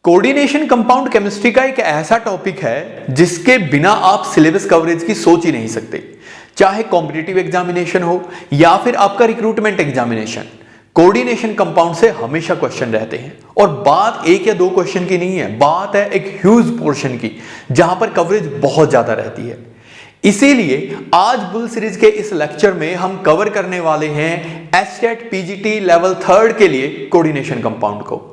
Coordination compound chemistry का एक ऐसा टॉपिक है जिसके बिना आप सिलेबस कवरेज की सोच ही नहीं सकते। चाहे कॉम्पिटिटिव एग्जामिनेशन हो या फिर आपका रिक्रूटमेंट एग्जामिनेशन, कोऑर्डिनेशन कंपाउंड से हमेशा क्वेश्चन रहते हैं। और बात एक या दो क्वेश्चन की नहीं है, बात है एक ह्यूज पोर्शन की जहां पर कवरेज बहुत ज्यादा रहती है। इसीलिए आज बुल सीरीज के इस लेक्चर में हम कवर करने वाले हैं एचटेट पीजीटी लेवल 3 के लिए कोऑर्डिनेशन कंपाउंड को।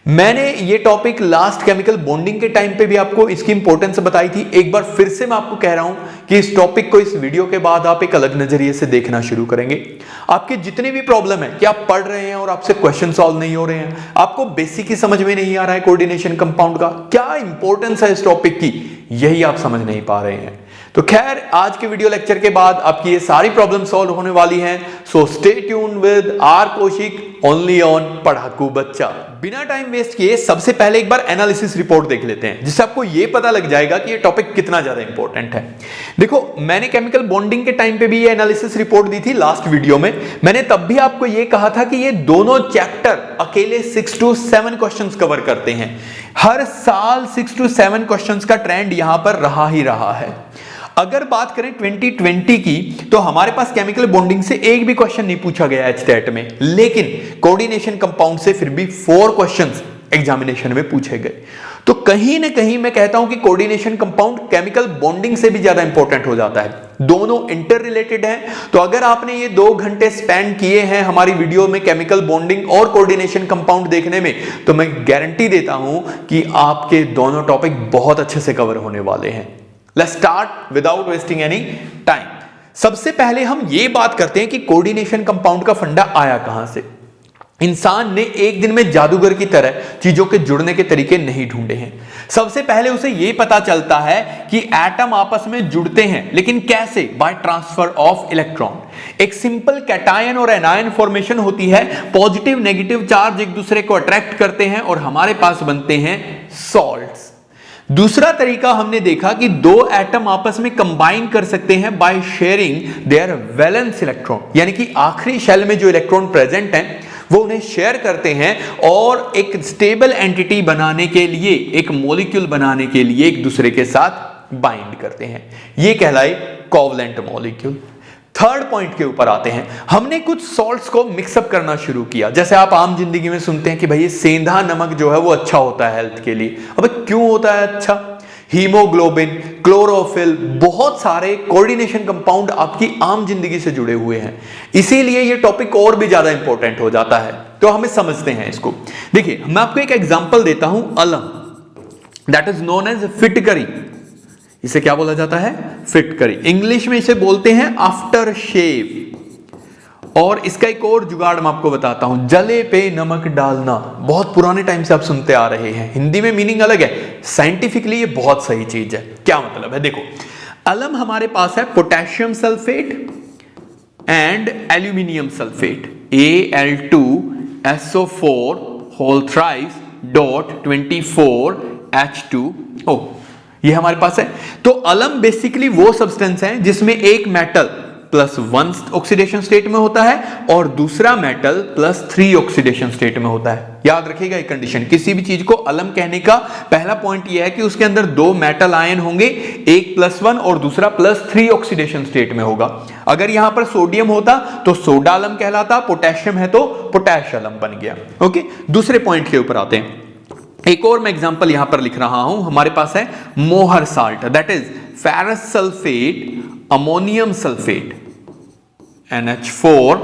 मैंने ये टॉपिक लास्ट केमिकल बॉन्डिंग के टाइम पे भी आपको इसकी इंपॉर्टेंस बताई थी। एक बार फिर से मैं आपको कह रहा हूं कि इस टॉपिक को इस वीडियो के बाद आप एक अलग नजरिए से देखना शुरू करेंगे। आपके जितने भी प्रॉब्लम है कि आप पढ़ रहे हैं और आपसे क्वेश्चन सॉल्व नहीं हो रहे हैं, आपको बेसिक ही समझ में नहीं आ रहा है कोऑर्डिनेशन कंपाउंड का क्या इंपॉर्टेंस है इस टॉपिक की, यही आप समझ नहीं पा रहे हैं। तो खैर, आज के वीडियो लेक्चर के बाद आपकी ये सारी प्रॉब्लम सॉल्व होने वाली हैं। So stay tune with R Kaushik only on Padhaku Bachcha. बिना टाइम वेस्ट किए सबसे पहले एक बार एनालिसिस रिपोर्ट देख लेते हैं, जिससे आपको ये पता लग जाएगा कि ये टॉपिक कितना ज्यादा इंपॉर्टेंट है। देखो, मैंने केमिकल बॉन्डिंग के टाइम पे भी ये एनालिसिस रिपोर्ट दी थी लास्ट वीडियो में। मैंने तब भी आपको ये कहा था कि ये दोनों चैप्टर अकेले 6 to 7 क्वेश्चंस कवर करते हैं। हर साल 6 to 7 क्वेश्चंस का ट्रेंड यहां पर रहा ही रहा है। अगर बात करें 2020 की, तो हमारे पास केमिकल बॉन्डिंग से एक भी क्वेश्चन नहीं पूछा गया एचटेट में, लेकिन कोऑर्डिनेशन कंपाउंड से फिर भी 4 क्वेश्चंस एग्जामिनेशन में पूछे गए। तो कहीं ना कहीं मैं कहता हूं कि कोऑर्डिनेशन कंपाउंड केमिकल बॉन्डिंग से भी ज्यादा इंपॉर्टेंट हो जाता है। दोनों इंटर रिलेटेड हैं। तो अगर आपने ये 2 घंटे स्पेंड किए हैं हमारी वीडियो में केमिकल बॉन्डिंग और कोऑर्डिनेशन कंपाउंड देखने में, तो मैं गारंटी देता हूं कि आपके दोनों टॉपिक बहुत अच्छे से कवर होने वाले हैं। Let's start without wasting any time. सबसे पहले हम ये बात करते हैं कि कोऑर्डिनेशन कंपाउंड का फंडा आया कहां से। इंसान ने एक दिन में जादूगर की तरह चीजों के जुड़ने के तरीके नहीं ढूंढे हैं। सबसे पहले उसे यह पता चलता है कि एटम आपस में जुड़ते हैं, लेकिन कैसे? By transfer of electron. एक सिंपल कैटायन और एनायन फॉर्मेशन होती है। पॉजिटिव नेगेटिव चार्ज एक दूसरे को अट्रैक्ट करते हैं और हमारे पास बनते हैं सॉल्ट्स। दूसरा तरीका हमने देखा कि 2 एटम आपस में कंबाइन कर सकते हैं by sharing their valence electron, यानी कि आखिरी शेल में जो इलेक्ट्रॉन प्रेजेंट हैं वो उन्हें शेयर करते हैं और एक स्टेबल एंटिटी बनाने के लिए, एक मॉलिक्यूल बनाने के लिए एक दूसरे के साथ बाइंड करते हैं। ये कहलाए कोवलेंट मॉलिक्यूल। थर्ड पॉइंट के ऊपर आते हैं। हमने कुछ सॉल्ट्स को मिक्सअप करना शुरू किया। जैसे आप आम जिंदगी में सुनते हैं कि भाई सेंधा नमक जो है वो अच्छा होता है हेल्थ के लिए। अब क्यों होता है अच्छा? हीमोग्लोबिन, क्लोरोफिल, बहुत सारे कोऑर्डिनेशन कंपाउंड आपकी आम जिंदगी से जुड़े हुए हैं। इसीलिए ये टॉपिक और भी ज्यादा इंपॉर्टेंट हो जाता है। तो हमें समझते हैं इसको। देखिए, मैं आपको एक एग्जांपल देता हूं। अलम, दैट इज नोन एज फिटकरी। इसे क्या बोला जाता है? फिटकरी। इंग्लिश में इसे बोलते हैं आफ्टर शेव। और इसका एक और जुगाड़ मैं आपको बताता हूं, जले पे नमक डालना। बहुत पुराने टाइम से आप सुनते आ रहे हैं। हिंदी में मीनिंग अलग है, साइंटिफिकली ये बहुत सही चीज है। क्या मतलब है? देखो, अलम हमारे पास है potassium sulphate and aluminium sulphate, Al2SO4 whole thrice dot 24H2O, ये हमारे पास है। तो अलम बेसिकली वो सब्सटेंस है जिसमें एक मेटल +1 ऑक्सीडेशन स्टेट में होता है और दूसरा मेटल +3 ऑक्सीडेशन स्टेट में होता है। याद रखिएगा एक कंडीशन, किसी भी चीज को अलम कहने का पहला पॉइंट यह है कि उसके अंदर 2 मेटल आयन होंगे, एक +1 और दूसरा +3 ऑक्सीडेशन स्टेट में होगा। अगर यहां पर सोडियम होता तो सोडा अलम कहलाता, पोटेशियम है तो पोटैश अलम बन गया। ओके, दूसरे पॉइंट के ऊपर आते हैं। एक और मैं एग्जांपल यहां पर लिख रहा हूं। हमारे पास है Mohr salt, that is ferrous sulphate ammonium sulphate NH4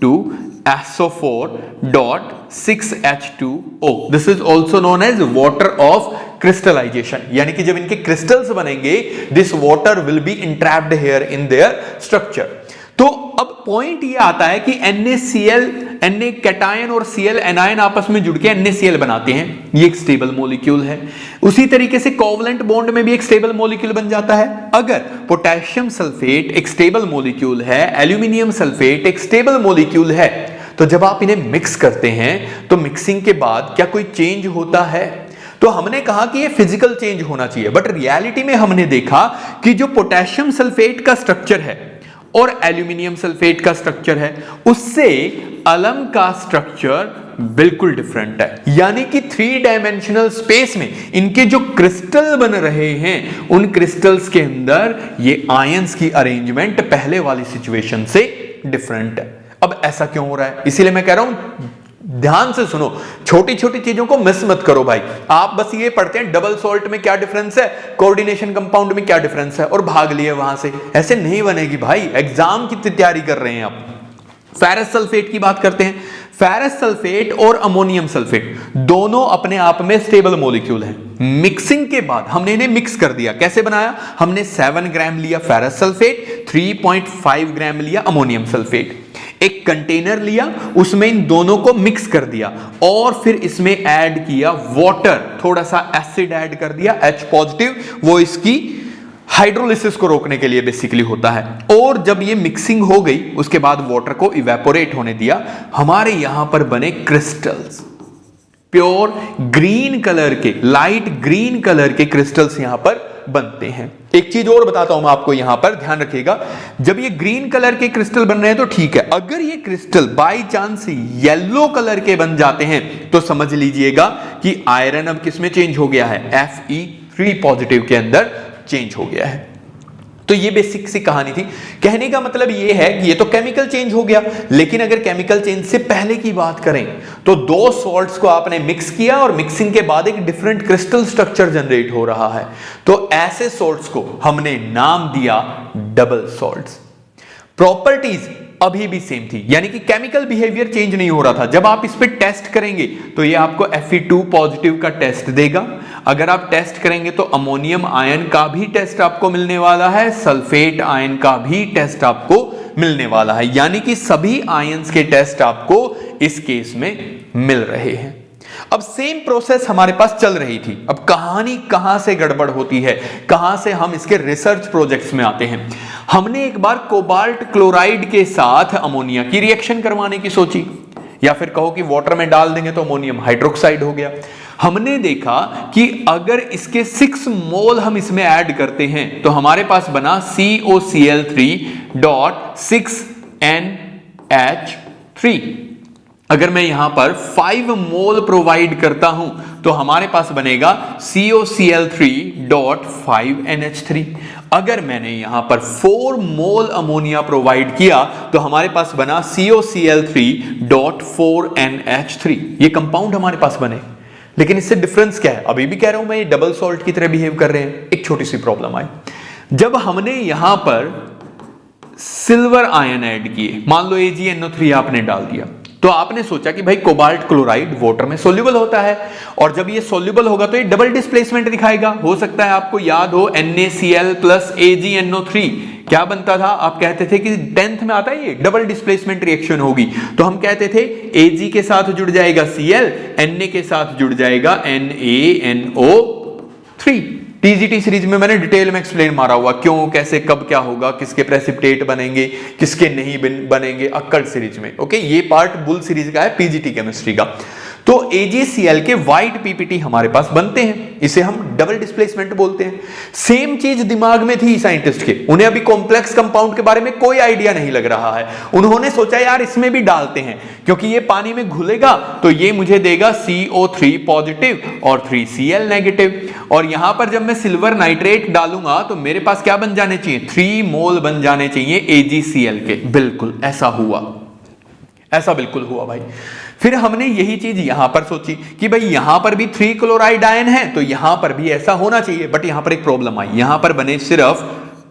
2SO4.6H2O। This is also known as water of crystallisation, यानी कि जब इनके क्रिस्टल्स बनेंगे, this water will be entrapped here in their structure. तो अब पॉइंट ये आता है कि NaCl, Na कैटायन और Cl एनायन आपस में जुड़ के NaCl बनाते हैं। ये एक स्टेबल मॉलिक्यूल है। उसी तरीके से कोवलेंट बॉन्ड में भी एक स्टेबल मॉलिक्यूल बन जाता है। अगर पोटेशियम सल्फेट एक स्टेबल मॉलिक्यूल है, एल्यूमिनियम सल्फेट एक स्टेबल मॉलिक्यूल है, तो जब आप इन्हें मिक्स करते हैं तो मिक्सिंग के बाद क्या कोई चेंज होता है? तो हमने कहा कि ये फिजिकल चेंज होना चाहिए, बट रियलिटी में हमने देखा कि जो पोटेशियम सल्फेट का स्ट्रक्चर है और एल्यूमिनियम सल्फेट का स्ट्रक्चर है, उससे अलम का स्ट्रक्चर बिल्कुल डिफरेंट है। यानी कि 3 डायमेंशनल स्पेस में इनके जो क्रिस्टल बन रहे हैं, उन क्रिस्टल्स के अंदर ये आयंस की अरेंजमेंट पहले वाली सिचुएशन से डिफरेंट है। अब ऐसा क्यों हो रहा है? इसीलिए मैं कह रहा हूं ध्यान से सुनो, छोटी छोटी चीजों को मिस मत करो भाई। आप बस ये पढ़ते हैं डबल सॉल्ट में क्या डिफरेंस है, कोऑर्डिनेशन कंपाउंड में क्या डिफरेंस है, और भाग लिए वहां से। ऐसे नहीं बनेगी भाई, एग्जाम की तैयारी कर रहे हैं आप। फेरस सल्फेट की बात करते हैं। फेरस सल्फेट और अमोनियम सल्फेट दोनों अपने आप में स्टेबल मॉलिक्यूल हैं। मिक्सिंग के बाद हमने इन्हें मिक्स कर दिया। कैसे बनाया? हमने 7 ग्राम लिया फेरस सल्फेट, 3.5 ग्राम लिया अमोनियम सल्फेट। एक कंटेनर लिया, उसमें इन दोनों को मिक्स कर दिया और फिर इसमें ऐड किया वाटर, थोड़ा सा एसिड ऐड कर दिया H पॉजिटिव, वो इसकी हाइड्रोलिसिस को रोकने के लिए बेसिकली होता है। और जब ये मिक्सिंग हो गई, उसके बाद वाटर को इवेपोरेट होने दिया, हमारे यहां पर बने क्रिस्टल्स, प्योर ग्रीन कलर के, लाइट ग्रीन कलर के क्रिस्टल्स यहां पर बनते हैं। एक चीज और बताता हूं मैं आपको, यहां पर ध्यान रखिएगा, जब ये ग्रीन कलर के क्रिस्टल बन रहे हैं तो ठीक है, अगर ये crystal by chance yellow colour के बन जाते हैं तो समझ लीजिएगा कि आयरन अब किस में चेंज हो गया है, Fe3 पॉजिटिव के अंदर चेंज हो गया है। तो ये बेसिक सी कहानी थी। कहने का मतलब ये है कि ये तो केमिकल चेंज हो गया, लेकिन अगर केमिकल चेंज से पहले की बात करें तो 2 सॉल्ट्स को आपने मिक्स किया और मिक्सिंग के बाद एक डिफरेंट क्रिस्टल स्ट्रक्चर जनरेट हो रहा है, तो ऐसे सॉल्ट्स को हमने नाम दिया डबल सॉल्ट्स। प्रॉपर्टीज अभी भी सेम थी, यानी कि केमिकल बिहेवियर चेंज नहीं हो रहा था। जब आप इस पे टेस्ट करेंगे तो ये आपको Fe2 पॉजिटिव का टेस्ट देगा। अगर आप टेस्ट करेंगे तो अमोनियम आयन का भी टेस्ट आपको मिलने वाला है, सल्फेट आयन का भी टेस्ट आपको मिलने वाला है, यानी कि सभी आयंस के टेस्ट आपको इस केस में मिल रहे हैं। अब सेम प्रोसेस हमारे पास चल रही थी। अब कहानी कहां से गड़बड़ होती है, कहां से हम इसके रिसर्च प्रोजेक्ट्स में आते हैं। हमने एक बार कोबाल्ट क्लोराइड के साथ अमोनिया की रिएक्शन करवाने की सोची, या फिर कहो कि वाटर में डाल देंगे तो अमोनियम हाइड्रोक्साइड हो गया। हमने देखा कि अगर इसके 6 मोल हम इसमें ऐड करते हैं तो हमारे पास बना COCl3.6NH3। अगर मैं यहां पर 5 मोल प्रोवाइड करता हूं तो हमारे पास बनेगा COCl3.5NH3। अगर मैंने यहां पर 4 मोल अमोनिया प्रोवाइड किया तो हमारे पास बना COCl3.4NH3। ये कंपाउंड हमारे पास बने, लेकिन इससे डिफरेंस क्या है? अभी भी कह रहा हूं मैं, ये डबल सॉल्ट की तरह बिहेव कर रहे हैं। एक छोटी सी प्रॉब्लम आई, जब हमने यहां पर सिल्वर आयन ऐड किए, मान लो AgNO3 आपने डाल दिया, तो आपने सोचा कि भाई कोबाल्ट क्लोराइड वाटर में सोल्यूबल होता है, और जब ये सोल्यूबल होगा तो ये डबल डिस्प्लेसमेंट दिखाएगा। हो सकता है आपको याद हो NaCl प्लस AgNO3 क्या बनता था? आप कहते थे कि 10th में आता है ये डबल डिस्प्लेसमेंट रिएक्शन होगी, तो हम कहते थे Ag के साथ जुड़ जाएगा Cl, Na के साथ जुड़ जाएगा NaNO3। TGT सीरीज में मैंने डिटेल में एक्सप्लेन मारा हुआ, क्यों, कैसे, कब क्या होगा, किसके प्रेसिपिटेट बनेंगे, किसके नहीं बनेंगे, अक्कड़ सीरीज में। ओके, ये पार्ट बुल सीरीज का है, PGT केमिस्ट्री का। तो AgCl के व्हाइट PPT हमारे पास बनते हैं, इसे हम डबल डिस्प्लेसमेंट बोलते हैं। सेम चीज दिमाग में थी साइंटिस्ट के, उन्हें अभी कॉम्प्लेक्स कंपाउंड के बारे में कोई आइडिया नहीं लग रहा है। उन्होंने सोचा यार इसमें भी डालते हैं, क्योंकि ये पानी में घुलेगा तो ये मुझे देगा CO3 पॉजिटिव और 3Cl नेगेटिव, और यहां पर जब मैं सिल्वर नाइट्रेट डालूंगा तो मेरे पास क्या बन जाने चाहिए? 3 मोल बन जाने चाहिए AgCl के। बिल्कुल ऐसा हुआ, ऐसा बिल्कुल हुआ भाई। फिर हमने यही चीज यहां पर सोची कि भाई यहां पर भी 3 क्लोराइड आयन है, तो यहां पर भी ऐसा होना चाहिए, बट यहां पर एक प्रॉब्लम आई, यहां पर बने सिर्फ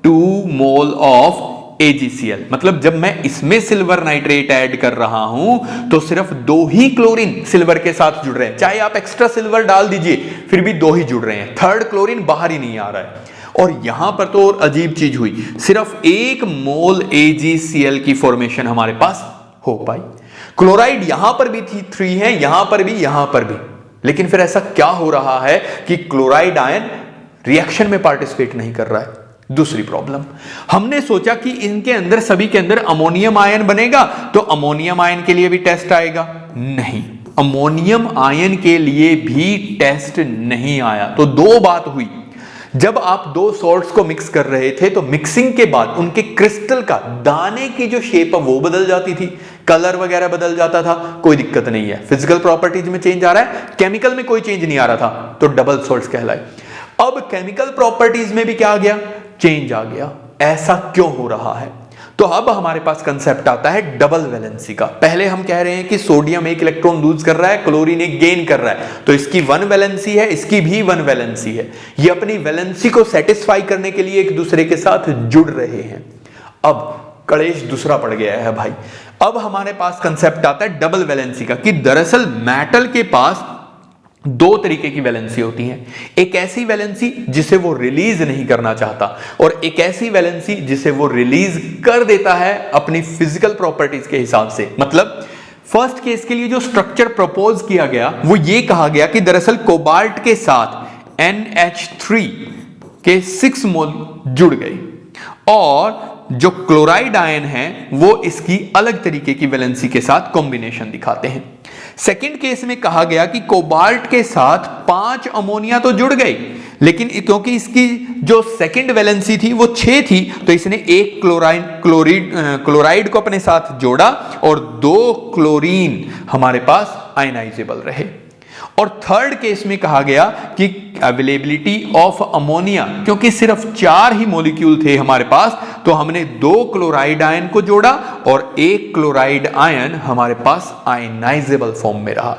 2 मोल ऑफ AgCl। मतलब जब मैं इसमें सिल्वर नाइट्रेट ऐड कर रहा हूं तो सिर्फ 2 ही क्लोरीन सिल्वर के साथ जुड़ रहे हैं, चाहे आप एक्स्ट्रा सिल्वर डाल दीजिए फिर भी 2 ही जुड़ रहे हैं, 3rd क्लोरीन बाहर ही नहीं आ रहा है। और यहां पर तो और अजीब चीज हुई, सिर्फ 1 मोल AgCl की फॉर्मेशन हमारे पास हो पाई। क्लोराइड यहां पर भी 3 है, यहां पर भी, लेकिन फिर ऐसा क्या हो रहा है कि क्लोराइड आयन रिएक्शन में पार्टिसिपेट नहीं कर रहा है। दूसरी प्रॉब्लम, हमने सोचा कि इनके अंदर, सभी के अंदर अमोनियम आयन बनेगा तो अमोनियम आयन के लिए भी टेस्ट आएगा। नहीं, अमोनियम आयन के लिए भी टेस्ट नहीं आया। तो 2 बात हुई, जब आप दो सॉल्ट्स को मिक्स कर रहे थे तो मिक्सिंग के बाद उनके क्रिस्टल का, दाने की जो शेप है वो बदल जाती थी, कलर वगैरह बदल जाता था, कोई दिक्कत नहीं है। फिजिकल प्रॉपर्टीज में चेंज आ रहा है, केमिकल में कोई चेंज नहीं आ रहा था, तो डबल सॉल्ट्स कहलाए। अब केमिकल प्रॉपर्टीज में भी क्या आ गया, चेंज आ गया। ऐसा क्यों हो रहा है? तो अब हमारे पास कंसेप्ट आता है डबल वैलेंसी का। पहले हम कह रहे हैं कि सोडियम एक इलेक्ट्रॉन लूज कर रहा है, क्लोरीन एक गेन कर रहा है, तो इसकी वन वैलेंसी है, इसकी भी वन वैलेंसी है। ये अपनी वैलेंसी को सेटिस्फाई करने के लिए एक दूसरे के साथ जुड़ रहे हैं। अब कलेश दूसरा पड़ गया है भाई। अब हमारे पास कंसेप्ट आता है डबल वैलेंसी का, कि दरअसल मेटल के पास दो तरीके की वैलेंसी होती है। एक ऐसी वैलेंसी जिसे वो रिलीज नहीं करना चाहता, और एक ऐसी वैलेंसी जिसे वो रिलीज कर देता है अपनी फिजिकल प्रॉपर्टीज के हिसाब से। मतलब फर्स्ट केस के लिए जो स्ट्रक्चर प्रपोज किया गया वो ये कहा गया कि दरअसल कोबाल्ट के साथ NH3 के 6 मोल जुड़ गए, और जो क्लोराइड आयन है वो इसकी अलग तरीके की वैलेंसी के साथ कॉम्बिनेशन दिखाते हैं। सेकंड केस में कहा गया कि कोबाल्ट के साथ 5 अमोनिया तो जुड़ गए, लेकिन क्योंकि इसकी जो सेकंड वैलेंसी थी वो 6 थी, तो इसने एक क्लोराइड को अपने साथ जोड़ा और 2 क्लोरीन हमारे पास आयनाइजेबल रहे। और थर्ड केस में कहा गया कि अवेलेबिलिटी ऑफ अमोनिया, क्योंकि सिर्फ 4 ही मॉलिक्यूल थे हमारे पास, तो हमने 2 क्लोराइड आयन को जोड़ा और एक क्लोराइड आयन हमारे पास आयनाइजेबल फॉर्म में रहा।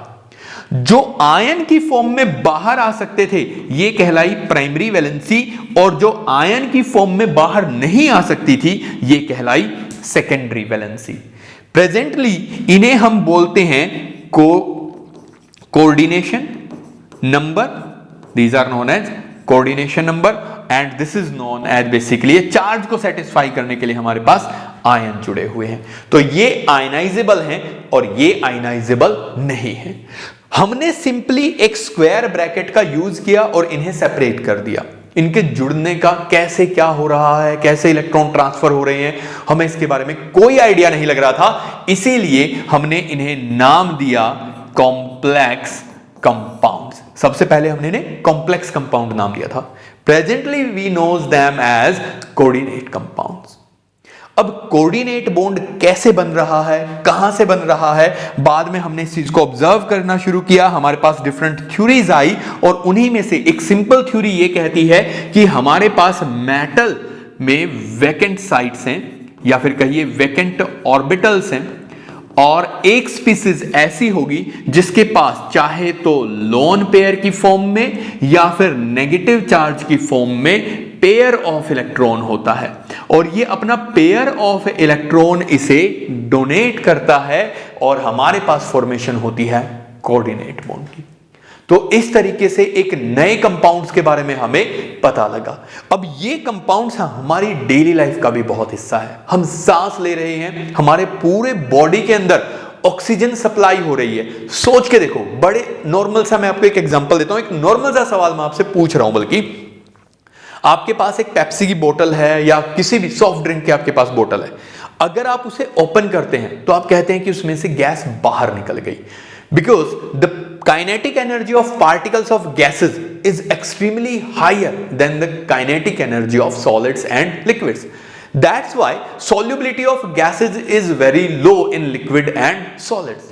जो आयन की फॉर्म में बाहर आ सकते थे ये कहलाई प्राइमरी वैलेंसी, और जो आयन की फॉर्म में बाहर नहीं आ सकती थी ये कहलाई सेकेंडरी वैलेंसी। प्रेजेंटली इन्हें हम बोलते हैं coordination number, these are known as coordination number, and this is known as basically charge को सेटिस्फाई करने के लिए हमारे पास आयन जुड़े हुए हैं। तो ये आयनाइजेबल हैं और ये आयनाइजेबल नहीं है। हमने सिंपली एक स्क्वायर ब्रैकेट का यूज किया और इन्हें सेपरेट कर दिया। इनके जुड़ने का कैसे क्या हो रहा है, कैसे इलेक्ट्रॉन ट्रांसफर हो रहे हैं, हमें इसके बारे में कोई आइडिया नहीं लग रहा था, इसीलिए हमने इन्हें नाम दिया कॉम्प्लेक्स कंपाउंड्स। सबसे पहले हमने इन्हें कॉम्प्लेक्स कंपाउंड नाम दिया था। Presently we knows them as coordinate compounds. अब कोऑर्डिनेट बॉन्ड कैसे बन रहा है, कहां से बन रहा है, बाद में हमने इस चीज को ऑब्जर्व करना शुरू किया। हमारे पास डिफरेंट थ्योरीज आई और उन्हीं में से एक सिंपल थ्योरी ये कहती है कि हमारे पास मेटल में वैकेंट साइट्स हैं, या फिर कहिए वैकेंट ऑर्बिटल्स हैं, और एक स्पीसीज ऐसी होगी जिसके पास चाहे तो लोन पेयर की फॉर्म में या फिर नेगेटिव चार्ज की फॉर्म में पेयर ऑफ इलेक्ट्रॉन होता है, और ये अपना पेयर ऑफ इलेक्ट्रॉन इसे डोनेट करता है और हमारे पास फॉर्मेशन होती है कोऑर्डिनेट बॉन्ड की। तो इस तरीके से एक नए कंपाउंड्स के बारे में हमें पता लगा। अब ये कंपाउंड्स हमारी डेली लाइफ का भी बहुत हिस्सा है। हम सांस ले रहे हैं, हमारे पूरे बॉडी के अंदर ऑक्सीजन सप्लाई हो रही है। सोच के देखो, बड़े नॉर्मल सा, मैं आपको एक एग्जांपल देता हूं, एक नॉर्मल सा सवाल मैं आपसे पूछ रहा हूं, बल्कि आपके पास एक पेप्सी की बोतल है या किसी भी सॉफ्ट ड्रिंक की आपके पास बोतल है, अगर आप उसे ओपन करते हैं तो आप कहते हैं कि उसमें से गैस बाहर निकल गई, because the kinetic energy of particles of gases is extremely higher than the kinetic energy of solids and liquids. That's why solubility of gases is very low in liquid and solids.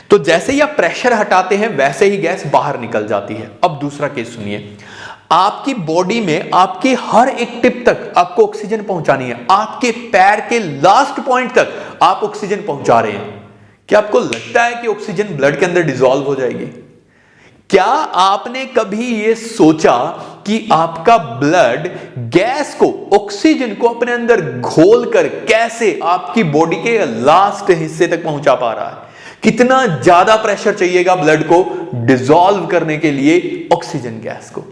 तो जैसे ही आप pressure हटाते हैं वैसे ही gas बाहर निकल जाती है। अब दूसरा केस सुनिए, आपकी बॉडी में आपके हर एक टिप तक आपको ऑक्सीजन पहुंचानी है, आपके पैर के लास्ट पॉइंट तक आप ऑक्सीजन पहुंचा रहे हैं। क्या आपको लगता है कि ऑक्सीजन ब्लड के अंदर डिसॉल्व हो जाएगी? क्या आपने कभी यह सोचा कि आपका ब्लड गैस को, ऑक्सीजन को अपने अंदर घोलकर कैसे आपकी बॉडी के लास्ट हिस्से तक पहुंचा पा रहा है? कितना ज्यादा प्रेशर चाहिएगा ब्लड को डिसॉल्व करने के लिए ऑक्सीजन गैस को?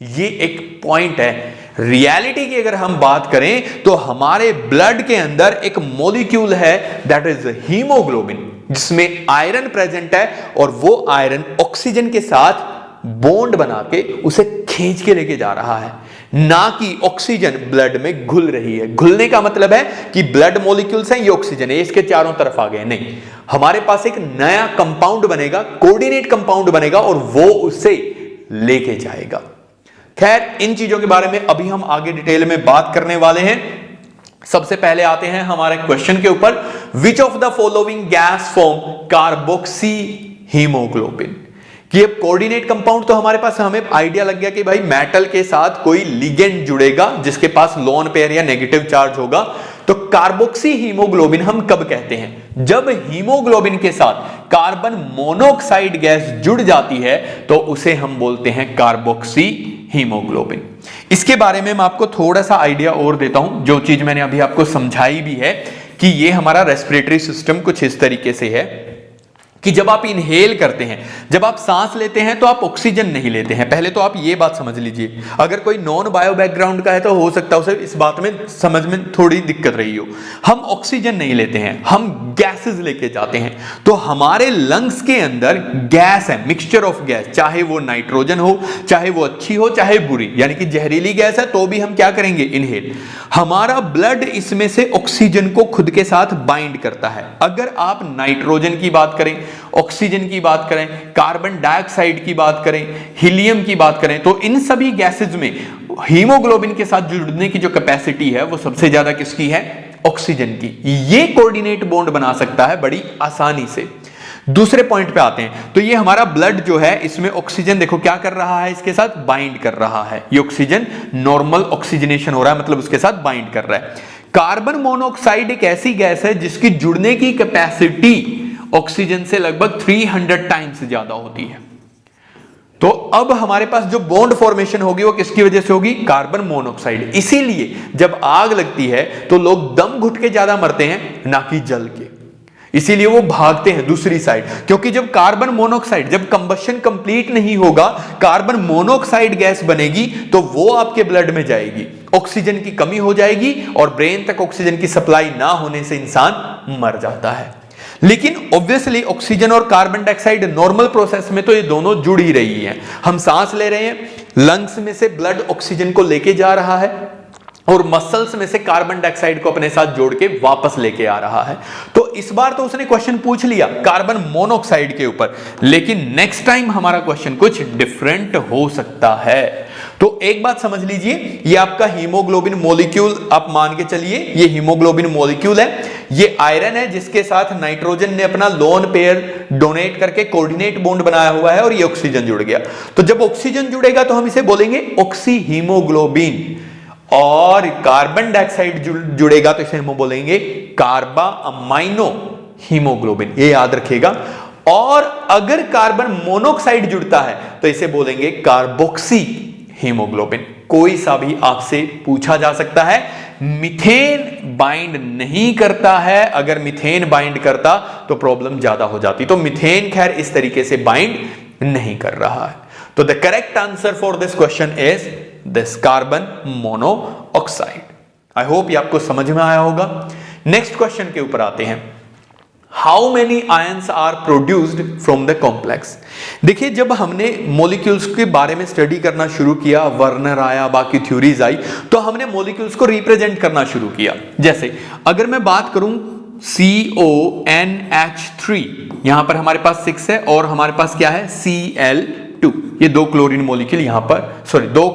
ये एक पॉइंट है। रियलिटी की अगर हम बात करें तो हमारे ब्लड के अंदर एक मॉलिक्यूल है, दैट इज हीमोग्लोबिन, जिसमें आयरन प्रेजेंट है, और वो आयरन ऑक्सीजन के साथ बॉन्ड बना के उसे खींच के लेके जा रहा है, ना कि ऑक्सीजन ब्लड में घुल रही है। घुलने का मतलब है कि ब्लड मॉलिक्यूल्स हैं, ये ऑक्सीजन है, इसके चारों तरफ आ गए। नहीं, हमारे पास एक नया कंपाउंड बनेगा, कोऑर्डिनेट कंपाउंड बनेगा, और वो उसे लेके जाएगा। खैर इन चीजों के बारे में अभी हम आगे डिटेल में बात करने वाले हैं। सबसे पहले आते हैं हमारे क्वेश्चन के ऊपर, विच of the following gas form carboxy haemoglobin. कि अब कोऑर्डिनेट कंपाउंड तो हमारे पास, हमें आइडिया लग गया कि भाई मेटल के साथ कोई लिगेंड जुड़ेगा जिसके पास लोन पेयर या नेगेटिव चार्ज होगा। तो कार्बोक्सी हीमोग्लोबिन हम कब कहते हैं? जब हीमोग्लोबिन के साथ कार्बन मोनोऑक्साइड गैस जुड़ जाती है तो उसे हम बोलते हैं कार्बोक्सी हीमोग्लोबिन। इसके बारे में मैं आपको थोड़ा सा आइडिया और देता हूं, जो चीज मैंने अभी आपको समझाई भी है कि ये हमारा रेस्पिरेटरी सिस्टम कुछ इस तरीके से है कि जब आप इनहेल करते हैं, जब आप सांस लेते हैं तो आप ऑक्सीजन नहीं लेते हैं। पहले तो आप ये बात समझ लीजिए। अगर कोई नॉन बायो बैकग्राउंड का है तो हो सकता है उसे इस बात में समझ में थोड़ी दिक्कत रही हो। हम ऑक्सीजन नहीं लेते हैं, हम गैसेस लेके जाते हैं। तो हमारे लंग्स के अंदर गैस है, मिक्सचर ऑफ गैस, चाहे वो नाइट्रोजन हो, चाहे वो अच्छी हो, चाहे बुरी, यानी कि जहरीली गैस है तो भी हम क्या करेंगे? इनहेल। हमारा ब्लड इसमें से ऑक्सीजन को खुद के साथ बाइंड करता है। अगर आप नाइट्रोजन की बात करें, ऑक्सीजन की बात करें, कार्बन डाइऑक्साइड की बात करें, हीलियम की बात करें, तो इन सभी गैसेज में हीमोग्लोबिन के साथ जुड़ने की जो कैपेसिटी है वो सबसे ज्यादा किसकी है? ऑक्सीजन की। ये कोऑर्डिनेट बॉन्ड बना सकता है बड़ी आसानी से। दूसरे पॉइंट पे आते हैं, तो ये हमारा ब्लड जो है इसमें ऑक्सीजन देखो क्या कर रहा है, इसके साथ बाइंड कर रहा है। ये ऑक्सीजन नॉर्मल ऑक्सीजनेशन हो रहा है, मतलब उसके साथ बाइंड कर रहा है। कार्बन मोनोऑक्साइड एक ऐसी गैस है जिसकी जुड़ने की कैपेसिटी ऑक्सीजन से लगभग 300 टाइम्स ज्यादा होती है। तो अब हमारे पास जो बॉन्ड फॉर्मेशन होगी वो किसकी वजह से होगी? Carbon monoxide. इसीलिए जब आग लगती है तो लोग दम घुट के ज्यादा मरते हैं, ना कि जल के। इसीलिए वो भागते हैं दूसरी साइड, क्योंकि जब कार्बन मोनोऑक्साइड, जब कंबशन कंप्लीट नहीं होगा, कार्बन मोनोऑक्साइड गैस बनेगी तो वो आपके ब्लड में जाएगी, ऑक्सीजन की कमी हो जाएगी और ब्रेन तक ऑक्सीजन की सप्लाई ना होने से इंसान मर जाता है। लेकिन ऑब्वियसली ऑक्सीजन और कार्बन डाइऑक्साइड नॉर्मल प्रोसेस में तो ये दोनों जुड़ ही रही हैं। हम सांस ले रहे हैं, लंग्स में से ब्लड ऑक्सीजन को लेके जा रहा है और मसल्स में से कार्बन डाइऑक्साइड को अपने साथ जोड़ के वापस लेके आ रहा है। तो इस बार तो उसने क्वेश्चन पूछ लिया कार्बन मोनोऑक्साइड के ऊपर, लेकिन नेक्स्ट टाइम हमारा क्वेश्चन कुछ डिफरेंट हो सकता है। तो एक बात समझ लीजिए, ये आपका हीमोग्लोबिन मॉलिक्यूल आप मान के चलिए, ये हीमोग्लोबिन मॉलिक्यूल है, ये आयरन है जिसके साथ नाइट्रोजन ने अपना लोन पेयर डोनेट करके कोऑर्डिनेट बॉन्ड बनाया हुआ है और ये ऑक्सीजन जुड़ गया। तो जब ऑक्सीजन जुड़ेगा तो हम इसे बोलेंगे ऑक्सी हीमोग्लोबिन, और कार्बन डाइऑक्साइड जुड़ेगा तो इसे हम बोलेंगे कार्बा अमाइनो हीमोग्लोबिन। ये याद रखिएगा। और अगर कार्बन मोनोऑक्साइड जुड़ता है तो इसे बोलेंगे कार्बोक्सी हीमोग्लोबिन। कोई सा भी आपसे पूछा जा सकता है। मीथेन बाइंड नहीं करता है, अगर मीथेन बाइंड करता तो प्रॉब्लम ज्यादा हो जाती। तो मीथेन खैर इस तरीके से बाइंड नहीं कर रहा है। तो the correct answer for this question is this carbon monoxide. I hope ये आपको समझ में आया होगा। नेक्स्ट क्वेश्चन के ऊपर आते हैं। How many ions are produced from the complex. देखिए, जब हमने मॉलिक्यूल्स के बारे में स्टडी करना शुरू किया, वर्नर आया, बाकी थ्योरीज आई, तो हमने मॉलिक्यूल्स को रिप्रेजेंट करना शुरू किया। जैसे अगर मैं बात करूं CONH3, यहां पर हमारे पास 6 है और हमारे पास क्या है Cl2। ये दो क्लोरीन मॉलिक्यूल यहां पर, सॉरी दो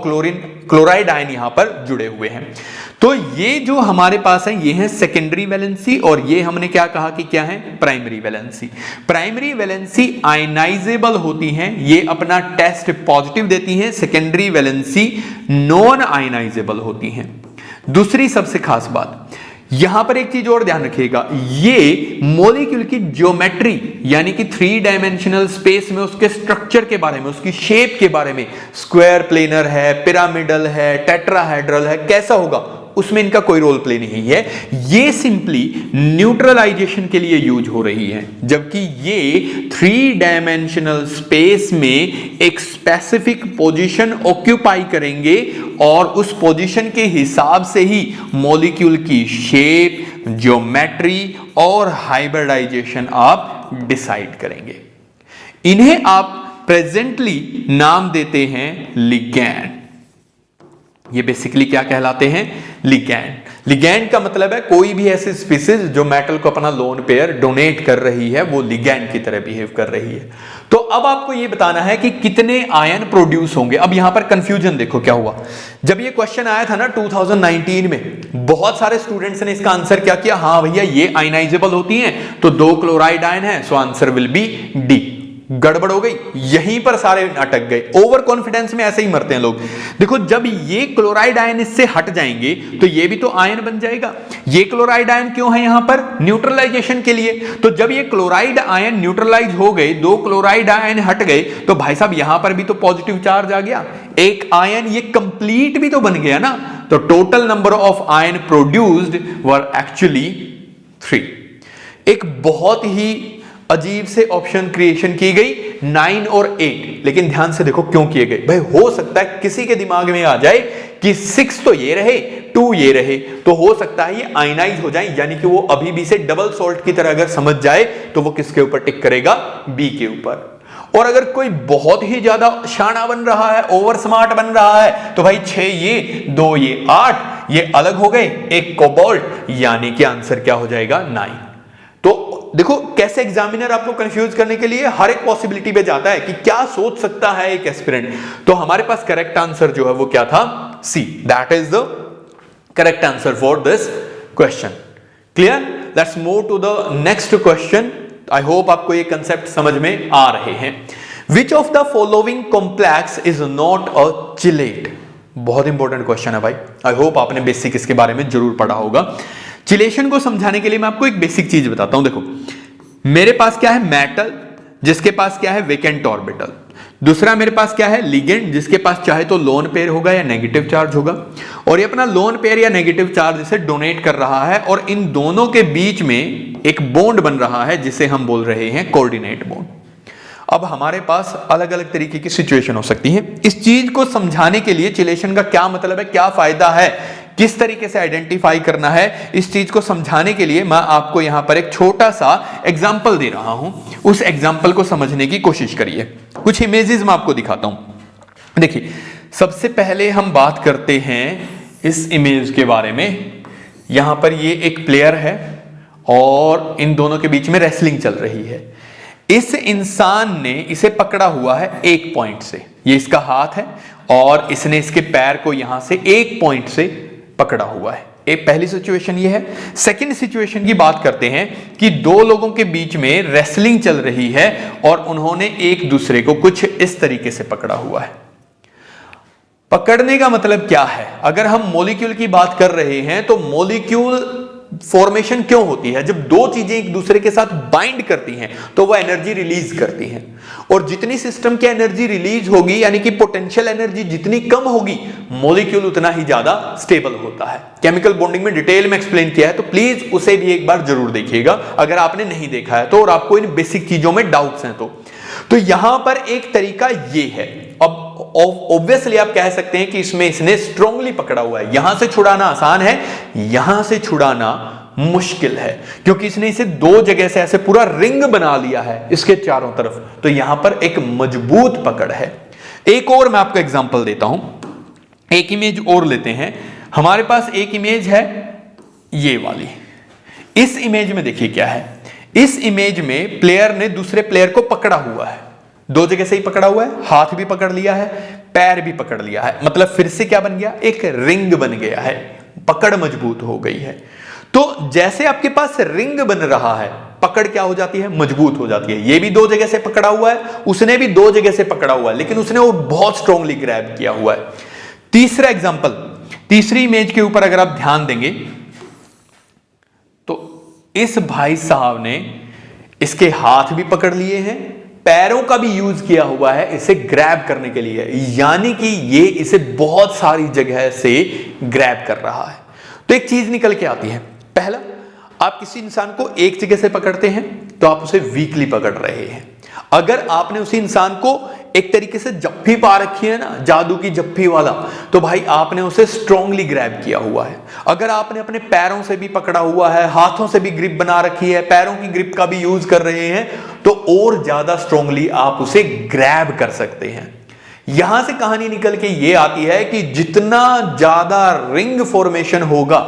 क्लोराइड आयन यहां पर जुड़े हुए हैं। तो ये जो हमारे पास है ये है सेकेंडरी वैलेंसी, और ये हमने क्या कहा कि क्या है? Primary valency. Primary valency ionisable होती हैं, ये अपना टेस्ट पॉजिटिव देती हैं। सेकेंडरी वैलेंसी नॉन आयनाइजेबल होती हैं। दूसरी सबसे खास बात, यहां पर एक चीज और ध्यान रखिएगा, ये मॉलिक्यूल की ज्योमेट्री यानी कि 3 डायमेंशनल स्पेस में उसके स्ट्रक्चर के बारे में, उसकी शेप के बारे में, स्क्वायर प्लेनर है, पिरामिडल है, टेट्राहेड्रल है, कैसा होगा, उसमें इनका कोई रोल प्ले नहीं है। ये सिंपली न्यूट्रलाइजेशन के लिए यूज हो रही है, जबकि ये 3 डायमेंशनल स्पेस में एक स्पेसिफिक पोजीशन ऑक्यूपाई करेंगे और उस पोजीशन के हिसाब से ही मॉलिक्यूल की शेप, ज्योमेट्री और हाइब्रिडाइजेशन आप डिसाइड करेंगे। इन्हें आप प्रेजेंटली नाम देते हैं लिगैंड। ये बेसिकली क्या कहलाते हैं? लिगैंड। लिगैंड का मतलब है कोई भी ऐसी स्पीसीज जो मेटल को अपना लोन पेयर डोनेट कर रही है, वो लिगैंड की तरह बिहेव कर रही है। तो अब आपको ये बताना है कि कितने आयन प्रोड्यूस होंगे। अब यहां पर कंफ्यूजन देखो क्या हुआ। जब ये क्वेश्चन आया था ना 2019 में, बहुत सारे स्टूडेंट्स ने इसका आंसर क्या किया, हाँ भैया ये आयनाइजेबल होती हैं, तो 2 क्लोराइड आयन है, so answer will be D. गड़बड़ हो गई, यहीं पर सारे अटक गए। ओवर कॉन्फिडेंस में ऐसे ही मरते हैं लोग। देखो जब ये क्लोराइड आयन इससे हट जाएंगे तो ये भी तो आयन बन जाएगा। ये क्लोराइड आयन क्यों है यहां पर? न्यूट्रलाइजेशन के लिए। तो जब ये क्लोराइड आयन न्यूट्रलाइज हो गए, 2 क्लोराइड आयन हट गए, तो भाई साहब यहां पर भी तो पॉजिटिव चार्ज आ गया, एक आयन ये कंप्लीट भी तो बन गया ना। तो total number of ion produced were actually 3। एक बहुत ही अजीब से ऑप्शन क्रिएशन की गई 9 और 8, लेकिन ध्यान से देखो क्यों किए गए। भाई हो सकता है किसी के दिमाग में आ जाए कि 6 तो ये रहे, 2 ये रहे, तो हो सकता है ये आयनाइज हो जाए, यानी कि वो अभी भी से डबल सॉल्ट की तरह अगर समझ जाए तो वो किसके ऊपर टिक करेगा? बी के ऊपर। और अगर कोई बहुत ही ज्यादा शाना बन रहा है, ओवर स्मार्ट बन रहा है, तो भाई 6 ये, 2 ये, 8 ये अलग हो गए, एक कोबाल्ट, यानी कि आंसर क्या हो जाएगा? 9। तो देखो कैसे एग्जामिनर आपको कंफ्यूज करने के लिए हर एक पॉसिबिलिटी पे जाता है कि क्या सोच सकता है एक एस्पिरेंट। तो हमारे पास करेक्ट आंसर जो है वो क्या था? C. That is the correct answer for this question. Clear? Let's move to the next question. I hope आपको ये कंसेप्ट समझ में आ रहे हैं। Which of the following complex is not a chelate? बहुत इंपॉर्टेंट क्वेश्चन है भाई। आई होप आपने बेसिक इसके बारे में जरूर पढ़ा होगा। चिलेशन को समझाने के लिए मैं आपको एक बेसिक चीज बताता हूं। देखो मेरे पास क्या है? मेटल, जिसके पास क्या है? Vacant orbital. दूसरा मेरे पास क्या है? लिगेंड, जिसके पास चाहे तो लोन पेयर होगा या नेगेटिव चार्ज होगा, और ये अपना लोन पेयर या नेगेटिव चार्ज इसे डोनेट कर रहा है, और इन दोनों के बीच में एक बॉन्ड बन रहा है जिसे हम बोल रहे हैं कोऑर्डिनेट बॉन्ड। अब हमारे पास अलग अलग तरीके की सिचुएशन हो सकती है। इस चीज को समझाने के लिए चिलेशन का क्या मतलब है, क्या फायदा है, किस तरीके से आइडेंटिफाई करना है, इस चीज को समझाने के लिए मैं आपको यहां पर एक छोटा सा एग्जांपल दे रहा हूं। उस एग्जांपल को समझने की कोशिश करिए। कुछ इमेजेस मैं आपको दिखाता हूं। देखिए सबसे पहले हम बात करते हैं इस इमेज के बारे में। यहां पर ये एक प्लेयर है और इन दोनों के बीच में रेसलिंग चल रही है। इस इंसान ने इसे पकड़ा हुआ है एक पॉइंट से, ये इसका हाथ है, और इसने इसके पैर को यहां से एक पॉइंट से पकड़ा हुआ है। एक पहली सिचुएशन ये है। सेकंड सिचुएशन की बात करते हैं कि दो लोगों के बीच में रेसलिंग चल रही है और उन्होंने एक दूसरे को कुछ इस तरीके से पकड़ा हुआ है। पकड़ने का मतलब क्या है? अगर हम मॉलिक्यूल की बात कर रहे हैं तो मॉलिक्यूल फॉर्मेशन क्यों होती है? जब दो चीजें एक दूसरे के साथ बाइंड करती हैं तो वह एनर्जी रिलीज करती हैं, और जितनी सिस्टम की एनर्जी रिलीज होगी, यानी कि पोटेंशियल एनर्जी जितनी कम होगी, मॉलिक्यूल उतना ही ज्यादा स्टेबल होता है। केमिकल बॉन्डिंग में डिटेल में एक्सप्लेन किया है, तो प्लीज उसे भी एक बार जरूर देखिएगा अगर आपने नहीं देखा है तो, और आपको इन बेसिक चीजों में डाउट्स हैं तो यहां पर एक तरीका ये है। अब ऑब्वियसली आप कह सकते हैं कि इसमें इसने स्ट्रांगली पकड़ा हुआ है, यहां से छुड़ाना आसान है, यहां से छुड़ाना मुश्किल है, क्योंकि इसने इसे दो जगह से ऐसे पूरा रिंग बना लिया है इसके चारों तरफ, तो यहां पर एक मजबूत पकड़ है। एक और मैं आपको एग्जांपल देता हूं, एक इमेज और लेते हैं। हमारे पास एक इमेज है ये वाली। इस इमेज में देखिए क्या है, इस इमेज में प्लेयर ने दूसरे प्लेयर को पकड़ा हुआ है, दो जगह से ही पकड़ा हुआ है, हाथ भी पकड़ लिया है, पैर भी पकड़ लिया है, मतलब फिर से क्या बन गया? एक रिंग बन गया है, पकड़ मजबूत हो गई है। तो जैसे आपके पास रिंग बन रहा है, पकड़ क्या हो जाती है? मजबूत हो जाती है। ये भी दो जगह से पकड़ा हुआ है, उसने भी दो जगह से पकड़ा हुआ है, लेकिन उसने वो बहुत स्ट्रांगली ग्रैब किया हुआ है। तीसरा एग्जांपल, तीसरी इमेज के ऊपर अगर आप ध्यान देंगे तो इस भाई साहब ने इसके हाथ भी पकड़ लिए हैं, पैरों का भी यूज किया हुआ है इसे ग्रैब करने के लिए, यानी कि ये इसे बहुत सारी जगह से ग्रैब कर रहा है। तो एक चीज निकल के आती है, पहला, आप किसी इंसान को एक जगह से पकड़ते हैं तो आप उसे वीकली पकड़ रहे हैं। अगर आपने उसी इंसान को एक तरीके से जप्फी पा रखी है ना, जादू की जप्फी वाला, तो भाई आपने उसे स्ट्रांगली ग्रैब किया हुआ है। अगर आपने अपने पैरों से भी पकड़ा हुआ है, हाथों से भी ग्रिप बना रखी है, पैरों की ग्रिप का भी यूज कर रहे हैं, तो और ज्यादा स्ट्रांगली आप उसे ग्रैब कर सकते हैं। यहां से कहानी निकल के ये आती है कि जितना ज्यादा रिंग फॉर्मेशन होगा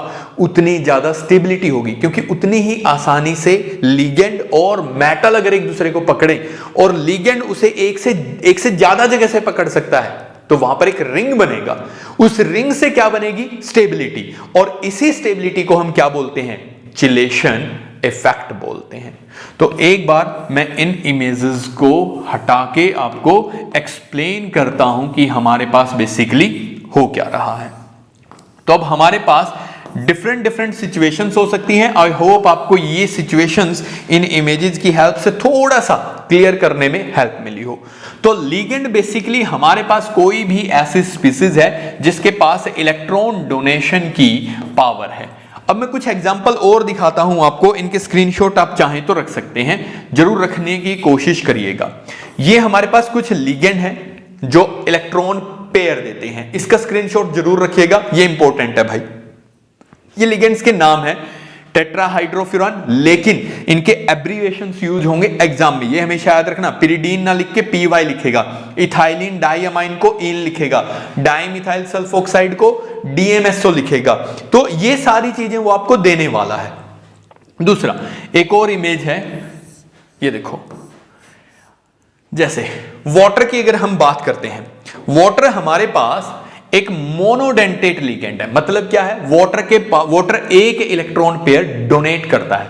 उतनी ज्यादा स्टेबिलिटी होगी, क्योंकि उतनी ही आसानी से लिगेंड और मेटल अगर एक दूसरे को पकड़े और लिगेंड उसे एक से ज्यादा जगह से पकड़ सकता है तो वहां पर एक रिंग बनेगा। उस रिंग से क्या बनेगी? स्टेबिलिटी। और इसी स्टेबिलिटी को हम क्या बोलते हैं? चिलेशन इफेक्ट बोलते हैं। तो एक बार मैं इन इमेजेस को हटा के आपको एक्सप्लेन करता हूं कि हमारे पास बेसिकली हो क्या रहा है। तो अब हमारे पास डिफरेंट सिचुएशंस हो सकती हैं। आई होप आपको ये सिचुएशंस इन इमेजेस की हेल्प से थोड़ा सा क्लियर करने में हेल्प मिली हो। तो लिगेंड बेसिकली हमारे पास कोई भी ऐसी स्पीसीज है जिसके पास इलेक्ट्रॉन डोनेशन की पावर है। अब मैं कुछ एग्जांपल और दिखाता हूं आपको, इनके स्क्रीनशॉट आप चाहें तो रख सकते हैं, जरूर रखने की कोशिश करिएगा। ये हमारे पास कुछ लिगेंड है जो इलेक्ट्रॉन पेयर देते हैं, इसका स्क्रीनशॉट जरूर रखिएगा, ये इंपॉर्टेंट है भाई। ये लिगेंड्स के नाम है टेट्राहाइड्रोफ्यूरॉन, लेकिन इनके एब्रिविएशंस यूज होंगे एग्जाम में, ये हमेशा याद रखना। पिरिडीन ना लिख के पीवाई लिखेगा, इथाइलिन डाइअमाइन को इन लिखेगा, डाइमिथाइल सल्फोक्साइड को डीएमएसओ लिखेगा। तो ये सारी चीजें वो आपको देने वाला है। दूसरा एक और इमेज है, ये देखो, जैसे वाटर की अगर हम बात करते हैं, वाटर हमारे पास एक मोनोडेंटेट लिगेंड है। मतलब क्या है? वाटर एक इलेक्ट्रॉन पेयर डोनेट करता है।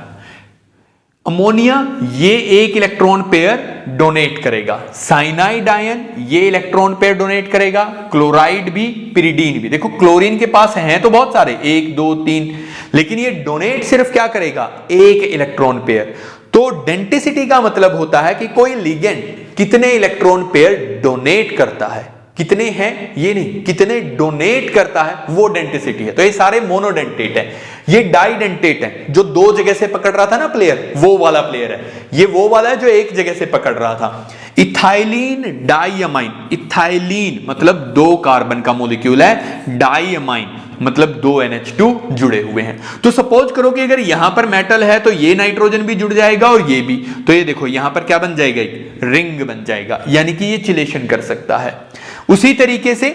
अमोनिया ये एक इलेक्ट्रॉन पेयर डोनेट करेगा, साइनाइड आयन ये इलेक्ट्रॉन पेयर डोनेट करेगा, क्लोराइड भी, पिरिडीन भी। देखो क्लोरीन के पास हैं तो बहुत सारे, 1 2 3, लेकिन ये डोनेट सिर्फ क्या करेगा? एक इलेक्ट्रॉन पेयर। तो डेंटिसिटी का मतलब होता है कि कोई लिगेंड कितने इलेक्ट्रॉन पेयर डोनेट करता है, कितने हैं ये नहीं, कितने डोनेट करता है वो डेंटिसिटी है। तो ये सारे मोनोडेंटेट है। ये डाइडेंटेट है, जो दो जगह से पकड़ रहा था ना प्लेयर, वो वाला प्लेयर है। ये वो वाला है जो एक जगह से पकड़ रहा था। इथाइलिन डाइअमाइन, इथाइलिन मतलब 2 कार्बन का मॉलिक्यूल है, डाइअमाइन मतलब 2 NH2 जुड़े हुए हैं। तो सपोज करो कि अगर यहां पर मेटल है तो ये नाइट्रोजन भी जुड़ जाएगा और ये भी, तो ये देखो यहां पर क्या बन जाएगा? एक रिंग बन जाएगा, यानी कि ये चिलेशन कर सकता है। उसी तरीके से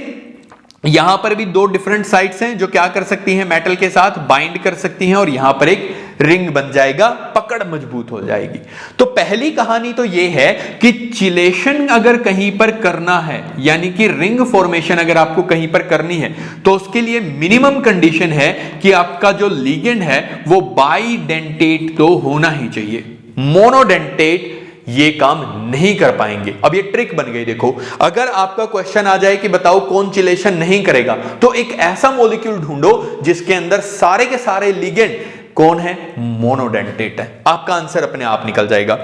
यहां पर भी 2 डिफरेंट साइड्स हैं जो क्या कर सकती हैं? मेटल के साथ बाइंड कर सकती हैं और यहां पर एक रिंग बन जाएगा, पकड़ मजबूत हो जाएगी। तो पहली कहानी तो यह है कि चिलेशन अगर कहीं पर करना है, यानी कि रिंग फॉर्मेशन अगर आपको कहीं पर करनी है, तो उसके लिए मिनिमम कंडीशन है कि आपका जो लिगेंड है वो बाइडेंटेट तो होना ही चाहिए। मोनोडेंटेट ये काम नहीं कर पाएंगे। अब ये ट्रिक बन गई। देखो अगर आपका क्वेश्चन आ जाए कि बताओ कौन चिलेशन नहीं करेगा, तो एक ऐसा मॉलिक्यूल ढूंढो जिसके अंदर सारे के सारे लिगेंड कौन है? मोनोडेंटेट है। आपका आंसर अपने आप निकल जाएगा।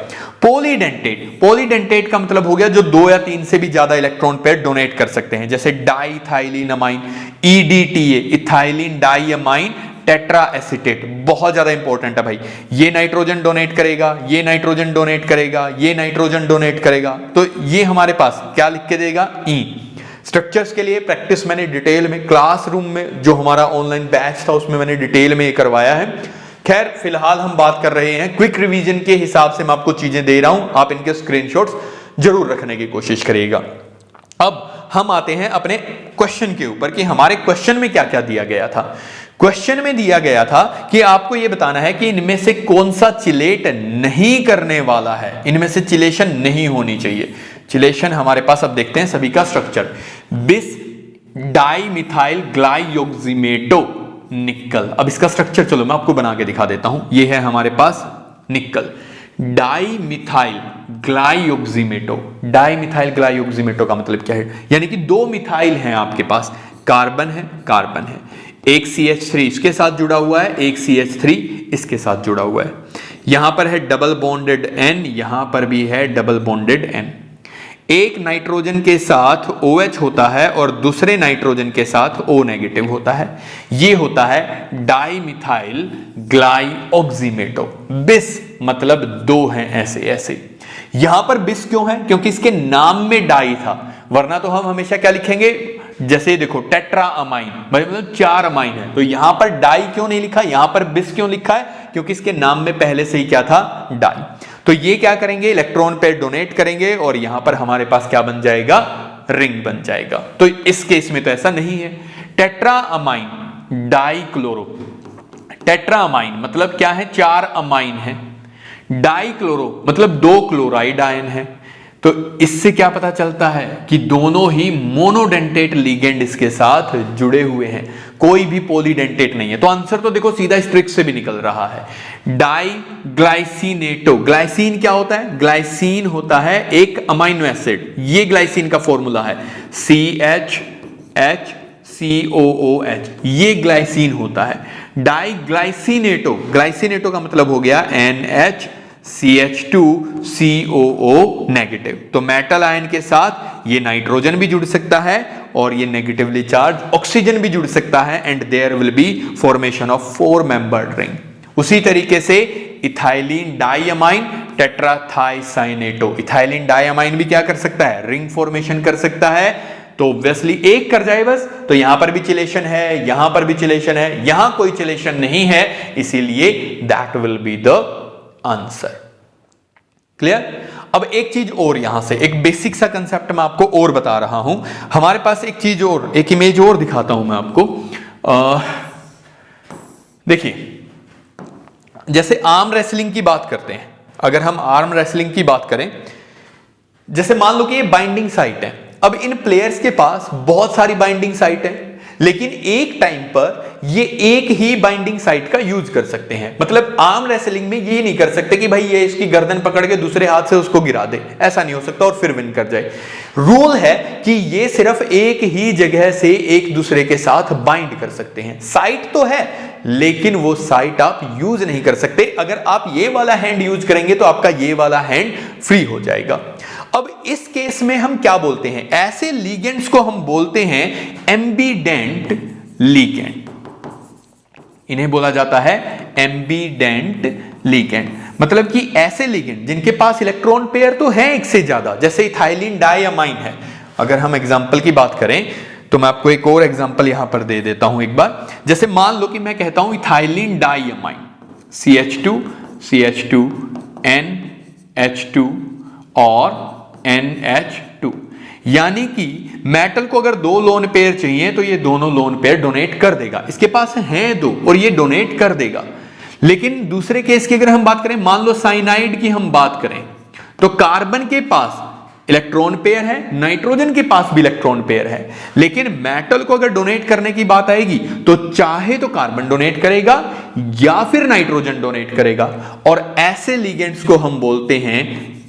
पॉलीडेंटेट, पॉलीडेंटेट का मतलब हो गया जो 2 या 3 से भी ज्यादा इलेक्ट्रॉन पेयर डोनेट कर सकते हैं, जैसे डाइथाइलिनमाइन, EDTA ethylene diamine tetra acetate, बहुत ज्यादा इंपॉर्टेंट है भाई। ये नाइट्रोजन डोनेट करेगा, ये नाइट्रोजन डोनेट करेगा, ये नाइट्रोजन डोनेट करेगा, तो ये हमारे पास क्या लिख के देगा? ई। स्ट्रक्चर्स के लिए प्रैक्टिस मैंने डिटेल में क्लासरूम में जो हमारा ऑनलाइन बैच था उसमें मैंने डिटेल में ये करवाया है। खैर फिलहाल हम बात कर रहे हैं क्विक रिवीजन के हिसाब से, मैं आपको चीजें दे रहा हूं, आप इनके स्क्रीनशॉट्स जरूर रखने की कोशिश करिएगा। अब हम आते हैं अपने क्वेश्चन के ऊपर कि हमारे क्वेश्चन में क्या क्या दिया गया था। क्वेश्चन में दिया गया था कि आपको यह बताना है कि इनमें से कौन सा चिलेट नहीं करने वाला है, इनमें से चिलेशन नहीं होनी चाहिए। चिलेशन हमारे पास अब देखते हैं सभी का स्ट्रक्चर। बिस डाइमिथाइल ग्लाइयोक्सिमेटो निकल। अब इसका स्ट्रक्चर चलो मैं आपको बना के दिखा देता हूं। यह है हमारे पास निकल, डाइमिथाइल ग्लाइयोक्सिमेटो। डाइमिथाइल ग्लाइयोक्सिमेटो का मतलब क्या है? यानी कि 2 मिथाइल हैं आपके पास, कार्बन है, कार्बन है, एक CH3 इसके साथ जुड़ा हुआ है, एक CH3 इसके साथ जुड़ा हुआ है। यहां पर है डबल बॉन्डेड N, यहां पर भी है डबल बॉन्डेड N। एक नाइट्रोजन के साथ OH होता है और दूसरे नाइट्रोजन के साथ O नेगेटिव होता है। ये होता है डाइमिथाइल ग्लाइयोक्सिमेटो। बिस मतलब 2 हैं ऐसे ऐसे। यहां पर बिस क्यों है? क्योंकि इसके नाम में डाई था, वरना तो हम हमेशा क्या लिखेंगे? जैसे देखो टेट्रा अमाइन, मतलब 4 अमाइन है, तो यहां पर डाई क्यों नहीं लिखा, यहां पर बिस क्यों लिखा है? क्योंकि इसके नाम में पहले से ही क्या था? डाई। तो ये क्या करेंगे? इलेक्ट्रॉन पेयर डोनेट करेंगे और यहां पर हमारे पास क्या बन जाएगा? रिंग बन जाएगा। तो इस केस में तो ऐसा नहीं है। टेट्राअमाइन डाइक्लोरो, टेट्राअमाइन मतलब क्या है, 4 अमाइन है, डाइक्लोरो मतलब 2 क्लोराइड आयन है। तो इससे क्या पता चलता है कि दोनों ही मोनोडेंटेट लिगेंड इसके साथ जुड़े हुए हैं, कोई भी पॉलीडेंटेट नहीं है। तो आंसर तो देखो सीधा इस ट्रिक से भी निकल रहा है। डाइग्लाइसिनेटो, ग्लाइसिन क्या होता है, ग्लाइसिन होता है एक अमाइनो एसिड, ये ग्लाइसिन का फॉर्मूला है CHH COOH, ये ग्लाइसिन होता है। डाइग्लाइसिनेटो, ग्लाइसिनेटो का मतलब हो गया NHCH2COO नेगेटिव। तो मेटल आयन के साथ ये नाइट्रोजन भी जुड़ सकता है और ये नेगेटिवली चार्ज ऑक्सीजन भी जुड़ सकता है, and there will be formation of 4 membered ring. उसी तरीके से ethylene diamine tetrathiocyanato, ethylene diamine भी क्या कर सकता है, रिंग फॉर्मेशन कर सकता है। तो ऑब्वियसली एक कर जाए बस, तो यहां पर भी चिलेशन है, यहां पर भी चिलेशन है, यहां कोई चिलेशन नहीं है, इसीलिए that will be the answer. Clear. अब एक चीज और, यहां से एक बेसिक सा कंसेप्ट मैं आपको और बता रहा हूं। हमारे पास एक चीज और, एक इमेज और दिखाता हूं मैं आपको। देखिए, जैसे आर्म रेसलिंग की बात करते हैं, अगर हम आर्म रेसलिंग की बात करें, जैसे मान लो कि ये बाइंडिंग साइट है। अब इन प्लेयर्स के पास बहुत सारी बाइंडिंग साइट है, लेकिन एक टाइम पर ये एक ही बाइंडिंग साइट का यूज कर सकते हैं। मतलब आर्म रेसलिंग में ये नहीं कर सकते कि भाई ये इसकी गर्दन पकड़ के दूसरे हाथ से उसको गिरा दे, ऐसा नहीं हो सकता और फिर विन कर जाए। रूल है कि ये सिर्फ एक ही जगह से एक दूसरे के साथ बाइंड कर सकते हैं। साइट तो है, लेकिन वो साइट आप यूज नहीं कर सकते। अगर आप ये वाला हैंड यूज करेंगे तो आपका ये वाला हैंड फ्री हो जाएगा। अब इस केस में हम क्या बोलते हैं, ऐसे लिगेंड्स को हम बोलते हैं एम्बीडेंट लिगेंड। इन्हें बोला जाता है एम्बीडेंट लिगेंड, मतलब कि ऐसे लिगेंड जिनके पास इलेक्ट्रॉन पेयर तो है एक से ज्यादा, जैसे इथाइलिन डाइअमाइन है। अगर हम एग्जांपल की बात करें तो मैं आपको एक और एग्जांपल यहां पर दे देता हूं एक बार। जैसे मान लो कि मैं कहता हूं ethylene diamine CH2 CH2 NH2 और NH2, यानी कि मेटल को अगर 2 लोन पेयर चाहिए तो ये दोनों लोन पेयर डोनेट कर देगा। इसके पास हैं 2 और ये डोनेट कर देगा। लेकिन दूसरे केस की अगर हम बात करें, मान लो साइनाइड की हम बात करें, तो कार्बन के पास इलेक्ट्रॉन पेयर है, नाइट्रोजन के पास भी इलेक्ट्रॉन पेयर है, लेकिन मेटल को अगर डोनेट करने की बात आएगी तो चाहे तो कार्बन डोनेट करेगा या फिर नाइट्रोजन डोनेट करेगा। और ऐसे लिगेंड्स को हम बोलते हैं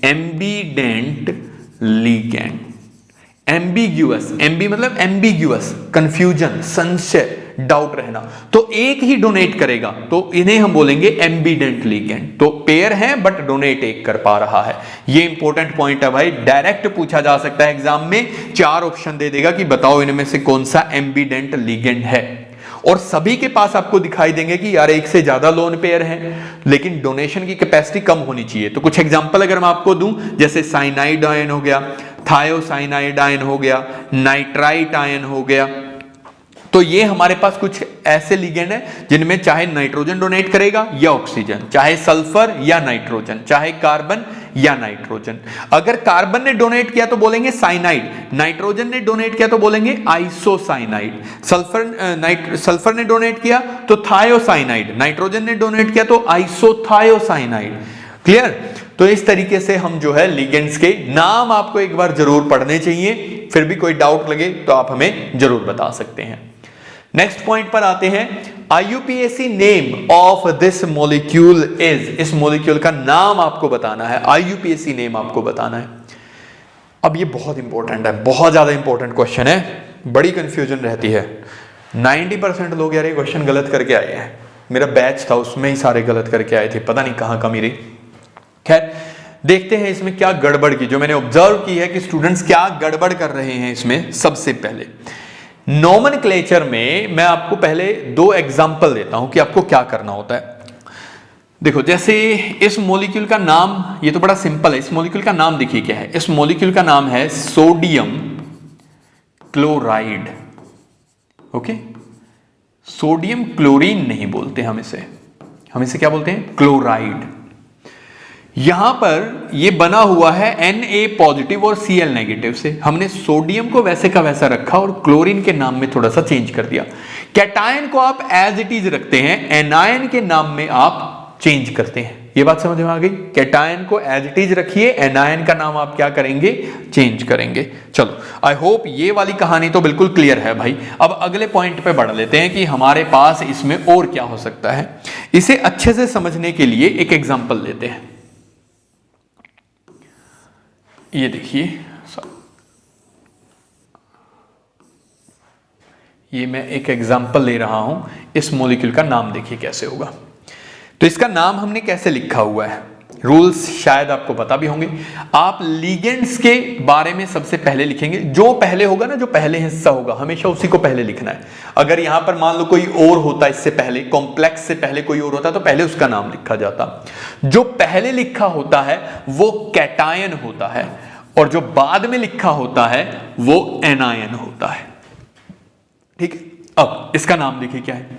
एम्बीडेंट लिगेंड। एम्बिग्यूअस, एम्बी मतलब एम्बिग्यूअस, कंफ्यूजन, संशय, डाउट रहना, तो एक ही डोनेट करेगा, तो इन्हें हम बोलेंगे एम्बीडेंट लिगेंड। तो पेयर है बट डोनेट एक कर पा रहा है। ये इंपॉर्टेंट पॉइंट है भाई, डायरेक्ट पूछा जा सकता है एग्जाम में। 4 ऑप्शन दे देगा कि बताओ इनमें से कौन सा एम्बीडेंट लिगेंड है, और सभी के पास आपको दिखाई देंगे कि यार एक से ज्यादा लोन पेयर हैं, लेकिन डोनेशन की कैपेसिटी कम होनी चाहिए। तो कुछ एग्जांपल अगर मैं आपको दूं, जैसे साइनाइड आयन हो गया, थायोसाइनाइड आयन हो गया, नाइट्राइट आयन हो गया, तो ये हमारे पास कुछ ऐसे लिगेंड हैं जिनमें चाहे नाइट्रोजन डोनेट करेगा या ऑक्सीजन, चाहे सल्फर या नाइट्रोजन, चाहे कार्बन या नाइट्रोजन। अगर कार्बन ने डोनेट किया तो बोलेंगे साइनाइड, नाइट्रोजन ने डोनेट किया तो बोलेंगे आइसोसाइनाइड, सल्फर ने डोनेट किया तो थायोसाइनाइड, नाइट्रोजन ने डोनेट किया तो आइसोथायोसाइनाइड। क्लियर। तो इस तरीके से हम जो है लिगेंड्स के नाम आपको एक बार जरूर पढ़ने चाहिए, फिर भी कोई डाउट लगे तो आप हमें जरूर बता सकते हैं। नेक्स्ट पॉइंट पर आते हैं। IUPAC name of this molecule is, इस मॉलिक्यूल का नाम आपको बताना है, IUPAC नेम आपको बताना है। अब ये बहुत इंपॉर्टेंट है, बहुत ज्यादा इंपॉर्टेंट क्वेश्चन है, बड़ी कंफ्यूजन रहती है। 90% लोग यार ये क्वेश्चन गलत करके आए हैं, मेरा बैच था उसमें ही सारे गलत करके आए थे, पता नहीं कहां कमी रही। खैर देखते हैं इसमें क्या गड़बड़ की, जो मैंने ऑब्जर्व की है कि स्टूडेंट्स क्या गड़बड़ कर रहे हैं इसमें। सबसे पहले नोमेनक्लेचर में मैं आपको पहले 2 एग्जांपल देता हूं कि आपको क्या करना होता है। देखो, जैसे इस मॉलिक्यूल का नाम, ये तो बड़ा सिंपल है, इस मॉलिक्यूल का नाम देखिए क्या है। इस मॉलिक्यूल का नाम है sodium chloride. Okay, sodium chlorine नहीं बोलते हम इसे क्या बोलते हैं, क्लोराइड। यहां पर ये बना हुआ है Na पॉजिटिव और Cl नेगेटिव से। हमने सोडियम को वैसे का वैसा रखा और क्लोरीन के नाम में थोड़ा सा चेंज कर दिया। कैटायन को आप एज इट इज रखते हैं, एनायन के नाम में आप चेंज करते हैं। ये बात समझ में आ गई? कैटायन को एज इट इज रखिए, एनायन का नाम आप क्या करेंगे? चेंज करेंगे। चलो, आई होप ये वाली कहानी तो बिल्कुल क्लियर है भाई। अब अगले पॉइंट पे बढ़ लेते हैं कि हमारे पास इसमें और क्या हो सकता है। इसे अच्छे से समझने के लिए एक एग्जाम्पल लेते हैं। ये देखिए, ये मैं एक एग्जाम्पल ले रहा हूं। इस मॉलिक्यूल का नाम देखिए कैसे होगा। तो इसका नाम हमने कैसे लिखा हुआ है, रूल्स शायद आपको पता भी होंगे। आप लिगेंड्स के बारे में सबसे पहले लिखेंगे। जो पहले होगा ना, जो पहले हिस्सा होगा, हमेशा उसी को पहले लिखना है। अगर यहां पर मान लो कोई और होता, इससे पहले कॉम्प्लेक्स से पहले कोई और होता, तो पहले उसका नाम लिखा जाता। जो पहले लिखा होता है वो कैटायन होता है, और जो बाद में लिखा होता है वो एनायन होता है। ठीक है, अब इसका नाम देखिए क्या है।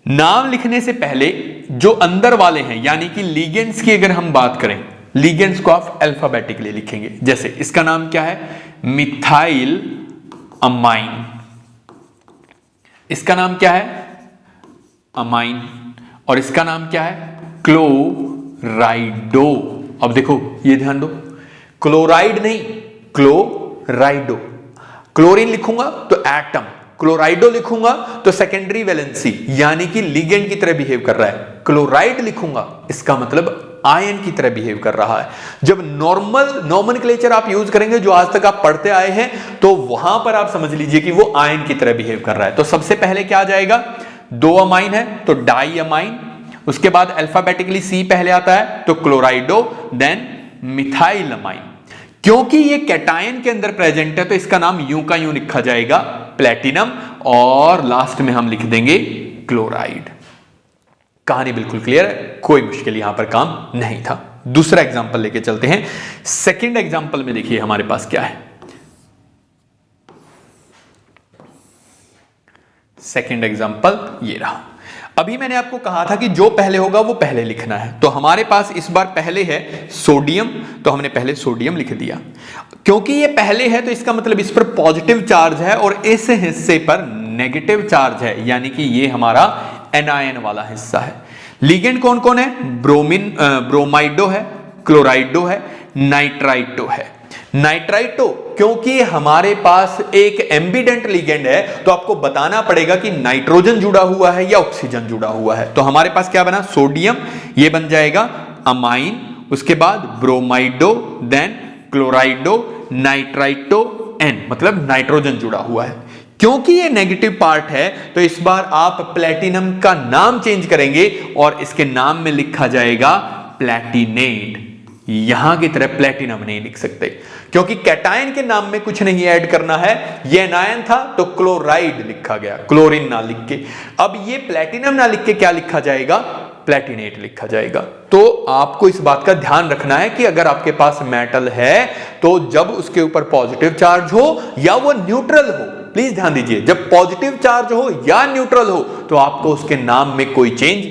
नाम लिखने से पहले जो अंदर वाले हैं, यानी कि लिगेंड्स की अगर हम बात करें, लिगेंड्स को आप अल्फाबेटिकली लिखेंगे। जैसे इसका नाम क्या है? Methyl amine. इसका नाम क्या है? अमाइन। और इसका नाम क्या है? क्लोराइडो। अब देखो, ये ध्यान दो, क्लोराइड नहीं, क्लोराइडो। क्लोरीन लिखूंगा तो एटम, क्लोराइडो लिखूंगा तो सेकेंडरी वैलेंसी, यानी कि लिगेंड की तरह बिहेव कर रहा है। क्लोराइड लिखूंगा इसका मतलब आयन की तरह बिहेव कर रहा है। जब नॉर्मल नोमेनक्लेचर आप यूज करेंगे जो आज तक आप पढ़ते आए हैं, तो वहां पर आप समझ लीजिए कि वो आयन की तरह बिहेव कर रहा है। तो सबसे पहले क्या आ जाएगा? 2 अमाइन है तो डाई अमाइन। उसके बाद अल्फाबेटिकली सी पहले आता है तो क्लोराइडो, देन मिथाइल अमाइन। क्योंकि ये कैटायन के अंदर प्रेजेंट है तो इसका नाम यूं का यूं लिखा जाएगा, प्लेटिनम, और लास्ट में हम लिख देंगे क्लोराइड। कहानी बिल्कुल क्लियर है, कोई मुश्किल यहां पर काम नहीं था। दूसरा एग्जांपल लेके चलते हैं। सेकंड एग्जांपल में देखिए हमारे पास क्या है। सेकंड एग्जांपल ये रहा। अभी मैंने आपको कहा था कि जो पहले होगा वो पहले लिखना है। तो हमारे पास इस बार पहले है सोडियम, तो हमने पहले सोडियम लिख दिया। क्योंकि ये पहले है तो इसका मतलब इस पर पॉजिटिव चार्ज है और इस हिस्से पर नेगेटिव चार्ज है, यानी कि ये हमारा एनायन वाला हिस्सा है। लिगेंड कौन कौन है? ब्रोमाइडो है, क्लोराइडो है, नाइट्राइटो है। नाइट्राइटो क्योंकि हमारे पास एक एम्बिडेंट लिगेंड है तो आपको बताना पड़ेगा कि नाइट्रोजन जुड़ा हुआ है या ऑक्सीजन जुड़ा हुआ है। तो हमारे पास क्या बना? सोडियम, ये बन जाएगा अमाइन, उसके बाद ब्रोमाइडो, देन क्लोराइडो, नाइट्राइटो, एन, मतलब नाइट्रोजन जुड़ा हुआ है। क्योंकि ये नेगेटिव पार्ट है तो इस बार आप प्लेटिनम का नाम चेंज करेंगे और इसके नाम में लिखा जाएगा प्लेटिनेट। यहां की तरह प्लेटिनम नहीं लिख सकते क्योंकि कैटायन के नाम में कुछ नहीं ऐड करना है। ये एनायन था तो क्लोराइड लिखा गया, क्लोरीन ना लिख के। अब ये प्लेटिनम ना लिख के क्या लिखा जाएगा? प्लेटिनेट लिखा जाएगा। तो आपको इस बात का ध्यान रखना है कि अगर आपके पास मेटल है तो जब उसके ऊपर पॉजिटिव चार्ज हो या वो न्यूट्रल हो, प्लीज ध्यान दीजिए, जब पॉजिटिव चार्ज हो या न्यूट्रल हो तो आपको उसके नाम में कोई चेंज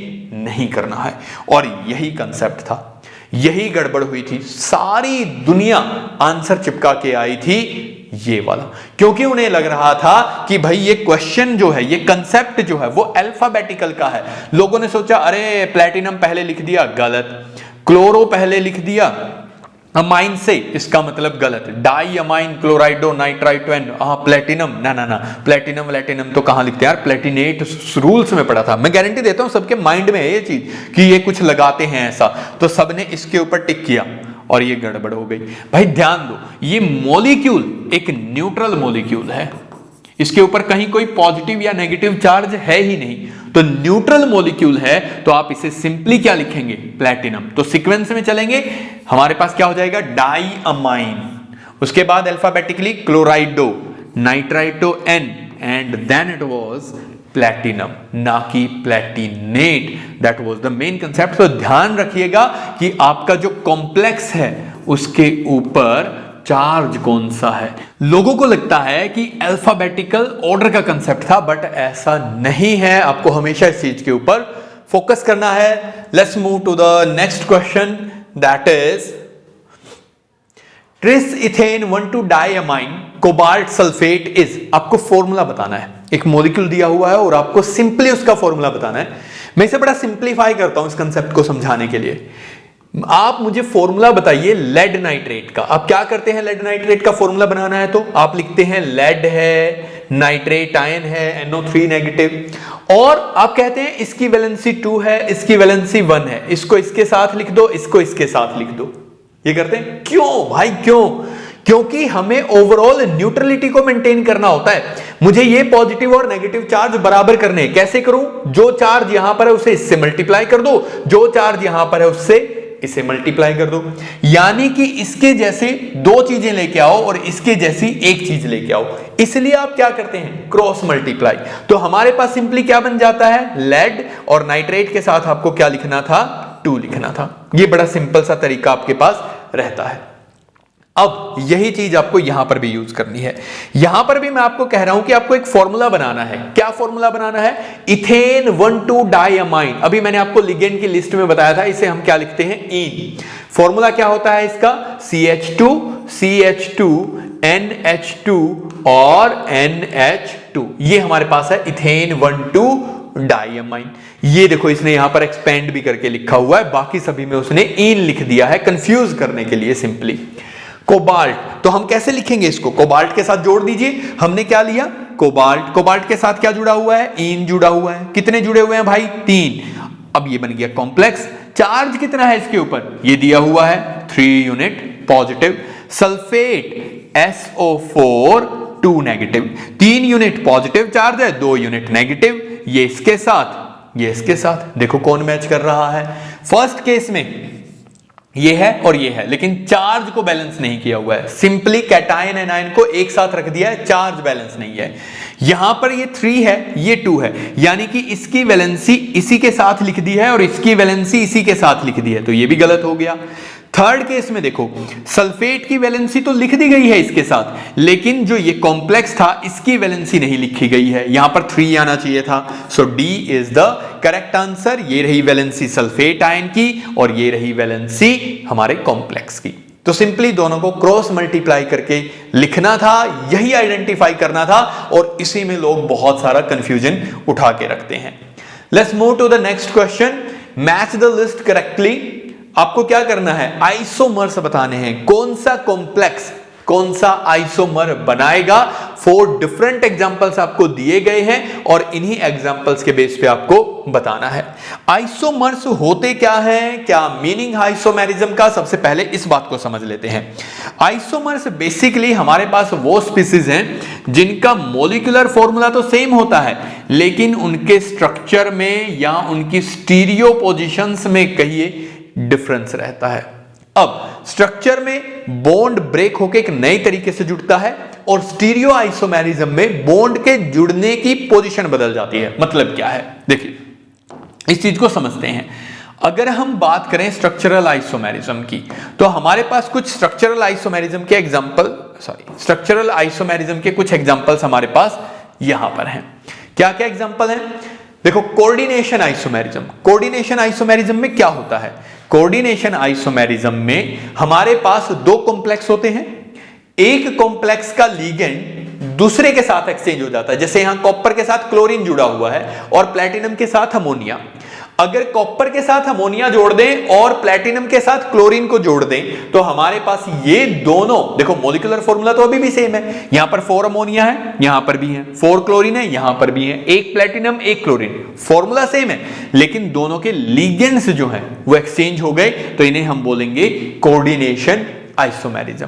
नहीं करना है। और यही कंसेप्ट था, यही गड़बड़ हुई थी। सारी दुनिया आंसर चिपका के आई थी ये वाला, क्योंकि उन्हें लग रहा था कि भाई ये क्वेश्चन जो है, ये कंसेप्ट जो है वो अल्फाबेटिकल का है। लोगों ने सोचा अरे प्लेटिनम पहले लिख दिया, गलत। क्लोरो पहले लिख दिया अमाइन से, इसका मतलब गलत। Diamine, chlorido, nitrito, and platinum, ना ना ना, प्लेटिनम व्लेटिनम तो कहां लिखते हैं यार? प्लेटिनेट रूल्स में पढ़ा था। मैं गारंटी देता हूं सबके माइंड में है ये चीज कि ये कुछ लगाते हैं ऐसा, तो सबने इसके ऊपर टिक किया और ये गड़बड़ हो गई। भाई ध्यान दो, ये मॉलिक्यूल एक न्यूट्रल मॉलिक्यूल है, इसके ऊपर कहीं कोई पॉजिटिव या नेगेटिव चार्ज है ही नहीं। तो न्यूट्रल मॉलिक्यूल है तो आप इसे सिंपली क्या लिखेंगे? प्लेटिनम। तो सीक्वेंस में चलेंगे, हमारे पास क्या हो जाएगा? डाई अमाइन, उसके बाद alphabetically chlorido, nitrito, en, and then it was platinum, ना कि platinate. That was the main concept. तो ध्यान रखिएगा कि आपका जो कॉम्प्लेक्स है उसके ऊपर चार्ज कौन सा है। लोगों को लगता है कि अल्फाबेटिकल ऑर्डर का कंसेप्ट था, बट ऐसा नहीं है। आपको हमेशा इस चीज के ऊपर फोकस करना है। Let's move to the next question. That is tris ethane 1,2-डाइअमाइन कोबाल्ट सल्फेट इज, आपको फॉर्मूला बताना है, एक मॉलिक्यूल दिया हुआ है और आपको सिंपली उसका फॉर्मूला बताना है। मैं इसे बड़ा सिंप्लीफाई करता हूं इस कंसेप्ट को समझाने के लिए। आप मुझे फॉर्मूला बताइए लेड नाइट्रेट का। आप क्या करते हैं, लेड नाइट्रेट का फॉर्मूला बनाना है तो आप लिखते हैं लेड है, नाइट्रेट आयन है NO3 नेगेटिव, और आप कहते हैं इसकी वैलेंसी 2 है, इसकी वैलेंसी 1 है, इसको इसके साथ लिख दो, इसको इसके साथ लिख दो। ये करते हैं क्यों भाई, क्यों? क्योंकि हमें ओवरऑल न्यूट्रलिटी को मेंटेन करना होता है। मुझे ये पॉजिटिव और नेगेटिव चार्ज बराबर करने हैं। कैसे करूं? जो चार्ज यहां पर है उसे इससे मल्टीप्लाई कर दो, जो चार्ज यहां पर है उससे इसे मल्टीप्लाई कर दो। यानी कि इसके जैसे दो चीजें लेके आओ और इसके जैसी एक चीज लेके आओ। इसलिए आप क्या करते हैं, क्रॉस मल्टीप्लाई। तो हमारे पास सिंपली क्या बन जाता है, लेड और नाइट्रेट के साथ आपको क्या लिखना था, 2 लिखना था। ये बड़ा सिंपल सा तरीका आपके पास रहता है। अब यही चीज आपको यहां पर भी यूज करनी है। यहां पर भी मैं आपको कह रहा हूं कि आपको एक फॉर्मूला बनाना है। क्या फॉर्मूला बनाना है, इथेन 1,2-डाइअमाइन। अभी मैंने आपको लिगेंड की लिस्ट में बताया था, इसे हम क्या लिखते हैं, ईन। फॉर्मूला क्या होता है इसका, CH2 CH2 NH2 और NH2। ये हमारे पास है इथेन 1,2-डाइअमाइन। ये देखो इसने यहां पर एक्सपेंड भी करके लिखा हुआ है, बाकी सभी में उसने ईन लिख दिया है कंफ्यूज करने के लिए सिंपली। कोबाल्ट, तो हम कैसे लिखेंगे इसको, कोबाल्ट के साथ जोड़ दीजिए। हमने क्या लिया, कोबाल्ट। कोबाल्ट के साथ क्या जुड़ा हुआ है, ईन जुड़ा हुआ है। कितने जुड़े हुए हैं भाई, 3। अब ये बन गया कॉम्प्लेक्स। चार्ज कितना है इसके ऊपर, ये दिया हुआ है 3 unit positive. Sulphate SO4 2 negative, 3 unit positive charge है, 2 यूनिट नेगेटिव। ये इसके साथ, ये इसके साथ, देखो कौन मैच कर रहा है। फर्स्ट केस में ये है और ये है, लेकिन चार्ज को बैलेंस नहीं किया हुआ है। सिंपली कैटायन एनायन को एक साथ रख दिया है, चार्ज बैलेंस नहीं है। यहां पर ये 3 है, ये 2 है, यानी कि इसकी वैलेंसी इसी के साथ लिख दी है और इसकी वैलेंसी इसी के साथ लिख दी है, तो ये भी गलत हो गया। थर्ड केस में देखो, सल्फेट की वैलेंसी तो लिख दी गई है इसके साथ, लेकिन जो ये कॉम्प्लेक्स था इसकी वैलेंसी नहीं लिखी गई है। यहां पर 3 आना चाहिए था। So D is the correct answer. ये रही वैलेंसी सल्फेट आयन की और ये रही वैलेंसी हमारे कॉम्प्लेक्स की। तो सिंपली दोनों को क्रॉस मल्टीप्लाई करके लिखना था, यही आइडेंटिफाई करना था, और इसी में लोग बहुत सारा कंफ्यूजन उठा के रखते हैं। Let's move to the next question. Match the list correctly. आपको क्या करना है, आइसोमर्स बताने हैं। कौन सा कॉम्प्लेक्स कौन सा आइसोमर बनाएगा। 4 डिफरेंट एग्जांपल्स आपको दिए गए हैं और इन्हीं एग्जांपल्स के बेस पे आपको बताना है आइसोमर्स होते क्या हैं, क्या मीनिंग आइसोमेरिज्म का। सबसे पहले इस बात को समझ लेते हैं। आइसोमर्स बेसिकली हमारे पास वो स्पीसीज हैं जिनका मॉलिक्यूलर फॉर्मूला तो सेम होता है, लेकिन उनके स्ट्रक्चर में या उनकी स्टीरियो पोजीशंस में कहिए डिफरेंस रहता है। अब स्ट्रक्चर में बॉन्ड ब्रेक होकर एक नए तरीके से जुड़ता है और स्टीरियो आइसोमेरिज्म में बॉन्ड के जुड़ने की पोजीशन बदल जाती है। मतलब क्या है, देखिए इस चीज को समझते हैं। अगर हम बात करें स्ट्रक्चरल आइसोमेरिज्म की, तो हमारे पास कुछ स्ट्रक्चरल आइसोमेरिज्म के स्ट्रक्चरल आइसोमेरिज्म के कुछ एग्जांपल्स हमारे पास यहां पर हैं। क्या क्या एग्जांपल हैं, देखो कोऑर्डिनेशन आइसोमेरिज्म। कोऑर्डिनेशन आइसोमेरिज्म में क्या होता है, कोऑर्डिनेशन आइसोमेरिज्म में हमारे पास 2 कॉम्प्लेक्स होते हैं। एक कॉम्प्लेक्स का लीगेंड दूसरे के साथ एक्सचेंज हो जाता है। जैसे यहां कॉपर के साथ क्लोरीन जुड़ा हुआ है और प्लैटिनम के साथ अमोनिया। अगर कॉपर के साथ अमोनिया जोड़ दें और प्लैटिनम के साथ क्लोरीन को जोड़ दें तो हमारे पास ये दोनों, देखो मॉलिक्यूलर फॉर्मूला तो अभी भी सेम है। यहां पर 4 अमोनिया है, यहां पर भी है, 4 क्लोरीन है, यहां पर भी है, 1 प्लैटिनम 1 क्लोरीन, फॉर्मूला सेम है, लेकिन दोनों के लिगेंड्स जो हैं वो एक्सचेंज हो गए, तो इन्हें हम बोलेंगे कोऑर्डिनेशन आइसोमेरिज्म।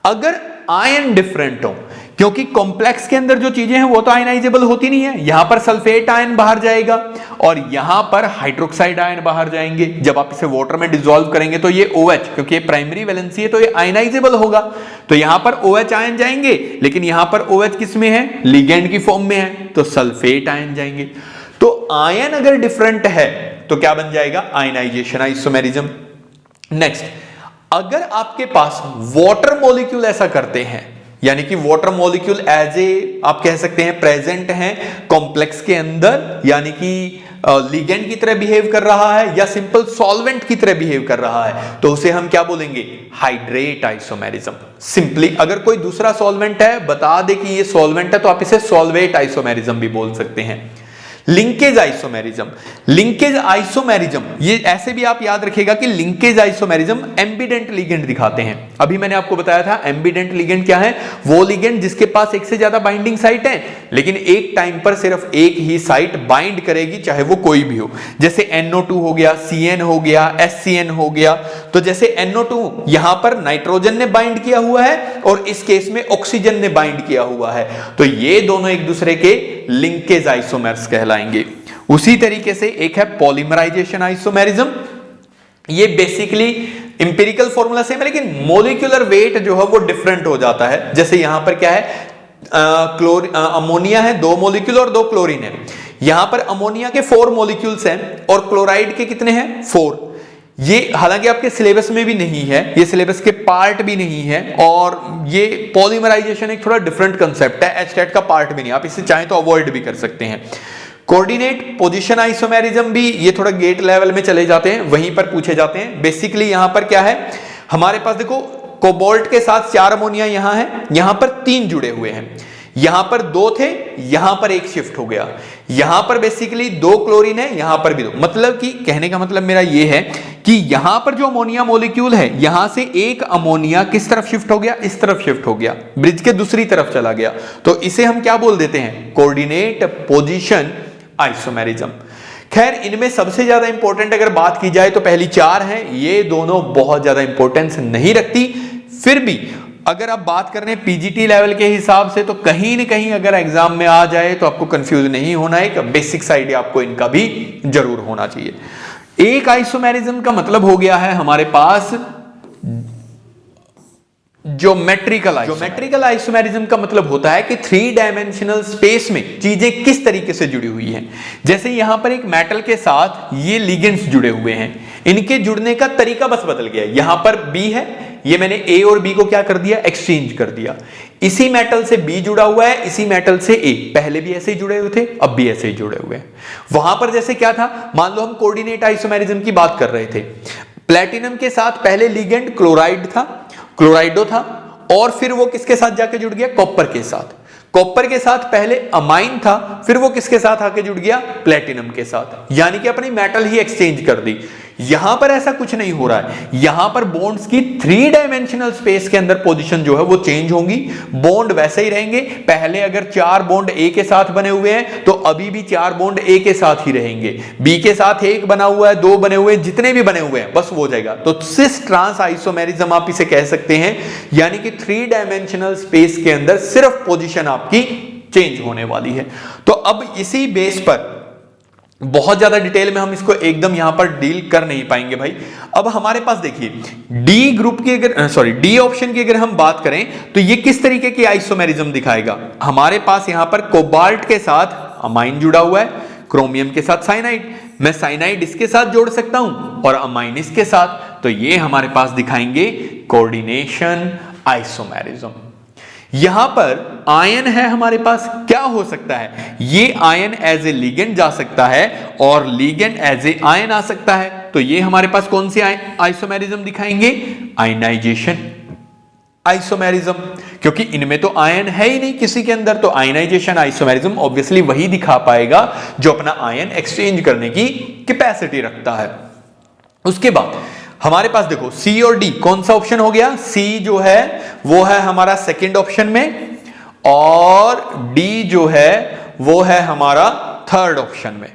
अगर आयन डिफरेंट हो, क्योंकि कॉम्प्लेक्स के अंदर जो चीजें हैं वो तो आयनाइजेबल होती नहीं है। यहां पर सल्फेट आयन बाहर जाएगा और यहां पर हाइड्रोक्साइड आयन बाहर जाएंगे। जब आप इसे वाटर में डिसॉल्व करेंगे तो ये OH, क्योंकि ये प्राइमरी वैलेंसी है तो ये आयनाइजेबल होगा, तो यहां पर OH आयन जाएंगे, लेकिन यहां पर OH किस में है, लिगेंड की फॉर्म में है, तो सल्फेट आयन जाएंगे। तो आयन अगर डिफरेंट है तो क्या बन जाएगा, आयनाइजेशन आइसोमेरिज्म। नेक्स्ट, अगर आपके पास वाटर मॉलिक्यूल ऐसा करते हैं, यानी कि वाटर मॉलिक्यूल एज ए आप कह सकते हैं प्रेजेंट हैं कॉम्प्लेक्स के अंदर, यानी कि लिगेंड की तरह बिहेव कर रहा है या सिंपल सॉल्वेंट की तरह बिहेव कर रहा है, तो उसे हम क्या बोलेंगे? Hydrate isomerism. सिंपली अगर कोई दूसरा सॉल्वेंट है बता दे कि ये सॉल्वेंट है तो आप इसे सॉल्वेट आइसोमेरिज्म भी बोल सकते हैं। लिंकेज आइसोमेरिज्म, लिंकेज आइसोमेरिज्म ये ऐसे भी आप याद रखिएगा कि लिंकेज आइसोमेरिज्म एम्बिडेंट लिगेंड दिखाते हैं। अभी मैंने आपको बताया था एम्बिडेंट लिगेंड क्या है, वो लिगेंड जिसके पास एक से ज्यादा बाइंडिंग साइट है लेकिन एक टाइम पर सिर्फ एक ही साइट बाइंड करेगी, चाहे वो कोई भी हो। जैसे NO2 हो गया, CN हो गया, SCN हो गया। तो जैसे NO2 यहां पर नाइट्रोजन ने बाइंड किया हुआ है और इस केस में ऑक्सीजन ने बाइंड किया हुआ है, तो ये दोनों एक दूसरे के लिंकेज आइसोमर्स कहलाएंगे। उसी तरीके से एक है पॉलीमराइजेशन आइसोमेरिज्म। ये बेसिकली इंपिरिकल फॉर्मूला सेम है लेकिन मोलिकुलर वेट जो है वो डिफरेंट हो जाता है। जैसे यहां पर क्या है, अमोनिया है 2 मॉलिक्यूल और 2 क्लोरीन है। यहां पर अमोनिया के 4 मॉलिक्यूल्स हैं और क्लोराइड के कितने हैं? 4। ये हालांकि आपके सिलेबस में भी नहीं है, ये सिलेबस के पार्ट भी नहीं है, और ये पॉलीमराइजेशन एक थोड़ा डिफरेंट कंसेप्ट है, एचटेट का पार्ट भी नहीं, आप इसे चाहें तो अवॉइड भी कर सकते हैं। कोऑर्डिनेट पोजीशन आइसोमेरिज्म भी ये थोड़ा गेट लेवल में चले जाते हैं, वहीं पर पूछे जाते हैं। बेसिकली यहां पर क्या है, हमारे पास देखो कोबाल्ट के साथ 4 अमोनिया यहां है, यहां पर 3 जुड़े हुए हैं, यहां पर 2 थे, यहां पर 1 शिफ्ट हो गया, यहां पर बेसिकली 2 क्लोरीन है, यहां पर भी 2। मतलब कि कहने का मतलब मेरा यह है कि यहां पर जो अमोनिया मॉलिक्यूल है यहां से एक अमोनिया किस तरफ शिफ्ट हो गया? इस तरफ शिफ्ट हो गया, ब्रिज के दूसरी तरफ चला गया, तो इसे हम क्या बोल देते हैं? Coordinate position isomerism. खैर इनमें सबसे ज्यादा इंपॉर्टेंट अगर बात की जाए तो पहली 4 हैं, ये दोनों बहुत ज्यादा इंपॉर्टेंस नहीं रखती। फिर भी अगर आप बात कर रहे हैं पीजीटी लेवल के हिसाब से तो कहीं ना कहीं अगर एग्जाम में आ जाए तो आपको कंफ्यूज नहीं होना है, बेसिक्स आइडिया आपको इनका भी जरूर होना चाहिए। एक आइसोमेरिज्म का मतलब हो गया है हमारे पास ज्योमेट्रिकल आइसोमेरिज्म का मतलब होता है कि 3 डायमेंशनल स्पेस में चीजें किस तरीके से जुड़ी हुई हैं। जैसे यहां पर एक मेटल के साथ ये लिगेंड्स जुड़े हुए हैं, इनके जुड़ने का तरीका बस बदल गया। यहां पर B है, ये मैंने A और B को क्या कर दिया? एक्सचेंज कर दिया। इसी मेटल से B जुड़ा हुआ है, इसी मेटल से A, पहले भी ऐसे ही जुड़े हुए थे, अब भी ऐसे ही जुड़े हुए हैं। वहां पर जैसे क्या था, मान लो हम कोऑर्डिनेट आइसोमेरिज्म की बात कर रहे थे, प्लेटिनम के साथ पहले लिगेंड क्लोराइडो था, और फिर वो किसके साथ जाके जुड़ गया? कॉपर के साथ। कॉपर के साथ पहले अमाइन था, फिर वो किसके साथ आके जुड़ गया? प्लेटिनम के साथ। यानी कि अपनी मेटल ही एक्सचेंज कर दी। यहां पर ऐसा कुछ नहीं हो रहा है, यहां पर बॉन्ड्स की 3 डायमेंशनल स्पेस के अंदर पोजीशन जो है वो चेंज होंगी, बॉन्ड वैसे ही रहेंगे। पहले अगर 4 बॉन्ड A के साथ बने हुए हैं तो अभी भी 4 बॉन्ड A के साथ ही रहेंगे, B के साथ 1 बना हुआ है, 2 बने हुए हैं, जितने भी बने हुए हैं बस वो हो जाएगा। तो सिस ट्रांस आइसोमेरिज्म आप इसे कह सकते हैं, यानी कि 3 डायमेंशनल स्पेस के अंदर सिर्फ पोजीशन आपकी चेंज होने वाली है। तो अब इसी बेस पर बहुत ज्यादा डिटेल में हम इसको एकदम यहां पर डील कर नहीं पाएंगे भाई। अब हमारे पास देखिए डी ऑप्शन की अगर हम बात करें तो ये किस तरीके की आइसोमेरिज्म दिखाएगा। हमारे पास यहां पर कोबाल्ट के साथ अमाइन जुड़ा हुआ है, क्रोमियम के साथ साइनाइड, मैं साइनाइड इसके साथ जोड़ सकता हूं और अमाइन इसके साथ, तो ये हमारे पास दिखाएंगे कोऑर्डिनेशन आइसोमेरिज्म। यहां पर आयन है हमारे पास, क्या हो सकता है? ये आयन एज ए लिगेंड जा सकता है और लिगेंड एज ए आयन आ सकता है। तो ये हमारे पास कौन सी आइसोमेरिज्म दिखाएंगे? आयनाइजेशन आइसोमेरिज्म, क्योंकि इनमें तो आयन है ही नहीं किसी के अंदर, तो आयनाइजेशन आइसोमेरिज्म ऑब्वियसली वही दिखा पाएगा जो अपना आयन एक्सचेंज करने की कैपेसिटी रखता है। उसके बाद हमारे पास देखो C और D, कौन सा ऑप्शन हो गया? C जो है वो है हमारा सेकंड ऑप्शन में, और D जो है वो है हमारा थर्ड ऑप्शन में।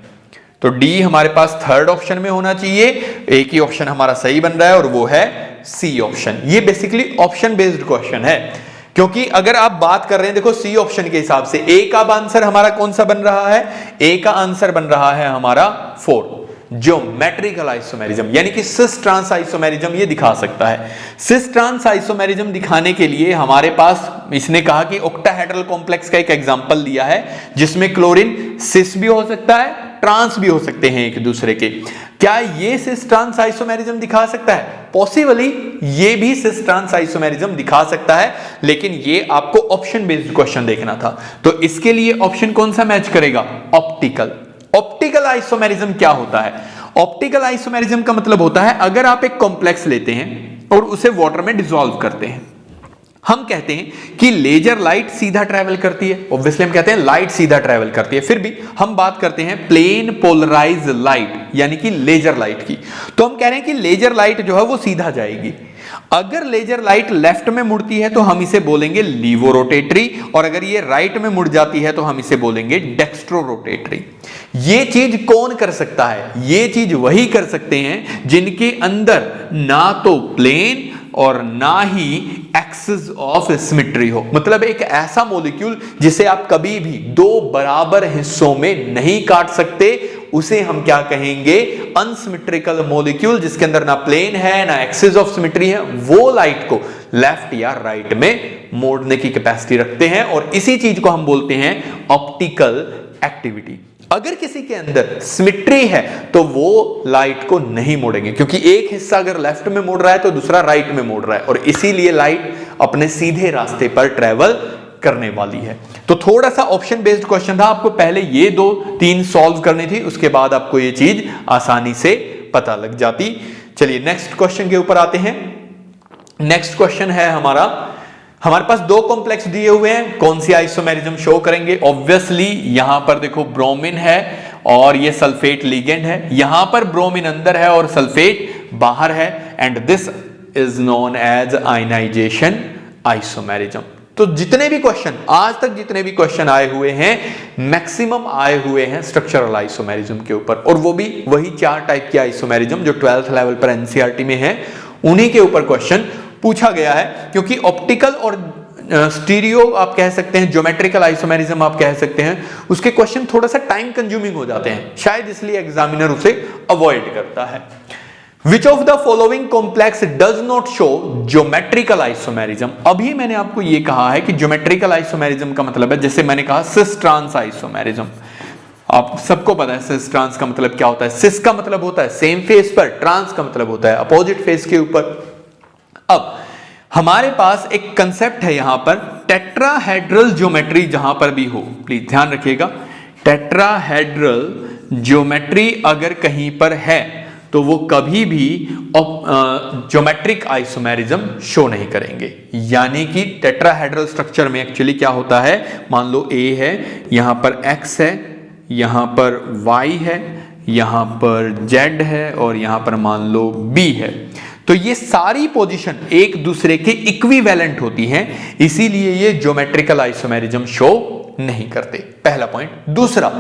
तो D हमारे पास थर्ड ऑप्शन में होना चाहिए। एक ही ऑप्शन हमारा सही बन रहा है और वो है C ऑप्शन। ये बेसिकली ऑप्शन बेस्ड क्वेश्चन है, क्योंकि अगर आप बात कर रहे हैं देखो C ऑप्शन के हिसाब से A का आंसर हमारा कौन सा बन रहा है? A का आंसर बन रहा है हमारा 4, ज्योमेट्रिकल आइसोमेरिज्म, यानी कि सिस ट्रांस आइसोमेरिज्म ये दिखा सकता है। सिस ट्रांस आइसोमेरिज्म दिखाने के लिए हमारे पास इसने कहा कि ऑक्टाहेड्रल कॉम्प्लेक्स का एक एग्जांपल दिया है जिसमें क्लोरीन सिस भी हो सकता है ट्रांस भी हो सकते हैं एक दूसरे के। क्या ये सिस ट्रांस आइसोमेरिज्म दिखा सकता है? पॉसिबली ये भी सिस ट्रांस आइसोमेरिज्म दिखा सकता है, लेकिन ये आपको ऑप्शन बेस्ड क्वेश्चन देखना था। तो इसके लिए ऑप्शन कौन सा मैच करेगा? ऑप्टिकल। ऑप्टिकल आइसोमेरिज्म क्या होता है? ऑप्टिकल आइसोमेरिज्म का मतलब होता है अगर आप एक कॉम्प्लेक्स लेते हैं और उसे वाटर में डिसॉल्व करते हैं, हम कहते हैं कि लेजर लाइट सीधा ट्रैवल करती है। ऑब्वियसली हम कहते हैं लाइट सीधा ट्रैवल करती है, फिर भी हम बात करते हैं प्लेन पोलराइज लाइट यानी कि लेजर लाइट की। तो हम कह रहे हैं कि लेजर लाइट जो है वो सीधा जाएगी। अगर लेजर लाइट लेफ्ट में मुड़ती है तो हम इसे बोलेंगे लीवो रोटेटरी, और अगर ये राइट में मुड़ जाती है तो हम इसे बोलेंगे डेक्स्ट्रो रोटेटरी। ये चीज कौन कर सकता है? ये चीज वही कर सकते हैं जिनके अंदर ना तो प्लेन और ना ही एक्सिस ऑफ सिमेट्री हो। मतलब एक ऐसा मॉलिक्यूल जिसे आप कभी भी दो बराबर हिस्सों में नहीं काट सकते, उसे हम क्या कहेंगे? अनसिमेट्रिकल मॉलिक्यूल, जिसके अंदर ना प्लेन है ना एक्सिस ऑफ सिमेट्री है। वो लाइट को लेफ्ट या राइट में मोड़ने की कैपेसिटी रखते हैं, और इसी चीज को हम बोलते हैं ऑप्टिकल एक्टिविटी। अगर किसी के अंदर सिमेट्री है तो वो लाइट को नहीं मोड़ेंगे, क्योंकि एक हिस्सा अगर लेफ्ट में मोड़ रहा है तो दूसरा राइट में मोड़ रहा है, और इसीलिए लाइट अपने सीधे रास्ते पर ट्रेवल करने वाली है। तो थोड़ा सा ऑप्शन बेस्ड क्वेश्चन था, आपको पहले ये 2-3 सॉल्व करनी थी, उसके बाद आपको ये चीज आसानी से पता लग जाती। चलिए नेक्स्ट क्वेश्चन के ऊपर आते हैं। नेक्स्ट क्वेश्चन है हमारे पास 2 कॉम्प्लेक्स दिए हुए हैं, कौन सी आइसोमेरिज्म शो करेंगे? ऑब्वियसली यहां पर देखो ब्रोमीन है और ये सल्फेट लिगेंड है। यहां पर ब्रोमीन अंदर है और सल्फेट बाहर है, and this is known as ionisation isomerism. तो जितने भी क्वेश्चन आज तक जितने भी क्वेश्चन आए हुए हैं, मैक्सिमम आए हुए हैं स्ट्रक्चरल आइसोमेरिज्म के ऊपर, और वो भी वही 4 टाइप की आइसोमेरिज्म जो 12th लेवल पर एनसीईआरटी में है, उन्हीं के ऊपर क्वेश्चन पूछा गया है। क्योंकि ऑप्टिकल और स्टीरियो आप कह सकते हैं, ज्योमेट्रिकल आइसोमेरिज्म आप कह सकते हैं, उसके क्वेश्चन थोड़ा सा टाइम कंज्यूमिंग हो जाते हैं, शायद इसलिए एग्जामिनर उसे अवॉइड करता है। Which of the following complex does not show geometrical isomerism? अभी मैंने आपको यह कहा है कि ज्योमेट्रिकल आइसोमेरिज्म का मतलब है, जैसे मैंने कहा सिस ट्रांस आइसोमेरिज्म, आप सबको पता है सिस ट्रांस का मतलब क्या होता है। सिस का मतलब होता है सेम फेस पर, ट्रांस का मतलब होता है अपोजिट फेस के ऊपर। अब हमारे पास एक कंसेप्ट है यहां पर टेट्राहेड्रल ज्योमेट्री, जहां पर भी हो प्लीज ध्यान रखिएगा, टेट्राहेड्रल ज्योमेट्री अगर कहीं पर है तो वो कभी भी ज्योमेट्रिक आइसोमेरिज्म शो नहीं करेंगे। यानी कि टेट्राहेड्रल स्ट्रक्चर में एक्चुअली क्या होता है, मान लो A है, यहां पर X है, यहां पर Y है, यहां पर Z है, और यहां पर मान लो B है। तो ये सारी पोजीशन एक दूसरे के इक्विवेलेंट होती हैं, इसीलिए ये ज्योमेट्रिकल आइसोमेरिज्म शो नहीं करते। पहला पॉइंट। दूसरा,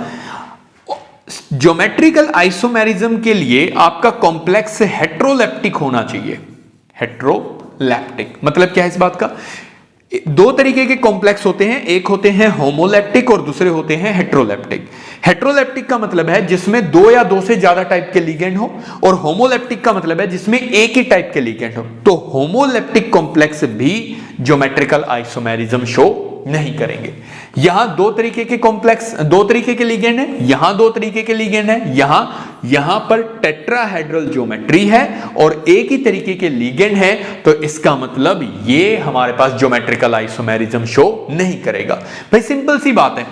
ज्योमेट्रिकल आइसोमेरिज्म के लिए आपका कॉम्प्लेक्स हेट्रोलेप्टिक होना चाहिए। हेट्रोलेप्टिक मतलब क्या है इस बात का? 2 तरीके के कॉम्प्लेक्स होते हैं, एक होते हैं होमोलेप्टिक और दूसरे होते हैं हेट्रोलेप्टिक। हेट्रोलेप्टिक का मतलब है जिसमें 2 या 2 से ज्यादा टाइप के लिगेंड हो, और होमोलेप्टिक का मतलब है जिसमें एक ही टाइप के लिगेंड हो। तो होमोलेप्टिक कॉम्प्लेक्स भी ज्योमेट्रिकल आइसोमेरिज्म शो नहीं करेंगे। यहां 2 तरीके के कॉम्प्लेक्स, 2 तरीके के लिगेंड है, यहां 2 तरीके के लिगेंड है, यहां पर टेट्राहेड्रल ज्योमेट्री है और एक ही तरीके के लिगेंड है, तो इसका मतलब ये हमारे पास ज्योमेट्रिकल आइसोमेरिज्म शो नहीं करेगा। भाई सिंपल सी बात है,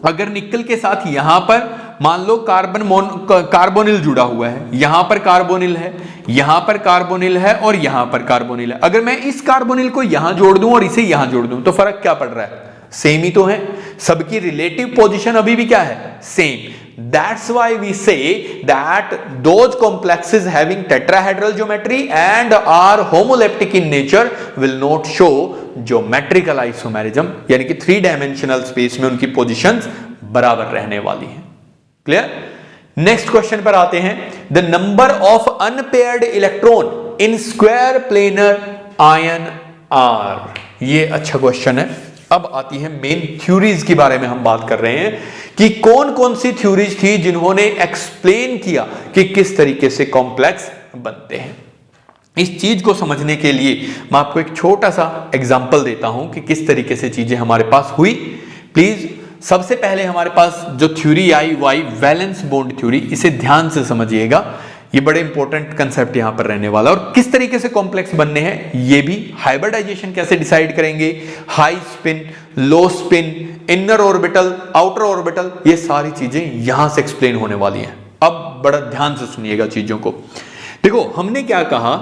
अगर निकल के साथ यहां पर मान लो कार्बोनिल जुड़ा हुआ है, यहां पर कार्बोनिल है, यहां पर कार्बोनिल है और यहां पर कार्बोनिल है, अगर मैं इस कार्बोनिल को यहां जोड़ दूं और इसे यहां जोड़ दूं तो फर्क क्या पड़ रहा है? सेम ही तो है, सबकी रिलेटिव पोजीशन अभी भी क्या है? Same. That's why we say that those complexes having tetrahedral geometry and are homoleptic in nature will not show geometrical isomerism, यानी कि 3 डायमेंशनल स्पेस में उनकी पोजीशंस बराबर रहने वाली हैं। क्लियर? नेक्स्ट क्वेश्चन पर आते हैं। The number of unpaired electron in square planar ion are. ये अच्छा क्वेश्चन है। अब आती है मेन थ्योरीज के बारे में हम बात कर रहे हैं कि कौन कौन सी थ्योरीज थी जिन्होंने एक्सप्लेन किया कि किस तरीके से कॉम्प्लेक्स बनते हैं। इस चीज को समझने के लिए मैं आपको एक छोटा सा एग्जांपल देता हूं कि किस तरीके से चीजें हमारे पास हुई। प्लीज सबसे पहले हमारे पास जो थ्योरी आई वो आई वैलेंस बॉन्ड थ्योरी। इसे ध्यान से समझिएगा, ये बड़े इंपॉर्टेंट कंसेप्ट यहां पर रहने वाला। और किस तरीके से कॉम्प्लेक्स बनने हैं ये भी, हाइब्रिडाइजेशन कैसे डिसाइड करेंगे, हाई स्पिन, लो spin, inner orbital, outer orbital, ये सारी चीजें यहां से एक्सप्लेन होने वाली हैं। अब बड़ा ध्यान से सुनिएगा चीजों को। देखो हमने क्या कहा,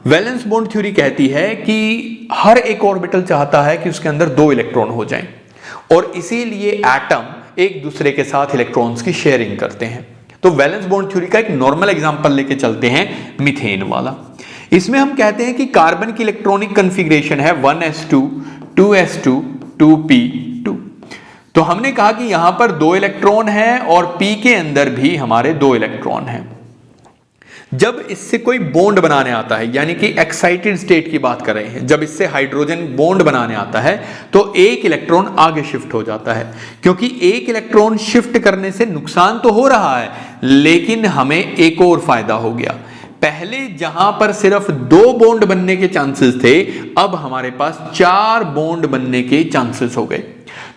वैलेंस बॉन्ड थ्योरी कहती है कि हर एक ऑर्बिटल चाहता है कि उसके अंदर 2 इलेक्ट्रॉन हो जाएं, और इसीलिए एटम एक दूसरे के साथ इलेक्ट्रॉन्स की शेयरिंग करते हैं। तो वैलेंस बॉन्ड थ्योरी का एक नॉर्मल एग्जांपल लेके चलते हैं, मीथेन वाला। इसमें हम कहते हैं कि कार्बन की इलेक्ट्रॉनिक कॉन्फ़िगरेशन है 1s2 2s2 2p2। तो हमने कहा कि यहां पर 2 इलेक्ट्रॉन है और p के अंदर भी हमारे 2 इलेक्ट्रॉन हैं। जब इससे कोई बॉन्ड बनाने आता है, यानी कि एक्साइटेड स्टेट की बात कर रहे हैं, जब इससे हाइड्रोजन बॉन्ड बनाने आता है तो एक इलेक्ट्रॉन आगे शिफ्ट हो जाता है। क्योंकि एक इलेक्ट्रॉन शिफ्ट करने से नुकसान तो हो रहा है, लेकिन हमें एक और फायदा हो गया। पहले जहां पर सिर्फ 2 बॉन्ड बनने के चांसेस थे, अब हमारे पास 4 बॉन्ड बनने के चांसेस हो गए।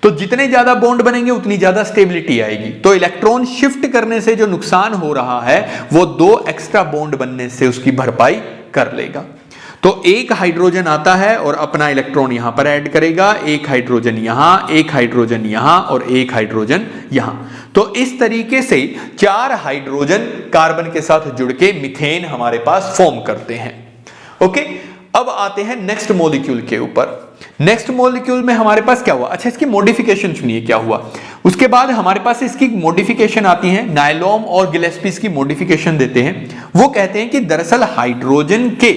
तो जितने ज्यादा बॉन्ड बनेंगे उतनी ज्यादा स्टेबिलिटी आएगी। तो इलेक्ट्रॉन शिफ्ट करने से जो नुकसान हो रहा है वो 2 एक्स्ट्रा बॉन्ड बनने से उसकी भरपाई कर लेगा। तो एक हाइड्रोजन आता है और अपना इलेक्ट्रॉन यहां पर ऐड करेगा, एक हाइड्रोजन यहां, एक हाइड्रोजन यहां और एक हाइड्रोजन यहां। तो इस तरीके से 4 हाइड्रोजन कार्बन के साथ जुड़ के मीथेन हमारे पास फॉर्म करते हैं। ओके, अब आते हैं नेक्स्ट मॉलिक्यूल के ऊपर। नेक्स्ट मॉलिक्यूल में हमारे पास क्या हुआ, अच्छा इसकी मॉडिफिकेशन सुनिए क्या हुआ। उसके बाद हमारे पास इसकी मॉडिफिकेशन आती है, नायलॉम और गिलेस्पी इसकी मॉडिफिकेशन देते हैं। वो कहते हैं कि दरअसल हाइड्रोजन के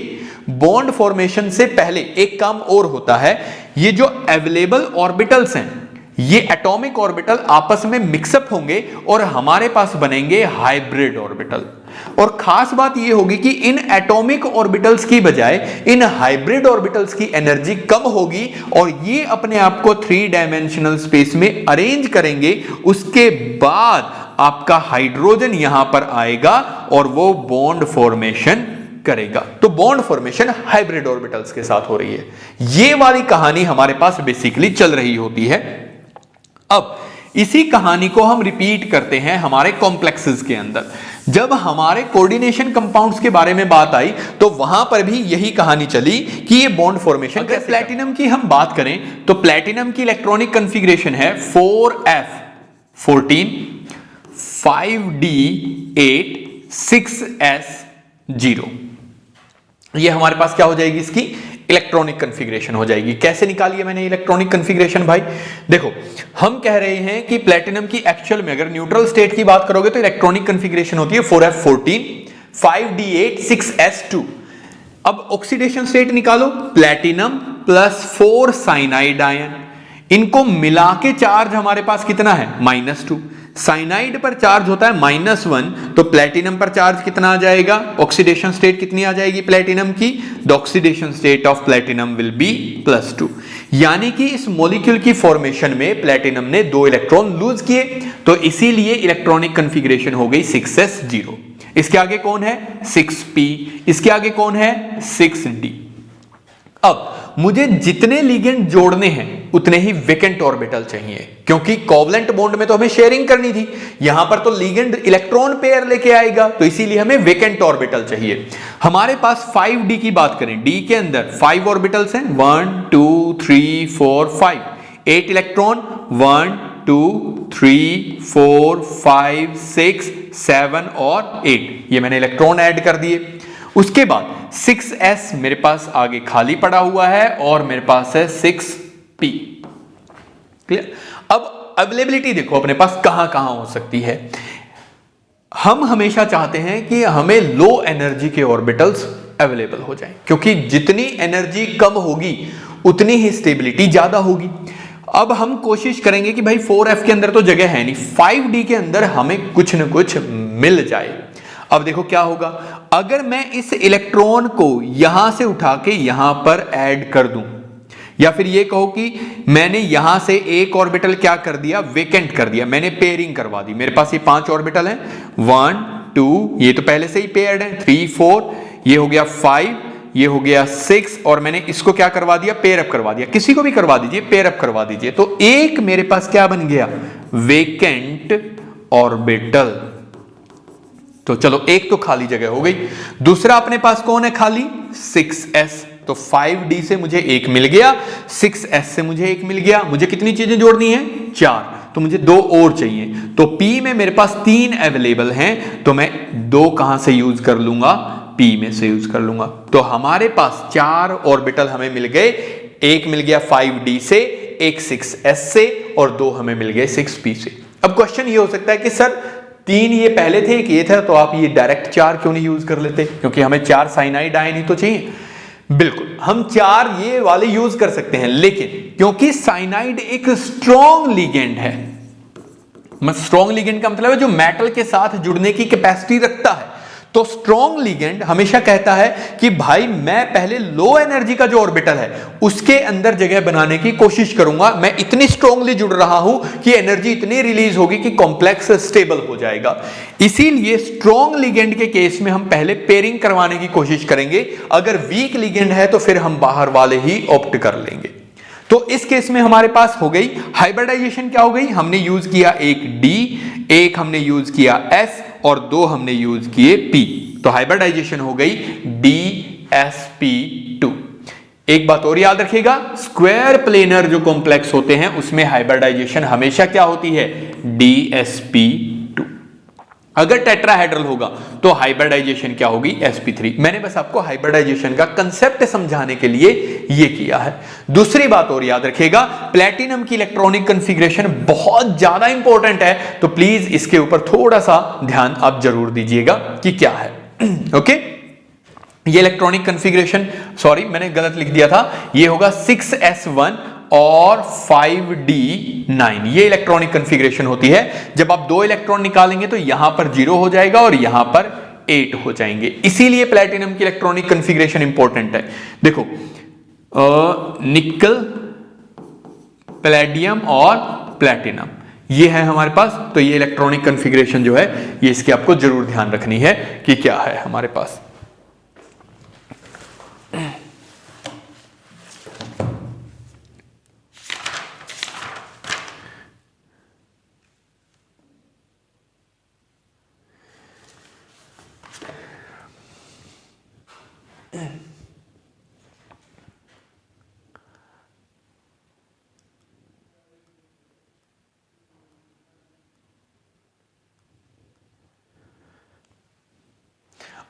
बॉन्ड फॉर्मेशन से पहले एक काम और होता है, ये जो अवेलेबल ऑर्बिटल्स हैं ये एटॉमिक ऑर्बिटल आपस में मिक्सअप होंगे और हमारे पास बनेंगे हाइब्रिड ऑर्बिटल। और खास बात यह होगी कि इन एटॉमिक ऑर्बिटल्स की बजाय इन हाइब्रिड ऑर्बिटल्स की एनर्जी कम होगी और ये अपने आप को 3 डायमेंशनल स्पेस में अरेंज करेंगे। उसके बाद आपका हाइड्रोजन यहां पर आएगा और वो बॉन्ड फॉर्मेशन करेगा। तो बॉन्ड फॉर्मेशन हाइब्रिड ऑर्बिटल्स के साथ हो रही है। ये वाली कहानी हमारे पास बेसिकली चल रही होती है। अब इसी कहानी को हम रिपीट करते हैं हमारे कॉम्प्लेक्सेस के अंदर। जब हमारे कोऑर्डिनेशन कंपाउंड्स के बारे में बात आई तो वहां पर भी यही कहानी चली कि ये बॉन्ड फॉर्मेशन। अगर प्लैटिनम की हम बात करें तो प्लैटिनम की इलेक्ट्रॉनिक कॉन्फ़िगरेशन है 4f14 5d8 6s0। ये हमारे पास क्या हो जाएगी, इसकी इलेक्ट्रॉनिक कॉन्फ़िगरेशन हो जाएगी। कैसे निकाली है मैंने इलेक्ट्रॉनिक कॉन्फ़िगरेशन भाई, देखो हम कह रहे हैं कि प्लैटिनम की एक्चुअल में अगर न्यूट्रल स्टेट की बात करोगे तो इलेक्ट्रॉनिक कॉन्फ़िगरेशन होती है 4f14 5d8 6s2। अब ऑक्सीडेशन स्टेट निकालो, प्लैटिनम प्लस 4 साइनाइड आयन, इनको मिला के चार्ज हमारे पास कितना है -2। साइनाइड पर चार्ज होता है -1, तो प्लैटिनम पर चार्ज कितना आ जाएगा, ऑक्सीडेशन स्टेट कितनी आ जाएगी प्लैटिनम की, the oxidation state of platinum will be +2। यानी कि इस मॉलिक्यूल की फॉर्मेशन में प्लैटिनम ने 2 इलेक्ट्रॉन लूज किए, तो इसीलिए इलेक्ट्रॉनिक कॉन्फ़िगरेशन हो गई 6s0। इसके आगे कौन है 6p, इसके आगे कौन है 6d। अब मुझे जितने लिगेंड जोड़ने हैं उतने ही वेकेंट ऑर्बिटल चाहिए, क्योंकि कोवलेंट बॉन्ड में तो हमें शेयरिंग करनी थी, यहां पर तो लिगेंड इलेक्ट्रॉन पेयर लेके आएगा, तो इसीलिए हमें वेकेंट ऑर्बिटल चाहिए। हमारे पास 5d की बात करें, d के अंदर 5 ऑर्बिटल्स हैं 1 2 3 4 5, 8 इलेक्ट्रॉन 1 2 3 4 5 6 7 और 8, ये मैंने इलेक्ट्रॉन ऐड कर दिए। उसके बाद 6s मेरे पास आगे खाली पड़ा हुआ है और मेरे पास है 6p। क्लियर। अब अवेलेबिलिटी देखो अपने पास कहां कहां हो सकती है। हम हमेशा चाहते हैं कि हमें लो एनर्जी के ऑर्बिटल्स अवेलेबल हो जाएं, क्योंकि जितनी एनर्जी कम होगी उतनी ही स्टेबिलिटी ज्यादा होगी। अब हम कोशिश करेंगे कि भाई 4f के अंदर तो जगह है नहीं, 5d के अंदर हमें कुछ न कुछ मिल जाए। अब देखो क्या होगा, अगर मैं इस इलेक्ट्रॉन को यहां से उठा के यहां पर ऐड कर दूं, या फिर ये कहो कि मैंने यहां से एक ऑर्बिटल क्या कर दिया, वेकेंट कर दिया, मैंने पेयरिंग करवा दी। मेरे पास ये 5 ऑर्बिटल हैं 1 2, ये तो पहले से ही पेयर्ड है, 3 4, ये हो गया 5, ये हो गया 6 और मैंने इसको क्या करवा दिया, पेयर अप करवा दिया। किसी को भी करवा दीजिए, पेयर अप करवा दीजिए। तो एक मेरे पास क्या बन गया, वेकेंट ऑर्बिटल। तो चलो एक तो खाली जगह हो गई। दूसरा अपने पास कौन है खाली, 6s। तो 5d से मुझे एक मिल गया, 6s से मुझे एक मिल गया। मुझे कितनी चीजें जोड़नी है, 4, तो मुझे 2 और चाहिए। तो p में मेरे पास 3 अवेलेबल हैं, तो मैं 2 कहां से यूज कर लूंगा, p में से यूज कर लूंगा। तो हमारे पास 4 ऑर्बिटल हमें मिल गए। एक मिल गया 5d से, एक 6s से, और 2 हमें मिल गए 6p से। अब क्वेश्चन ये हो सकता है कि सर 3 ये पहले थे, एक ये था, तो आप ये डायरेक्ट 4 क्यों नहीं यूज कर लेते, क्योंकि हमें 4 साइनाइड आयन ही तो चाहिए। बिल्कुल, हम 4 ये वाले यूज कर सकते हैं, लेकिन क्योंकि साइनाइड एक स्ट्रॉन्ग लिगेंड है, स्ट्रॉन्ग लिगेंड का मतलब है जो मेटल के साथ जुड़ने की कैपेसिटी रखता है, तो स्ट्रॉन्ग लिगेंड हमेशा कहता है कि भाई मैं पहले लो एनर्जी का जो ऑर्बिटल है उसके अंदर जगह बनाने की कोशिश करूंगा। मैं इतनी स्ट्रॉन्गली जुड़ रहा हूं कि एनर्जी इतनी रिलीज होगी कि कॉम्प्लेक्स स्टेबल हो जाएगा। इसीलिए स्ट्रॉन्ग लिगेंड के केस में हम पहले पेयरिंग करवाने की कोशिश करेंगे। अगर वीक लिगेंड है तो फिर हम बाहर वाले ही ऑप्ट कर लेंगे। तो इस केस में हमारे पास हो गई हाइब्रिडाइजेशन। क्या हो गई, हमने यूज किया एक D, एक हमने यूज किया S और 2 हमने यूज किए P। तो हाइब्रिडाइजेशन हो गई DsP2। एक बात और याद रखिएगा, स्क्वायर प्लेनर जो कॉम्प्लेक्स होते हैं उसमें हाइब्रिडाइजेशन हमेशा क्या होती है, DsP2। अगर टेट्राहेड्रल होगा तो हाइब्रिडाइजेशन क्या होगी, sp3। मैंने बस आपको हाइब्रिडाइजेशन का कंसेप्ट समझाने के लिए ये किया है। दूसरी बात और याद रखिएगा, प्लेटिनम की इलेक्ट्रॉनिक कॉन्फ़िगरेशन बहुत ज्यादा इंपॉर्टेंट है, तो प्लीज इसके ऊपर थोड़ा सा ध्यान आप जरूर दीजिएगा कि क्या है। ओके, ये इलेक्ट्रॉनिक कॉन्फ़िगरेशन, सॉरी मैंने गलत लिख दिया था, ये होगा 6s1 और 5d9। ये इलेक्ट्रॉनिक कॉन्फ़िगरेशन होती है। जब आप 2 इलेक्ट्रॉन निकालेंगे तो यहां पर 0 हो जाएगा और यहां पर 8 हो जाएंगे। इसीलिए प्लेटिनम की इलेक्ट्रॉनिक कॉन्फ़िगरेशन इंपॉर्टेंट है। देखो निकल, पैलेडियम और प्लेटिनम ये है हमारे पास। तो ये इलेक्ट्रॉनिक कॉन्फ़िगरेशन जो है ये इसकी आपको जरूर ध्यान रखनी है कि क्या है हमारे पास।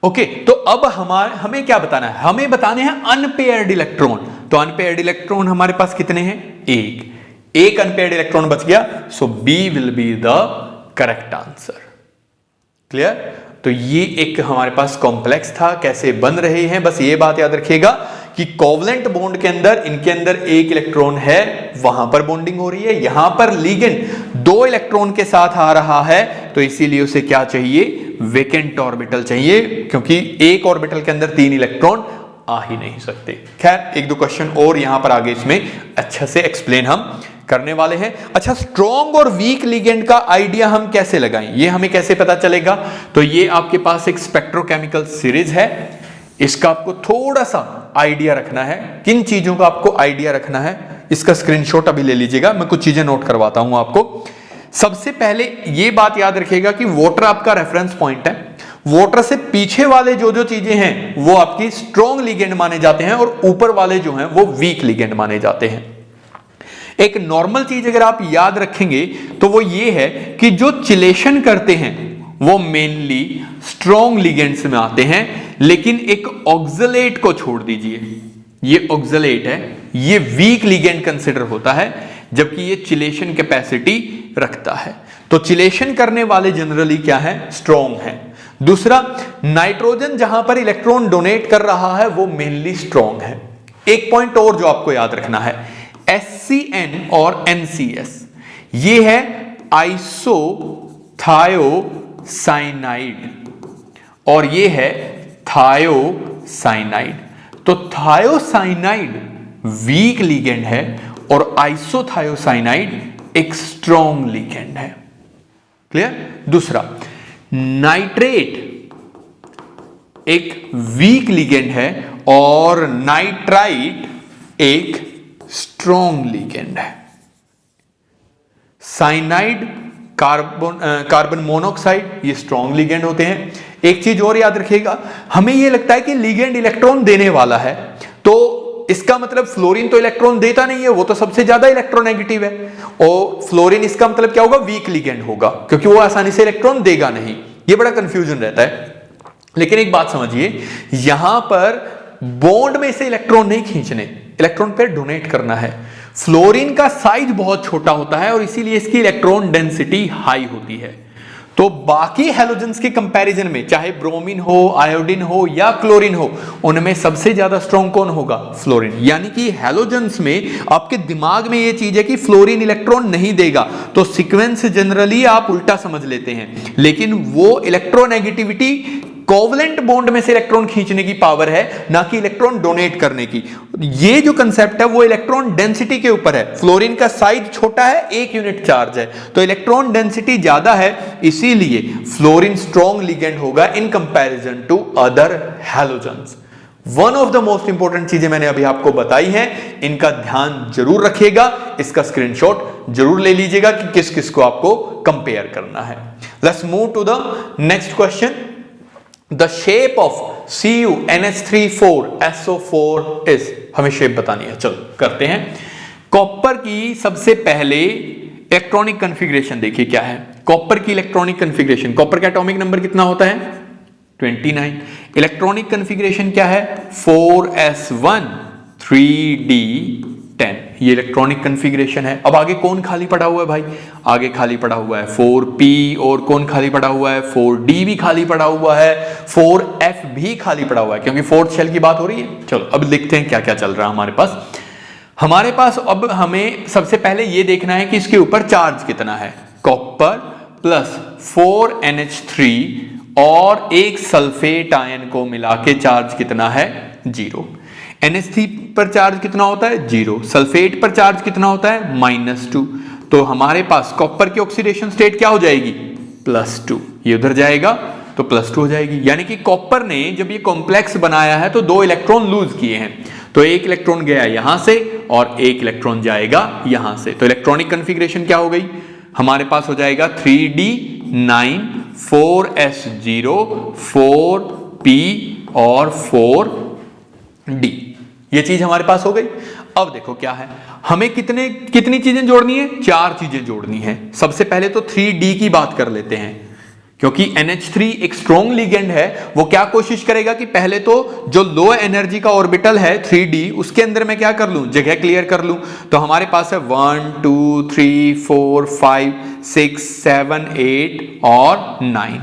ओके, तो अब हमें क्या बताना है, हमें बताने हैं अनपेयर्ड इलेक्ट्रॉन। तो अनपेयर्ड इलेक्ट्रॉन हमारे पास कितने हैं, एक अनपेयर्ड इलेक्ट्रॉन बच गया, so B will be the correct answer. Clear. तो ये एक हमारे पास कॉम्प्लेक्स था, कैसे बन रहे हैं, बस ये बात याद रखिएगा कि कोवलेंट बॉन्ड के अंदर इनके अंदर एक इलेक्ट्रॉन है, वहां पर बॉन्डिंग हो रही है, यहां पर लिगेंड 2 इलेक्ट्रॉन के साथ आ रहा है, तो इसीलिए उसे क्या चाहिए, वेकेंट ऑर्बिटल चाहिए, क्योंकि एक ऑर्बिटल के अंदर 3 इलेक्ट्रॉन आ ही नहीं सकते। खैर 1-2 क्वेश्चन और यहां पर आगे इसमें अच्छा से एक्सप्लेन हम करने वाले हैं। अच्छा, स्ट्रॉन्ग और वीक लिगेंड का आइडिया हम कैसे लगाएं, ये हमें कैसे पता चलेगा। तो ये आपके पास एक स्पेक्ट्रोकेमिकल सीरीज है, इसका आपको थोड़ा सा आइडिया रखना है। किन चीजों का आपको आइडिया रखना है, इसका स्क्रीनशॉट अभी ले लीजिएगा, मैं कुछ चीजें नोट करवाता हूं आपको। सबसे पहले ये बात याद रखिएगा कि वाटर आपका रेफरेंस पॉइंट है, वाटर से पीछे वाले जो जो चीजें हैं वो आपकी स्ट्रॉन्ग लिगेंड माने जाते हैं और ऊपर वाले जो हैं वो वीक लिगेंड माने जाते हैं। एक नॉर्मल चीज अगर आप याद रखेंगे तो वो ये है कि जो चिलेशन करते हैं वो मेनली स्ट्रॉन्ग लिगेंड्स में आते हैं, लेकिन एक ऑक्सलेट को छोड़ दीजिए, ये ऑक्सलेट है, ये वीक लिगेंड कंसिडर होता है, जबकि ये चिलेशन कैपेसिटी रखता है। तो चिलेशन करने वाले जनरली क्या है, स्ट्रॉन्ग है। दूसरा, नाइट्रोजन जहां पर इलेक्ट्रॉन डोनेट कर रहा है वो मेनली स्ट्रॉन्ग है। एक पॉइंट और जो आपको याद रखना है, SCN और NCS ये है आइसोथायोसाइनाइड और ये है थायोसाइनाइड। तो थायोसाइनाइड वीक लिगेंड है और आइसोथायोसाइनाइड एक स्ट्रॉन्ग लिगेंड है। क्लियर। दूसरा, नाइट्रेट एक वीक लिगेंड है और नाइट्राइट एक स्ट्रॉन्ग लिगेंड है। साइनाइड, कार्बन मोनोऑक्साइड, ये स्ट्रॉन्ग लिगेंड होते हैं। एक चीज और याद रखिएगा, हमें ये लगता है कि लिगेंड इलेक्ट्रॉन देने वाला है, तो इसका मतलब फ्लोरीन तो इलेक्ट्रॉन देता नहीं है, वो तो सबसे ज्यादा इलेक्ट्रोनेगेटिव है, और फ्लोरीन इसका मतलब क्या होगा, वीक लिगेंड होगा, क्योंकि वो आसानी से इलेक्ट्रॉन देगा नहीं। ये बड़ा कंफ्यूजन रहता है। लेकिन एक बात समझिए, यहां पर बॉन्ड में से इलेक्ट्रॉन नहीं खींचने, इलेक्ट्रॉन पे डोनेट करना है। फ्लोरीन का साइज बहुत छोटा होता है और इसीलिए इसकी इलेक्ट्रॉन डेंसिटी हाई होती है। तो बाकी हैलोजेंस के कंपैरिजन में, चाहे ब्रोमीन हो, आयोडीन हो या क्लोरीन हो, उनमें सबसे ज्यादा स्ट्रॉन्ग कौन होगा, फ्लोरीन। यानी कि हैलोजेंस में आपके दिमाग में यह चीज है कि फ्लोरीन इलेक्ट्रॉन नहीं देगा, तो सीक्वेंस जनरली आप उल्टा समझ लेते हैं, लेकिन वो इलेक्ट्रोनेगेटिविटी कोवलेंट बॉन्ड में से इलेक्ट्रॉन खींचने की पावर है, ना कि इलेक्ट्रॉन डोनेट करने की। ये जो कंसेप्ट है वो इलेक्ट्रॉन डेंसिटी के ऊपर है। फ्लोरीन का साइज छोटा है, 1 यूनिट चार्ज है, तो इलेक्ट्रॉन डेंसिटी ज्यादा है, इसीलिए फ्लोरीन स्ट्रॉन्ग लिगेंड होगा in comparison to other halogens. One of the most important चीजें मैंने अभी आपको बताई हैं, इनका ध्यान जरूर रखिएगा, इसका स्क्रीनशॉट जरूर ले लीजिएगा कि किस किस को आपको कंपेयर करना है। Let's move to the next question. The shape of CuNH3,4SO4 is, हमें शेप बतानी है। चलो करते हैं। कॉपर की सबसे पहले इलेक्ट्रॉनिक कॉन्फ़िगरेशन देखिए क्या है। कॉपर की इलेक्ट्रॉनिक कॉन्फ़िगरेशन, कॉपर का एटॉमिक नंबर कितना होता है, 29। इलेक्ट्रॉनिक कॉन्फ़िगरेशन क्या है, 4s1 3d10। ये इलेक्ट्रॉनिक कॉन्फ़िगरेशन है। अब आगे कौन खाली पड़ा हुआ है भाई, आगे खाली पड़ा हुआ है 4p, और कौन खाली पड़ा हुआ है, 4d भी खाली पड़ा हुआ है, 4f भी खाली पड़ा हुआ है, क्योंकि फोर्थ शेल की बात हो रही है। चलो अब देखते हैं क्या क्या चल रहा है हमारे पास। हमारे पास अब हमें सबसे पहले ये देखना है कि इसके ऊपर चार्ज कितना है। कॉपर प्लस 4NH3 और एक सल्फेट आयन को मिला के चार्ज कितना है, 0। NH3 पर चार्ज कितना होता है, 0। सल्फेट पर चार्ज कितना होता है, -2। तो हमारे पास कॉपर की ऑक्सीडेशन स्टेट क्या हो जाएगी, +2। ये उधर जाएगा तो +2 हो जाएगी। यानी कि कॉपर ने जब ये कॉम्प्लेक्स बनाया है तो 2 इलेक्ट्रॉन लूज किए हैं, तो एक इलेक्ट्रॉन गया यहां से और एक इलेक्ट्रॉन जाएगा यहां से। तो इलेक्ट्रॉनिक कॉन्फ़िगरेशन क्या हो गई, हमारे पास हो जाएगा 3d9 4s0 4p और 4d। ये चीज हमारे पास हो गई। अब देखो क्या है, हमें कितनी चीजें जोड़नी है, 4 चीजें जोड़नी है। सबसे पहले तो 3d की बात कर लेते हैं, क्योंकि NH3 एक स्ट्रॉन्ग लिगेंड है। वो क्या कोशिश करेगा कि पहले तो जो लो एनर्जी का ऑर्बिटल है 3d, उसके अंदर मैं क्या कर लूं, जगह क्लियर कर लूं। तो हमारे पास है 1 2 3 4 5 6 7 8 और 9।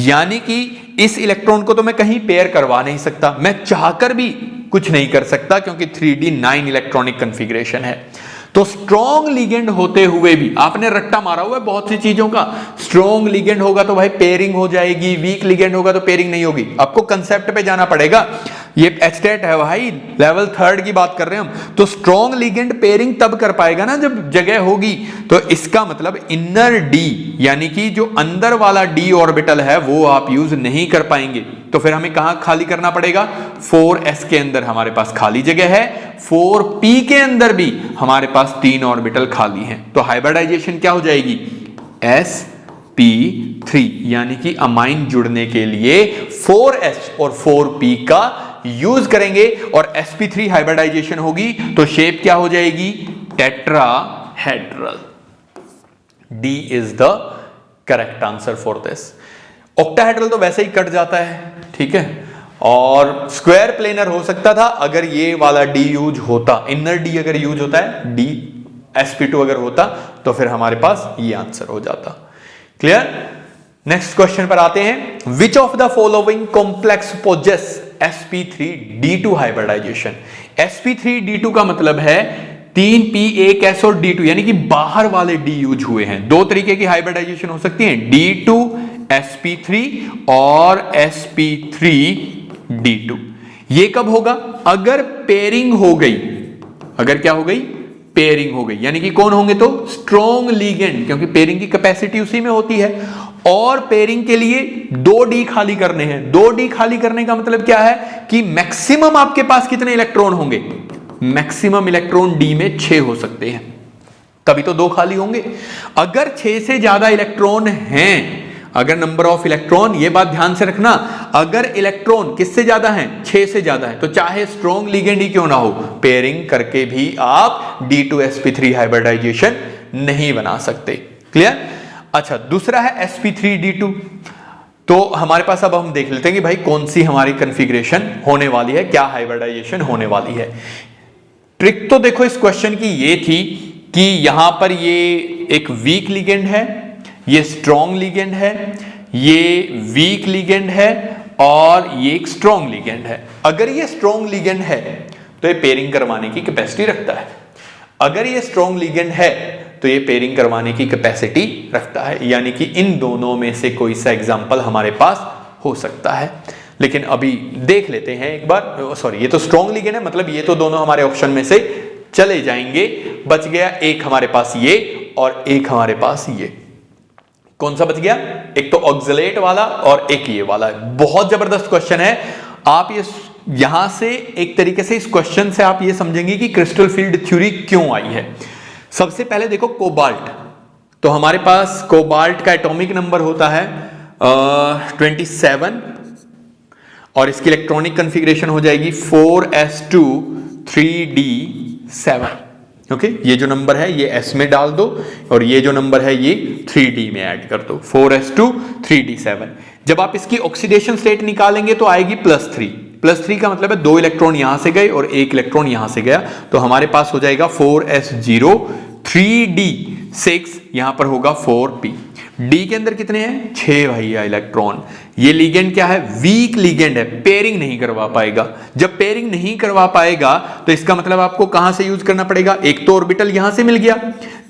यानी कि इस इलेक्ट्रॉन को तो मैं कहीं पेयर करवा नहीं सकता, मैं चाहकर भी कुछ नहीं कर सकता, क्योंकि 3d9 इलेक्ट्रॉनिक कॉन्फ़िगरेशन है। तो स्ट्रॉन्ग लिगेंड होते हुए भी आपने रट्टा मारा हुआ है बहुत सी चीजों का। स्ट्रॉन्ग लिगेंड होगा तो भाई पेयरिंग हो जाएगी, वीक लिगेंड होगा तो पेयरिंग नहीं होगी। आपको कंसेप्ट पे जाना पड़ेगा। ये एचटेट है भाई, लेवल 3 की बात कर रहे हैं हम। तो स्ट्रॉन्ग लिगेंड पेयरिंग तब कर पाएगा ना जब जगह होगी। तो इसका मतलब इनर डी, यानी कि जो अंदर वाला डी ऑर्बिटल है वो आप यूज नहीं कर पाएंगे। तो फिर हमें कहां खाली करना पड़ेगा, 4s के अंदर हमारे पास खाली जगह है, 4p के अंदर भी हमारे पास 3 ऑर्बिटल खाली हैं। तो हाइब्रिडाइजेशन क्या हो जाएगी, sp3, यानी कि अमाइन जुड़ने के लिए 4s और 4p का यूज करेंगे और sp3 हाइब्रिडाइजेशन होगी तो शेप क्या हो जाएगी, tetrahedral. D is the correct answer for this. Octahedral तो वैसे ही कट जाता है, ठीक है, और स्क्वायर प्लेनर हो सकता था अगर ये वाला D यूज होता, इनर D अगर यूज होता है, D sp2 अगर होता तो फिर हमारे पास ये आंसर हो जाता। क्लियर। नेक्स्ट क्वेश्चन पर आते हैं। Which of the following complex poses sp3d2 hybridisation. sp3d2 का मतलब है 3p एक s और d2, यानी कि बाहर वाले d यूज हुए हैं। 2 तरीके की हाइब्रिडाइजेशन हो सकती है, d2 sp3 और sp3d2। ये कब होगा, अगर पेयरिंग हो गई, अगर क्या हो गई, पेयरिंग हो गई, यानी कि कौन होंगे तो स्ट्रॉन्ग लिगेंड, क्योंकि पेयरिंग की कैपेसिटी उसी में होती है। और पेयरिंग के लिए 2d खाली करने हैं। 2d खाली करने का मतलब क्या है कि मैक्सिमम आपके पास कितने इलेक्ट्रॉन होंगे, मैक्सिमम इलेक्ट्रॉन d में 6 हो सकते हैं, तभी तो 2 खाली होंगे। अगर 6 से ज्यादा इलेक्ट्रॉन हैं, अगर नंबर ऑफ इलेक्ट्रॉन, ये बात ध्यान से रखना, अगर इलेक्ट्रॉन किससे ज्यादा हैं, 6 से ज्यादा है, तो चाहे स्ट्रॉन्ग लिगेंड ही क्यों ना हो, पेयरिंग करके भी आप D2sp3 हाइब्रिडाइजेशन नहीं बना सकते। क्लियर? अच्छा, दूसरा है sp3d2। तो हमारे पास अब हम देख लेते हैं कि भाई कौन सी हमारी कॉन्फ़िगरेशन होने वाली है, क्या हाइब्रिडाइजेशन होने वाली है। ट्रिक तो देखो इस क्वेश्चन की ये थी कि यहां पर ये एक वीक लिगेंड है, ये स्ट्रॉन्ग लिगेंड है, ये वीक लिगेंड है और ये एक स्ट्रॉन्ग लिगेंड है। अगर ये स्ट्रॉन्ग लिगेंड है तो ये पेयरिंग करवाने की कैपेसिटी रखता है, अगर ये स्ट्रॉन्ग लिगेंड है तो ये पेयरिंग करवाने की कैपेसिटी रखता है, यानी कि इन दोनों में से कोई सा एग्जाम्पल हमारे पास हो सकता है। लेकिन अभी देख लेते हैं एक बार, सॉरी ये तो स्ट्रॉन्ग लिगेंड है, मतलब ये तो दोनों हमारे ऑप्शन में से चले जाएंगे। बच गया एक हमारे पास ये और एक हमारे पास ये। कौन सा बच गया? एक तो ऑक्सलेट वाला और एक ये वाला। बहुत जबरदस्त क्वेश्चन है। आप ये यहां से एक तरीके से इस क्वेश्चन से आप ये समझेंगे कि क्रिस्टल फील्ड थ्योरी क्यों आई है। सबसे पहले देखो कोबाल्ट, तो हमारे पास कोबाल्ट का एटॉमिक नंबर होता है 27 और इसकी इलेक्ट्रॉनिक कॉन्फ़िगरेशन हो जाएगी 4s2 3d7। ओके, ये जो नंबर है ये s में डाल दो और ये जो नंबर है ये 3d में ऐड कर दो, 4s2 3d7। जब आप इसकी ऑक्सीडेशन स्टेट निकालेंगे तो आएगी +3। +3 का मतलब है 2 इलेक्ट्रॉन यहां से गए और 1 इलेक्ट्रॉन यहां से गया, तो हमारे पास हो जाएगा 4s0 3d6, यहां पर होगा 4p। डी के अंदर कितने हैं? 6 भैया इलेक्ट्रॉन। ये लिगेंड क्या है? वीक लिगेंड है, पेयरिंग नहीं करवा पाएगा। जब पेयरिंग नहीं करवा पाएगा तो इसका मतलब आपको कहां से यूज करना पड़ेगा? एक तो ऑर्बिटल यहां से मिल गया,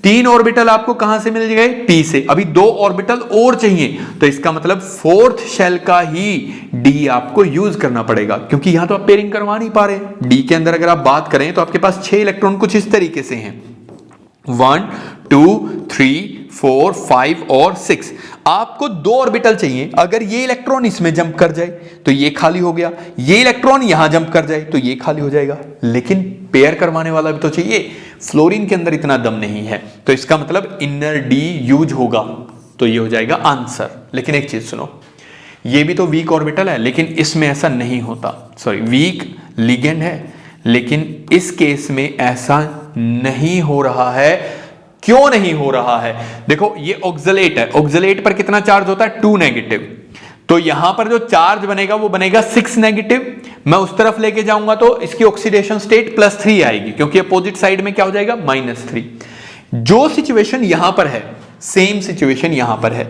3 ऑर्बिटल आपको कहां से मिल गए? पी से। अभी 2 ऑर्बिटल और चाहिए, तो इसका मतलब 4th शेल का ही डी आपको यूज करना पड़ेगा, क्योंकि यहां तो आप पेयरिंग करवा नहीं पा रहे। डी के अंदर अगर आप बात करें तो आपके पास 6 इलेक्ट्रॉन कुछ इस तरीके से हैं, 1 2 3 4 5 और 6। आपको 2 ऑर्बिटल चाहिए। अगर ये इलेक्ट्रॉन इसमें जंप कर जाए तो ये खाली हो गया, ये इलेक्ट्रॉन यहां जंप कर जाए तो ये खाली हो जाएगा, लेकिन पेयर करवाने वाला भी तो चाहिए। फ्लोरीन के अंदर इतना दम नहीं है, तो इसका मतलब इनर डी यूज होगा, तो ये हो जाएगा आंसर। लेकिन एक चीज सुनो, ये भी तो वीक ऑर्बिटल है, लेकिन इसमें ऐसा नहीं होता। सॉरी, वीक लिगेंड है, लेकिन इस केस में ऐसा नहीं हो रहा है। क्यों नहीं हो रहा है? देखो ये ऑक्सलेट है, ऑक्सलेट पर कितना चार्ज होता है? 2 नेगेटिव। तो यहां पर जो चार्ज बनेगा वो बनेगा 6 नेगेटिव। मैं उस तरफ लेके जाऊंगा तो इसकी ऑक्सीडेशन स्टेट +3 आएगी, क्योंकि अपोजिट साइड में क्या हो जाएगा? -3। जो सिचुएशन यहां पर है, सेम सिचुएशन यहां पर है।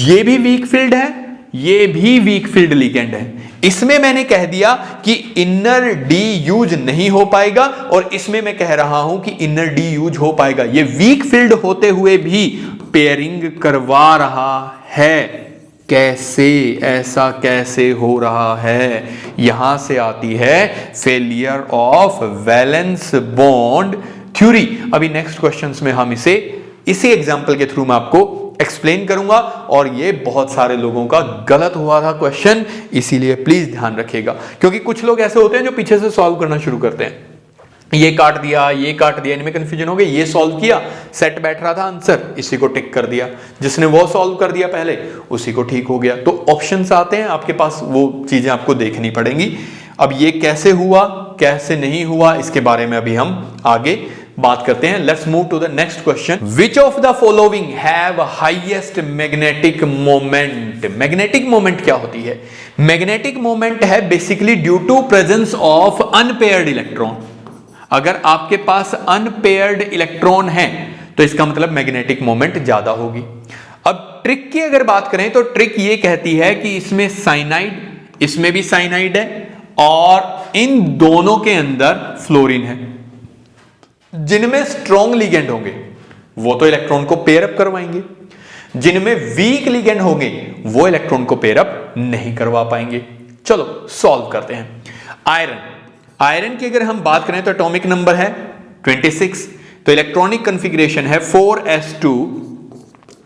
ये भी वीक फील्ड है, ये भी वीक फील्ड लिगेंड है। इसमें मैंने कह दिया कि इनर डी यूज नहीं हो पाएगा, और इसमें मैं कह रहा हूं कि इनर डी यूज हो पाएगा। ये वीक फील्ड होते हुए भी पेयरिंग करवा रहा है। कैसे? ऐसा कैसे हो रहा है? यहां से आती है failure of valence bond theory. अभी नेक्स्ट क्वेश्चंस में हम इसी एग्जांपल के थ्रू मैं आपको एक्सप्लेन करूंगा, और ये बहुत सारे लोगों का गलत हुआ था क्वेश्चन, इसीलिए प्लीज ध्यान रखिएगा। क्योंकि कुछ लोग ऐसे होते हैं जो पीछे से सॉल्व करना शुरू करते हैं, ये काट दिया, ये काट दिया, इनमें कंफ्यूजन हो गई, ये सॉल्व किया, सेट बैठ रहा था आंसर, इसी को टिक कर दिया, जिसने वो सॉल्व कर दिया पहले उसी को ठीक हो गया। तो ऑप्शंस आते हैं आपके पास, वो चीजें आपको देखनी पड़ेंगी। अब ये कैसे हुआ, कैसे नहीं हुआ, इसके बारे में अभी हम आगे बात करते हैं। Let's move to the next question. Which of the following have highest magnetic moment? Magnetic moment क्या होती है? मैग्नेटिक मोमेंट है basically due to presence of unpaired electron. अगर आपके पास अनपेयर्ड इलेक्ट्रॉन है तो इसका मतलब मैग्नेटिक मोमेंट ज्यादा होगी। अब ट्रिक की अगर बात करें तो ट्रिक ये कहती है कि इसमें साइनाइड, इसमें भी साइनाइड है, और इन दोनों के अंदर फ्लोरीन है। जिनमें स्ट्रॉन्ग लिगेंड होंगे वो तो इलेक्ट्रॉन को पेयर अप करवाएंगे, जिनमें वीक लिगेंड होंगे वो इलेक्ट्रॉन को पेयर अप नहीं करवा पाएंगे। चलो सॉल्व करते हैं। आयरन की अगर हम बात करें तो एटॉमिक नंबर है 26, तो इलेक्ट्रॉनिक कॉन्फ़िगरेशन है 4s2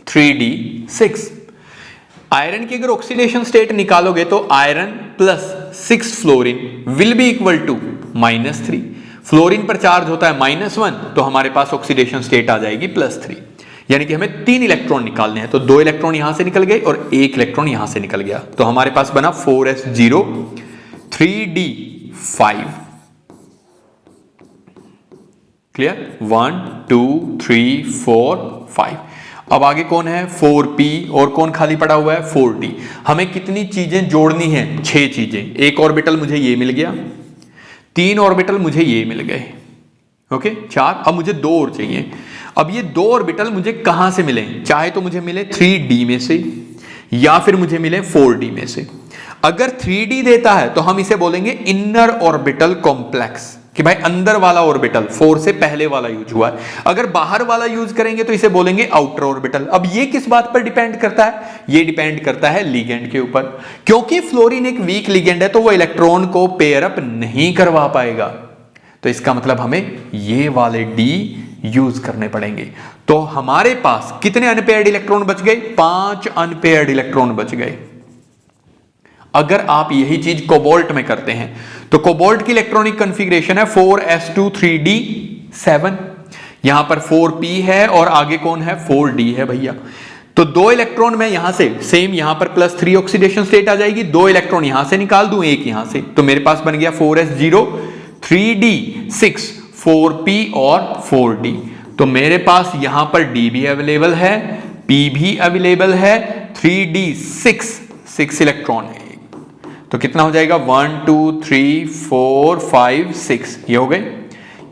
3d6। आयरन की अगर ऑक्सीडेशन स्टेट निकालोगे तो iron plus 6 fluorine will be equal to -3। Fluorine पर चार्ज होता है -1, तो हमारे पास ऑक्सीडेशन स्टेट आ जाएगी +3। यानी कि हमें 3 इलेक्ट्रॉन निकालने हैं, तो 2 इलेक्ट्रॉन यहां से निकल गए और 1 इलेक्ट्रॉन यहां से निकल गया, तो हमारे पास बना 4s0 3d5। क्लियर? 1 2 3 4 5। अब आगे कौन है? 4p, और कौन खाली पड़ा हुआ है? 4d। हमें कितनी चीजें जोड़नी है? 6 चीजें। एक ऑर्बिटल मुझे ये मिल गया, 3 ऑर्बिटल मुझे ये मिल गए, ओके 4। अब मुझे 2 और चाहिए। अब ये 2 ऑर्बिटल मुझे कहां से मिले? चाहे तो मुझे मिले 3d में से या फिर मुझे मिले 4d में से। अगर 3d देता है तो हम इसे बोलेंगे इनर ऑर्बिटल कॉम्प्लेक्स, कि भाई अंदर वाला ऑर्बिटल, 4 से पहले वाला यूज हुआ है। अगर बाहर वाला यूज करेंगे तो इसे बोलेंगे आउटर ऑर्बिटल। अब ये किस बात पर डिपेंड करता है? ये डिपेंड करता है लिगेंड के ऊपर। क्योंकि फ्लोरीन एक वीक लिगेंड है तो वो इलेक्ट्रॉन को पेयर अप नहीं करवा पाएगा, तो इसका मतलब हमें ये वाले डी यूज करने पड़ेंगे। तो हमारे पास कितने अनपेयर्ड इलेक्ट्रॉन बच गए? 5 अनपेयर्ड इलेक्ट्रॉन बच गए। अगर आप यही चीज कोबाल्ट में करते हैं तो कोबाल्ट की इलेक्ट्रॉनिक कॉन्फ़िगरेशन है 4s2 3d7, यहां पर 4p है और आगे कौन है? 4d है भैया। तो 2 इलेक्ट्रॉन में यहां से सेम, यहां पर +3 ऑक्सीडेशन स्टेट आ जाएगी, 2 इलेक्ट्रॉन यहां से निकाल दूं, एक यहां से, तो मेरे पास बन गया 4s0 3d6 4p और 4d। तो मेरे पास यहां पर d भी अवेलेबल है, p भी अवेलेबल है, 3d6 6 इलेक्ट्रॉन है। तो कितना हो जाएगा? 1 2 3 4 5 6, ये हो गए।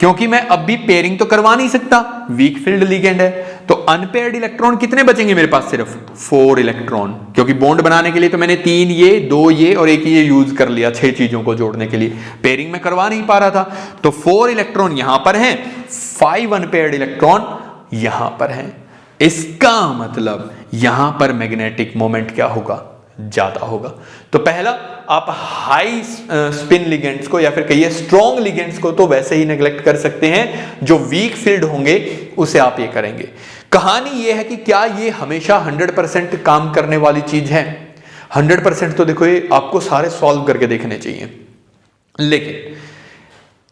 क्योंकि मैं अब भी पेयरिंग तो करवा नहीं सकता, वीक फील्ड लिगेंड है, तो अनपेयर्ड इलेक्ट्रॉन कितने बचेंगे मेरे पास? सिर्फ 4 इलेक्ट्रॉन, क्योंकि बॉन्ड बनाने के लिए तो मैंने 3 ये 2 ये और 1 ये यूज कर लिया 6 चीजों को जोड़ने के लिए, पेयरिंग में करवा नहीं पा रहा था। तो 4 इलेक्ट्रॉन यहां पर हैं, 5 अनपेयर्ड इलेक्ट्रॉन यहां पर हैं। इसका मतलब यहां पर मैग्नेटिक मोमेंट क्या होगा? ज्यादा होगा। तो पहला, आप हाई स्पिन लिगेंड्स को या फिर कहिए स्ट्रॉन्ग लिगेंड्स को तो वैसे ही नेग्लेक्ट कर सकते हैं, जो वीक फील्ड होंगे उसे आप ये करेंगे। कहानी ये है कि क्या ये हमेशा 100% काम करने वाली चीज है? 100% तो देखो ये आपको सारे सॉल्व करके देखने चाहिए, लेकिन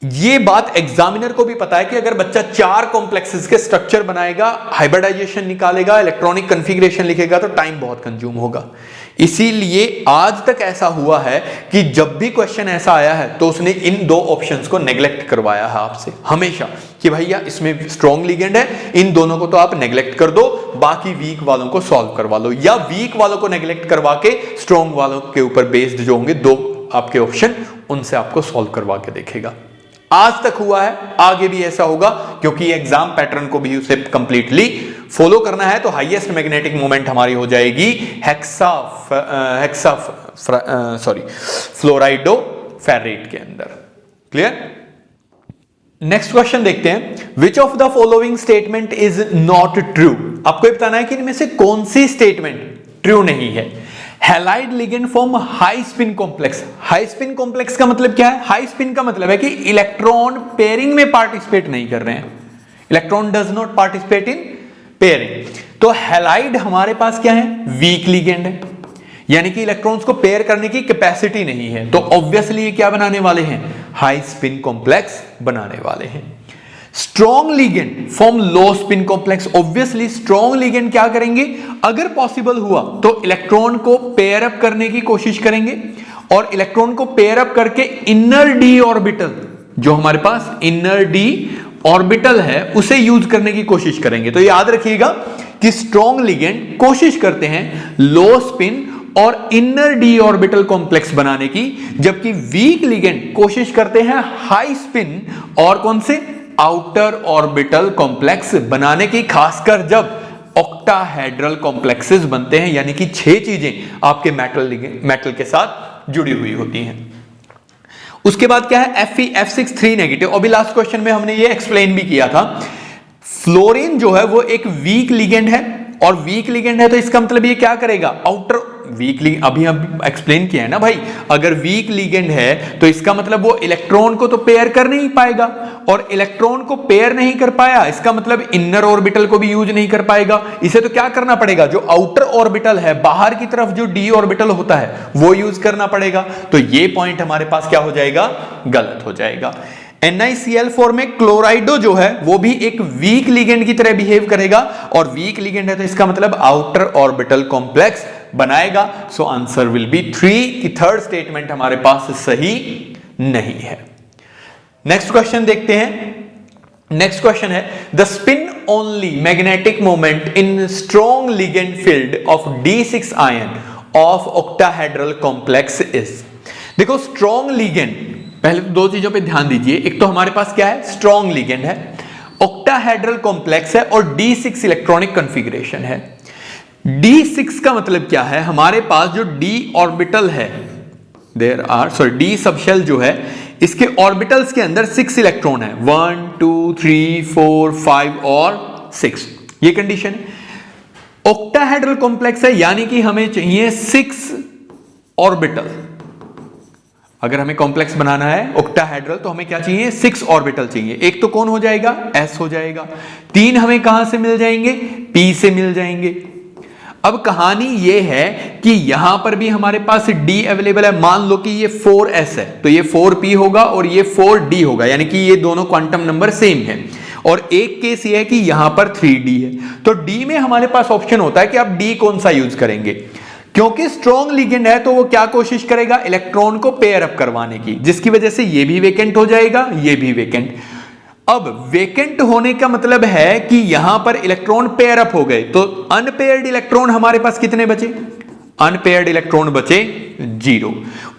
ये बात एग्जामिनर को भी पता है कि अगर बच्चा 4 कॉम्प्लेक्सेस के स्ट्रक्चर बनाएगा, हाइब्रिडाइजेशन निकालेगा, इलेक्ट्रॉनिक कॉन्फ़िगरेशन लिखेगा, तो टाइम बहुत कंज्यूम होगा। इसीलिए आज तक ऐसा हुआ है कि जब भी क्वेश्चन ऐसा आया है तो उसने इन 2 ऑप्शंस को नेग्लेक्ट करवाया है आपसे हमेशा, कि भैया इसमें स्ट्रॉन्ग लिगेंड है, इन दोनों को तो आप नेग्लेक्ट कर दो, बाकी वीक वालों को सॉल्व करवा लो, या वीक वालों को नेग्लेक्ट करवा के स्ट्रॉन्ग वालों के ऊपर बेस्ड जो होंगे 2 आपके ऑप्शन, उनसे आपको सॉल्व करवा के देखेगा। आज तक हुआ है, आगे भी ऐसा होगा, क्योंकि एग्जाम पैटर्न को भी उसे कंप्लीटली फॉलो करना है। तो हाईएस्ट मैग्नेटिक मोमेंट हमारी हो जाएगी फ्लोराइडोफेरेट के अंदर। क्लियर? नेक्स्ट क्वेश्चन देखते हैं। Which of the following statement is not true? आपको बताना है कि इनमें से कौन सी स्टेटमेंट ट्रू नहीं है। Halide ligand form high spin complex. High spin complex का मतलब क्या है? हाई स्पिन का मतलब है कि इलेक्ट्रॉन पेयरिंग में पार्टिसिपेट नहीं कर रहे हैं, electron does not participate in pairing. तो हैलाइड हमारे पास क्या है? वीक लिगेंड है, यानी कि इलेक्ट्रॉन्स को पेयर करने की कैपेसिटी नहीं है, तो ऑब्वियसली ये क्या बनाने वाले हैं? हाई स्पिन कॉम्प्लेक्स बनाने वाले हैं। स्ट्रॉन्ग लिगेंड फॉर्म लो spin complex. Obviously strong ligand क्या करेंगे? अगर पॉसिबल हुआ तो इलेक्ट्रॉन को पेयर अप करने की कोशिश करेंगे, और इलेक्ट्रॉन को पेयर अप करके इनर डी ऑर्बिटल, जो हमारे पास इनर डी ऑर्बिटल है, उसे यूज करने की कोशिश करेंगे। तो याद रखिएगा कि स्ट्रॉन्ग लिगेंड कोशिश करते हैं लो स्पिन और इनर डी ऑर्बिटल कॉम्प्लेक्स बनाने की, जबकि वीक लिगेंड कोशिश करते हैं हाई स्पिन और कौन से? आउटर ऑर्बिटल कॉम्प्लेक्स बनाने की, खासकर जब ऑक्टाहेड्रल कॉम्प्लेक्सेस बनते हैं, यानी कि 6 चीजें आपके मेटल के साथ जुड़ी हुई होती हैं। उसके बाद क्या है? Fe F6 3 negative. अभी लास्ट क्वेश्चन में हमने ये एक्सप्लेन भी किया था, फ्लोरीन जो है वो एक वीक लिगेंड है, और वीक लिगेंड है तो इसका मतलब ये क्या करेगा? आउटर वीक लिगेंड अभी हम एक्सप्लेन किया है ना भाई, अगर वीक लिगेंड है तो इसका मतलब वो इलेक्ट्रॉन को तो पेयर कर नहीं पाएगा, और इलेक्ट्रॉन को पेयर नहीं कर पाया इसका मतलब इनर ऑर्बिटल को भी यूज नहीं कर पाएगा। इसे तो क्या करना पड़ेगा, जो आउटर ऑर्बिटल है, बाहर की तरफ जो डी ऑर्बिटल होता है वो यूज करना पड़ेगा। तो ये पॉइंट हमारे पास क्या हो जाएगा, गलत हो जाएगा। NiCl4 में क्लोराइडो जो है वो भी एक वीक लिगेंड की तरह बिहेव करेगा, और वीक लिगेंड है तो इसका मतलब आउटर ऑर्बिटल कॉम्प्लेक्स बनाएगा। सो आंसर विल बी 3 की थर्ड स्टेटमेंट हमारे पास सही नहीं है। नेक्स्ट क्वेश्चन देखते हैं। नेक्स्ट क्वेश्चन है the spin only magnetic moment in strong ligand field of D6 ion of octahedral complex is. देखो स्ट्रॉन्ग लिगेंड, पहले तो दो चीजों पे ध्यान दीजिए, एक तो हमारे पास क्या है, स्ट्रॉन्ग लिगेंड है, ऑक्टाहेड्रल कॉम्प्लेक्स है और D6 इलेक्ट्रॉनिक कॉन्फ़िगरेशन है। D6 का मतलब क्या है, हमारे पास जो D ऑर्बिटल है, D सबशेल जो है इसके ऑर्बिटल्स के अंदर 6 इलेक्ट्रॉन है, 1 2 3 4 5 और 6, ये कंडीशन है। ऑक्टाहेड्रल कॉम्प्लेक्स है यानी कि हमें चाहिए 6 ऑर्बिटल। अगर हमें कॉम्प्लेक्स बनाना है ऑक्टाहेड्रल तो हमें क्या चाहिए, 6 ऑर्बिटल चाहिए। एक तो कौन हो जाएगा, S हो जाएगा। 3 हमें कहां से मिल जाएंगे, P से मिल जाएंगे। अब कहानी ये है कि यहां पर भी हमारे पास D अवेलेबल है। मान लो कि ये 4s है तो ये 4p होगा और ये 4d होगा, यानी कि ये दोनों क्वांटम नंबर सेम है। और एक केस ये है कि यहां पर 3d है, तो D में हमारे पास ऑप्शन होता है कि आप D कौन सा यूज करेंगे। क्योंकि स्ट्रॉन्ग लिगेंड है तो वो क्या कोशिश करेगा, इलेक्ट्रॉन को पेयर अप करवाने की, जिसकी वजह से ये भी वेकेंट हो जाएगा, ये भी वेकेंट। अब वेकेंट होने का मतलब है कि यहां पर इलेक्ट्रॉन पेयर अप हो गए, तो अनपेयर्ड इलेक्ट्रॉन हमारे पास कितने बचे, अनपेयर्ड इलेक्ट्रॉन बचे 0।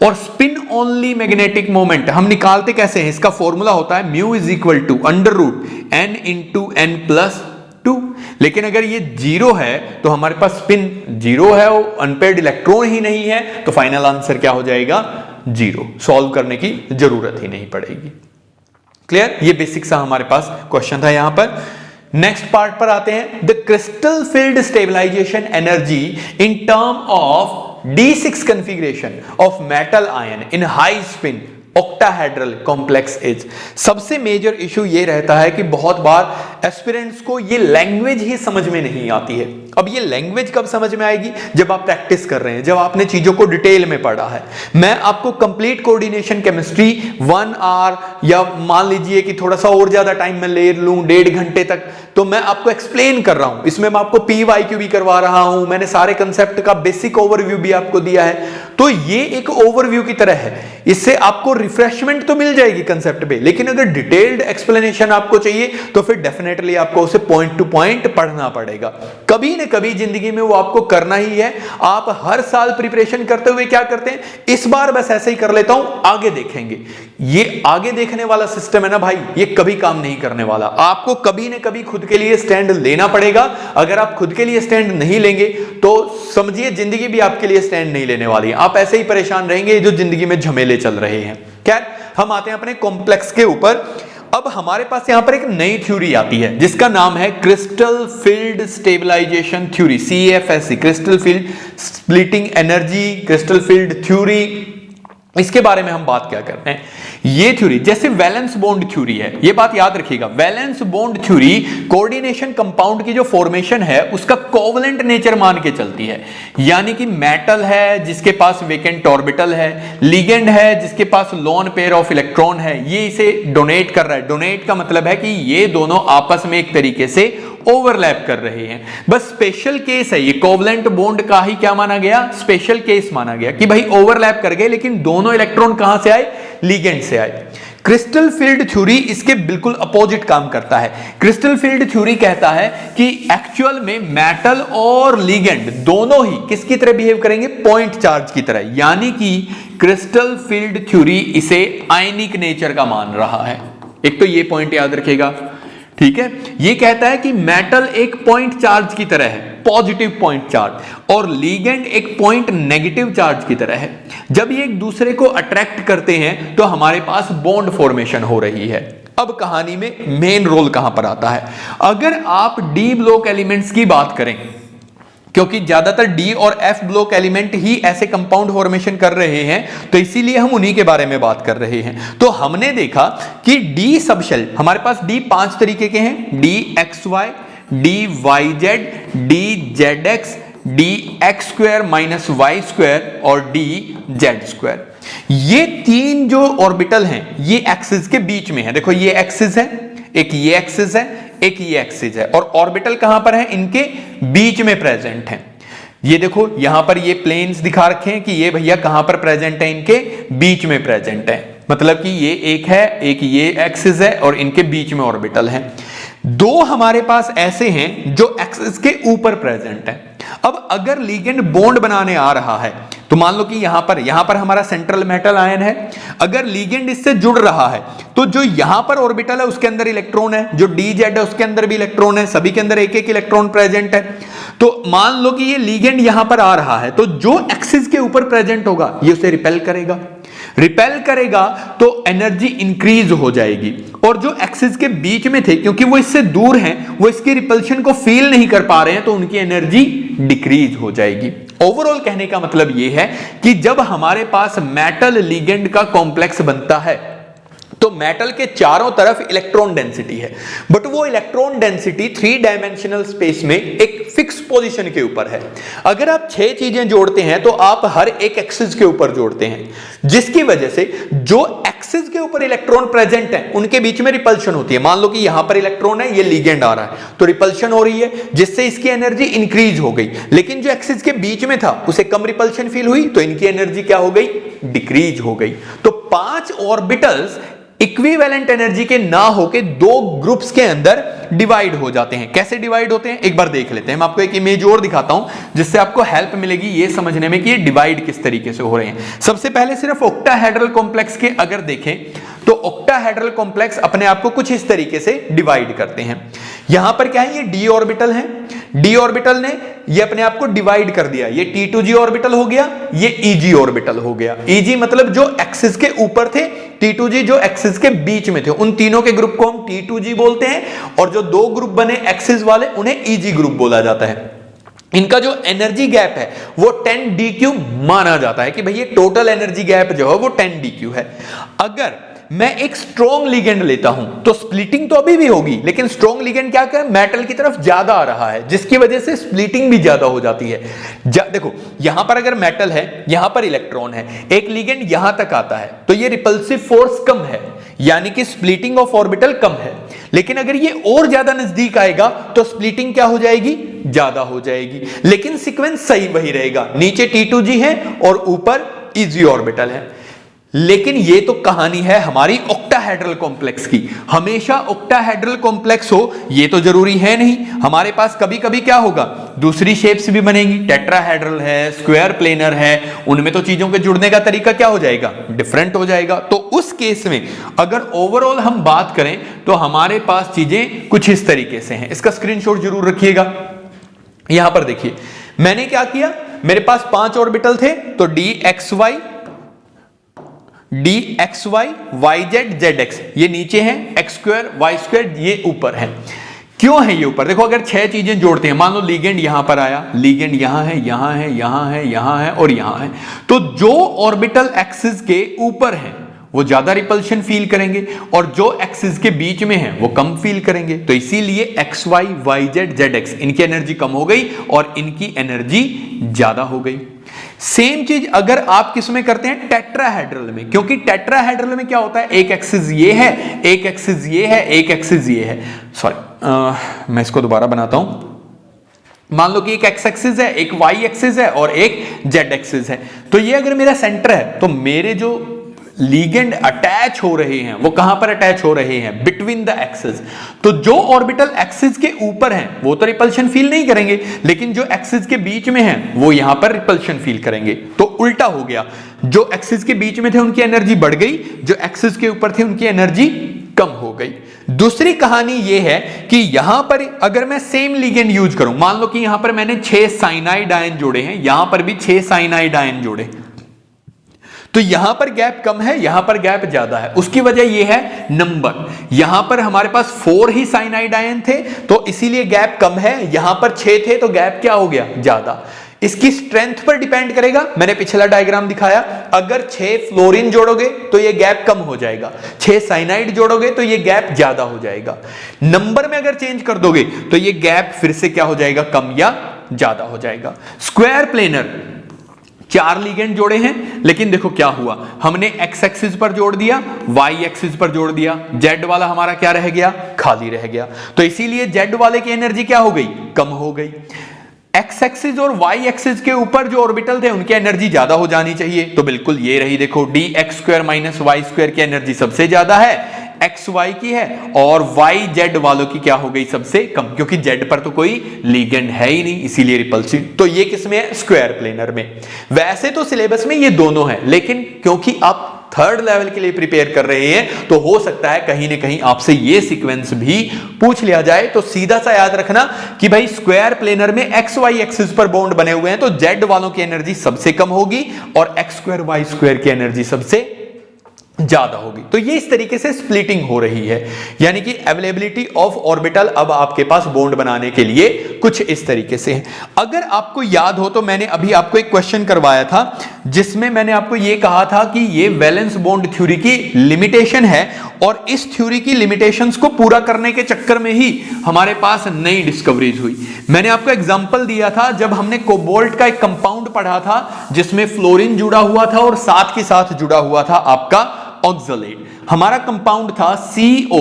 और स्पिन ओनली मैग्नेटिक मोमेंट हम निकालते कैसे हैं, इसका फॉर्मूला होता है mu is equal to √n into n plus 2। लेकिन अगर ये 0 है तो हमारे पास स्पिन 0 है, वो अनपेयर्ड इलेक्ट्रॉन ही नहीं है, तो फाइनल आंसर क्या हो जाएगा, 0। सॉल्व करने की जरूरत ही नहीं पड़ेगी। क्लियर, ये बेसिक सा हमारे पास क्वेश्चन था यहां पर। नेक्स्ट पार्ट पर आते हैं। The crystal field stabilisation energy in term of D6 configuration of metal ion in high spin octahedral complex is. सबसे मेजर इशू ये रहता है कि बहुत बार एस्पिरेंट्स को ये लैंग्वेज ही समझ में नहीं आती है। अब ये लैंग्वेज कब समझ में आएगी, जब आप प्रैक्टिस कर रहे हैं, जब आपने चीजों को डिटेल में पढ़ा है। मैं आपको कंप्लीट कोऑर्डिनेशन केमिस्ट्री 1 आवर या मान लीजिए कि थोड़ा सा और ज्यादा टाइम मैं ले लूं 1.5 घंटे तक, तो मैं आपको एक्सप्लेन कर रहा हूं। इसमें मैं आपको PYQ भी करवा रहा हूं, मैंने सारे कंसेप्ट का बेसिक ओवरव्यू भी आपको दिया है। तो ये एक ओवरव्यू की तरह है, इससे आपको रिफ्रेशमेंट तो मिल जाएगी कंसेप्ट पे, लेकिन अगर डिटेल्ड एक्सप्लेनेशन आपको चाहिए तो फिर डेफिनेटली आपको उसे पॉइंट टू पॉइंट पढ़ना पड़ेगा। कभी न कभी जिंदगी में वो आपको करना ही है। आप हर साल प्रिपरेशन करते हुए क्या करते हैं, इस बार बस ऐसे ही कर लेता हूं, आगे देखेंगे। ये आगे देखने वाला सिस्टम है ना भाई, ये कभी काम नहीं करने वाला। आपको कभी न कभी खुद के लिए स्टैंड लेना पड़ेगा। अगर आप खुद के लिए स्टैंड नहीं लेंगे तो समझिए जिंदगी भी आपके लिए स्टैंड नहीं लेने वाली है। आप ऐसे ही परेशान रहेंगे जो जिंदगी में झमेले चल रहे हैं। खैर, हम आते हैं अपने कॉम्प्लेक्स के ऊपर। अब हमारे पास यहां पर एक नई थ्योरी आती है जिसका नाम है crystal field stabilisation theory, CFSE, crystal field splitting energy crystal field theory. इसके बारे में हम बात क्या करते हैं, ये थ्योरी जैसे वैलेंस बॉन्ड थ्योरी है, ये बात याद रखिएगा। Valence bond theory coordination compound की जो फॉर्मेशन है उसका कोवलेंट नेचर मान के चलती है। यानी कि मेटल है जिसके पास वेकेंट ऑर्बिटल है, लिगेंड है जिसके पास लोन पेयर ऑफ इलेक्ट्रॉन है, ये इसे डोनेट कर रहा है। डोनेट का मतलब है कि ये दोनों आपस में एक तरीके से ओवरलैप कर रहे हैं। बस स्पेशल केस है ये, कोवलेंट बॉन्ड का ही क्या माना गया, स्पेशल केस माना गया कि भाई ओवरलैप कर गए, लेकिन दोनों इलेक्ट्रॉन कहां से आए, लिगेंड से आए। क्रिस्टल फील्ड थ्योरी इसके बिल्कुल अपोजिट काम करता है। क्रिस्टल फील्ड थ्योरी कहता है कि एक्चुअल में मेटल और लिगेंड दोनों ही किसकी तरह बिहेव करेंगे, पॉइंट चार्ज की तरह। यानी कि क्रिस्टल फील्ड थ्योरी इसे आयनिक नेचर का मान रहा है। एक तो ये पॉइंट याद रखेगा, ठीक है। ये कहता है कि मेटल एक पॉइंट चार्ज की तरह है, पॉजिटिव पॉइंट चार्ज, और लिगेंड एक पॉइंट नेगेटिव चार्ज की तरह है। जब ये एक दूसरे को अट्रैक्ट करते हैं तो हमारे पास बॉन्ड फॉर्मेशन हो रही है। अब कहानी में मेन रोल कहां पर आता है, अगर आप डी ब्लॉक एलिमेंट्स की बात करें, क्योंकि ज्यादातर डी और एफ ब्लॉक एलिमेंट ही ऐसे कंपाउंड फॉर्मेशन कर रहे हैं, तो इसीलिए हम उन्हीं के बारे में बात कर रहे हैं। तो हमने देखा कि डी सबशेल, हमारे पास डी 5 तरीके के हैं, d x y, d y z, d z x, d x square minus y square और डी जेड स्क्वायर। ये 3 जो ऑर्बिटल हैं ये एक्सिस के बीच में है। देखो ये एक्सिस है, एक ये एक्सिस है, एक ये एक्सिस है, और ऑर्बिटल कहां पर है, इनके बीच में प्रेजेंट है। ये देखो यहां पर ये प्लेन्स दिखा रखे हैं कि ये भैया कहां पर प्रेजेंट है, इनके बीच में प्रेजेंट है। मतलब कि ये एक है, एक ये एक्सिस है और इनके बीच में ऑर्बिटल है। 2 हमारे पास ऐसे हैं जो एक्सिस के ऊपर प्रेजेंट है। अब अगर लिगेंड बॉन्ड बनाने आ रहा है तो मान लो कि यहां पर हमारा सेंट्रल मेटल आयन है, अगर लिगेंड इससे जुड़ रहा है तो जो यहां पर ऑर्बिटल है उसके अंदर इलेक्ट्रॉन है, जो डी जेड है उसके अंदर भी इलेक्ट्रॉन है, सभी के अंदर एक एक इलेक्ट्रॉन प्रेजेंट है। तो मान लो कि ये लिगेंड यहां पर आ रहा है, तो जो एक्सिस के ऊपर प्रेजेंट होगा ये उसे रिपेल करेगा। रिपेल करेगा तो एनर्जी इंक्रीज हो जाएगी, और जो एक्सिस के बीच में थे क्योंकि वो इससे दूर हैं, वो इसकी रिपल्शन को फील नहीं कर पा रहे हैं, तो उनकी एनर्जी डिक्रीज हो जाएगी। ओवरऑल कहने का मतलब ये है कि जब हमारे पास मेटल लिगेंड का कॉम्प्लेक्स बनता है तो मेटल के चारों तरफ इलेक्ट्रॉन डेंसिटी है, बट वो इलेक्ट्रॉन डेंसिटी 3 डायमेंशनल स्पेस में एक फिक्स पोजीशन के ऊपर है। अगर आप 6 चीजें जोड़ते हैं तो आप हर एक एक्सिस के ऊपर जोड़ते हैं, जिसकी वजह से जो एक्सिस के ऊपर इलेक्ट्रॉन प्रेजेंट है उनके बीच में रिपल्शन होती है। मान लो कि यहां पर इलेक्ट्रॉन है, ये लिगेंड आ रहा है, तो रिपल्शन हो रही है जिससे इसकी एनर्जी इंक्रीज हो गई, लेकिन जो एक्सिस के बीच में था उसे कम रिपल्शन फील हुई, तो इनकी एनर्जी क्या हो गई, डिक्रीज हो गई। तो 5 ऑर्बिटल्स इक्विवेलेंट एनर्जी के ना होके 2 ग्रुप्स के अंदर डिवाइड हो जाते हैं। कैसे डिवाइड होते हैं एक बार देख लेते हैं। मैं आपको एक इमेज और दिखाता हूं जिससे आपको हेल्प मिलेगी ये समझने में कि ये डिवाइड किस तरीके से हो रहे हैं। सबसे पहले सिर्फ ऑक्टाहेड्रल कॉम्प्लेक्स के अगर देखें तो ऑक्टाहेड्रल कॉम्प्लेक्स अपने आप को कुछ इस तरीके से डिवाइड करते हैं। यहां पर क्या है, ये डी ऑर्बिटल है, डी ऑर्बिटल ने ये अपने आप को डिवाइड कर दिया, ये T2G ऑर्बिटल हो गया, ये EG ऑर्बिटल हो गया। EG मतलब जो एक्सिस के ऊपर थे, T2G जो एक्सिस के बीच में थे। उन तीनों के ग्रुप को हम T2G बोलते हैं, और जो 2 ग्रुप बने एक्सिस वाले उन्हें EG ग्रुप बोला जाता है। इनका जो एनर्जी गैप है वो 10dq माना जाता है कि भाई ये टोटल एनर्जी गैप जो है वो 10dq है। अगर मैं एक स्ट्रॉन्ग लिगेंड लेता हूं तो स्प्लिटिंग तो अभी भी होगी, लेकिन स्ट्रॉन्ग लिगेंड क्या कर मेटल की तरफ ज्यादा आ रहा है, जिसकी वजह से स्प्लिटिंग भी ज्यादा हो जाती है। देखो यहां पर अगर मेटल है, यहां पर इलेक्ट्रॉन है, एक लिगेंड यहां तक आता है तो ये रिपल्सिव फोर्स कम है, यानी कि स्प्लिटिंग ऑफ ऑर्बिटल कम है। लेकिन अगर ये और ज्यादा नजदीक आएगा तो स्प्लिटिंग क्या हो जाएगी, ज्यादा हो जाएगी, लेकिन सीक्वेंस सही वही रहेगा। नीचे T2G है और ऊपर EG ऑर्बिटल है। लेकिन ये तो कहानी है हमारी ऑक्टाहेड्रल कॉम्प्लेक्स की। हमेशा ऑक्टाहेड्रल कॉम्प्लेक्स हो ये तो जरूरी है नहीं, हमारे पास कभी कभी क्या होगा दूसरी शेप्स भी बनेगी, टेट्राहेड्रल है, स्क्वायर प्लेनर है, उनमें तो चीजों के जुड़ने का तरीका क्या हो जाएगा, डिफरेंट हो जाएगा। तो उस केस में अगर ओवरऑल हम बात करें तो हमारे पास चीजें कुछ इस तरीके से हैं। इसका स्क्रीनशॉट जरूर रखिएगा। यहां पर देखिए मैंने क्या किया, मेरे पास 5 ऑर्बिटल थे, तो DXY, DXY, YZ, ZX ये नीचे हैं, X स्क्वायर, Y स्क्वायर ये ऊपर है। क्यों है ये ऊपर, देखो अगर 6 चीजें जोड़ते हैं, मान लो लिगेंड यहां पर आया, लिगेंड यहां है, यहां है, यहां है, यहां है और यहां है, तो जो ऑर्बिटल एक्सिस के ऊपर है वो ज्यादा रिपल्शन फील करेंगे और जो एक्सिस के बीच में है वो कम फील करेंगे। तो इसीलिए XY, YZ, ZX इनकी एनर्जी कम हो गई और इनकी एनर्जी ज्यादा हो गई। सेम चीज अगर आप किस में करते हैं, टेट्राहेड्रल में, क्योंकि टेट्राहेड्रल में क्या होता है, एक एक्सिस ये है, एक एक्सिस ये है, एक एक्सिस ये है। सॉरी मैं इसको दोबारा बनाता हूं। मान लो कि एक एक्स एक्सिस है, एक वाई एक्सिस है और एक जेड एक्सिस है। तो ये अगर मेरा सेंटर है तो मेरे जो लिगेंड अटैच हो रहे हैं वो कहां पर अटैच हो रहे हैं, बिटवीन द एक्सिस। तो जो ऑर्बिटल एक्सिस के ऊपर हैं वो तो रिपल्शन फील नहीं करेंगे, लेकिन जो एक्सिस के बीच में हैं वो यहां पर रिपल्शन फील करेंगे। तो उल्टा हो गया, जो एक्सिस के बीच में थे उनकी एनर्जी बढ़ गई, जो एक्सिस के ऊपर थे उनकी एनर्जी कम हो गई। दूसरी कहानी ये है कि यहां पर अगर मैं सेम लिगेंड यूज करूं, मान लो कि यहां पर मैंने 6 साइनाइड आयन जोड़े हैं, यहां पर भी 6 साइनाइड आयन जोड़े, तो यहां पर गैप कम है, यहां पर गैप ज्यादा है। उसकी वजह यह है नंबर, यहां पर हमारे पास 4 ही साइनाइड आयन थे तो इसीलिए गैप कम है, यहां पर 6 थे तो गैप क्या हो गया, ज्यादा। इसकी स्ट्रेंथ पर डिपेंड करेगा, मैंने पिछला डायग्राम दिखाया, अगर 6 फ्लोरीन जोड़ोगे तो ये गैप कम हो जाएगा, 6 साइनाइड जोड़ोगे तो ये गैप ज्यादा हो जाएगा। नंबर में अगर चेंज कर दोगे तो ये गैप फिर से क्या हो जाएगा, कम या ज्यादा हो जाएगा। स्क्वायर प्लेनर 4 लिगेंड जोड़े हैं, लेकिन देखो क्या हुआ, हमने एक्स एक्सिस पर जोड़ दिया, वाई एक्सिस पर जोड़ दिया, जेड वाला हमारा क्या रह गया, खाली रह गया। तो इसीलिए जेड वाले की एनर्जी क्या हो गई, कम हो गई। एक्स एक्सिस और वाई एक्सिस के ऊपर जो ऑर्बिटल थे उनकी एनर्जी ज्यादा हो जानी चाहिए, तो बिल्कुल ये रही, देखो d x square minus y square की एनर्जी सबसे ज्यादा है, एक्स वाई की है, और वाई जेड वालों की क्या हो गई, सबसे कम, क्योंकि जेड पर तो कोई लिगेंड है ही नहीं, इसीलिए रिपल्सिव। तो ये किसमें है, स्क्वायर प्लेनर में। वैसे तो सिलेबस में ये दोनों है, लेकिन क्योंकि आप 3rd लेवल के लिए प्रिपेयर कर रहे हैं तो हो सकता है कहीं ना कहीं आपसे ये सीक्वेंस भी पूछ लिया जाए। तो सीधा सा याद रखना कि भाई स्क्वायर प्लेनर में एक्स वाई एक्सिस पर बॉन्ड बने हुए हैं तो जेड वालों की एनर्जी सबसे कम होगी और एक्स स्क्वायर वाई स्क्वायर की एनर्जी सबसे ज्यादा होगी। तो ये इस तरीके से स्प्लिटिंग हो रही है, यानी कि अवेलेबिलिटी ऑफ ऑर्बिटल अब आपके पास बॉन्ड बनाने के लिए कुछ इस तरीके से है। अगर आपको याद हो तो मैंने अभी आपको एक क्वेश्चन करवाया था जिसमें मैंने आपको ये कहा था कि ये वैलेंस बॉन्ड थ्योरी की लिमिटेशन है और इस थ्योरी की लिमिटेशंस को पूरा करने के चक्कर में ही हमारे पास नई डिस्कवरीज हुई। मैंने आपको एग्जांपल दिया था जब हमने कोबाल्ट का एक कंपाउंड पढ़ा था जिसमें फ्लोरीन जुड़ा हुआ था और साथ के साथ जुड़ा हुआ था आपका ऑक्सलेट। हमारा कंपाउंड था CO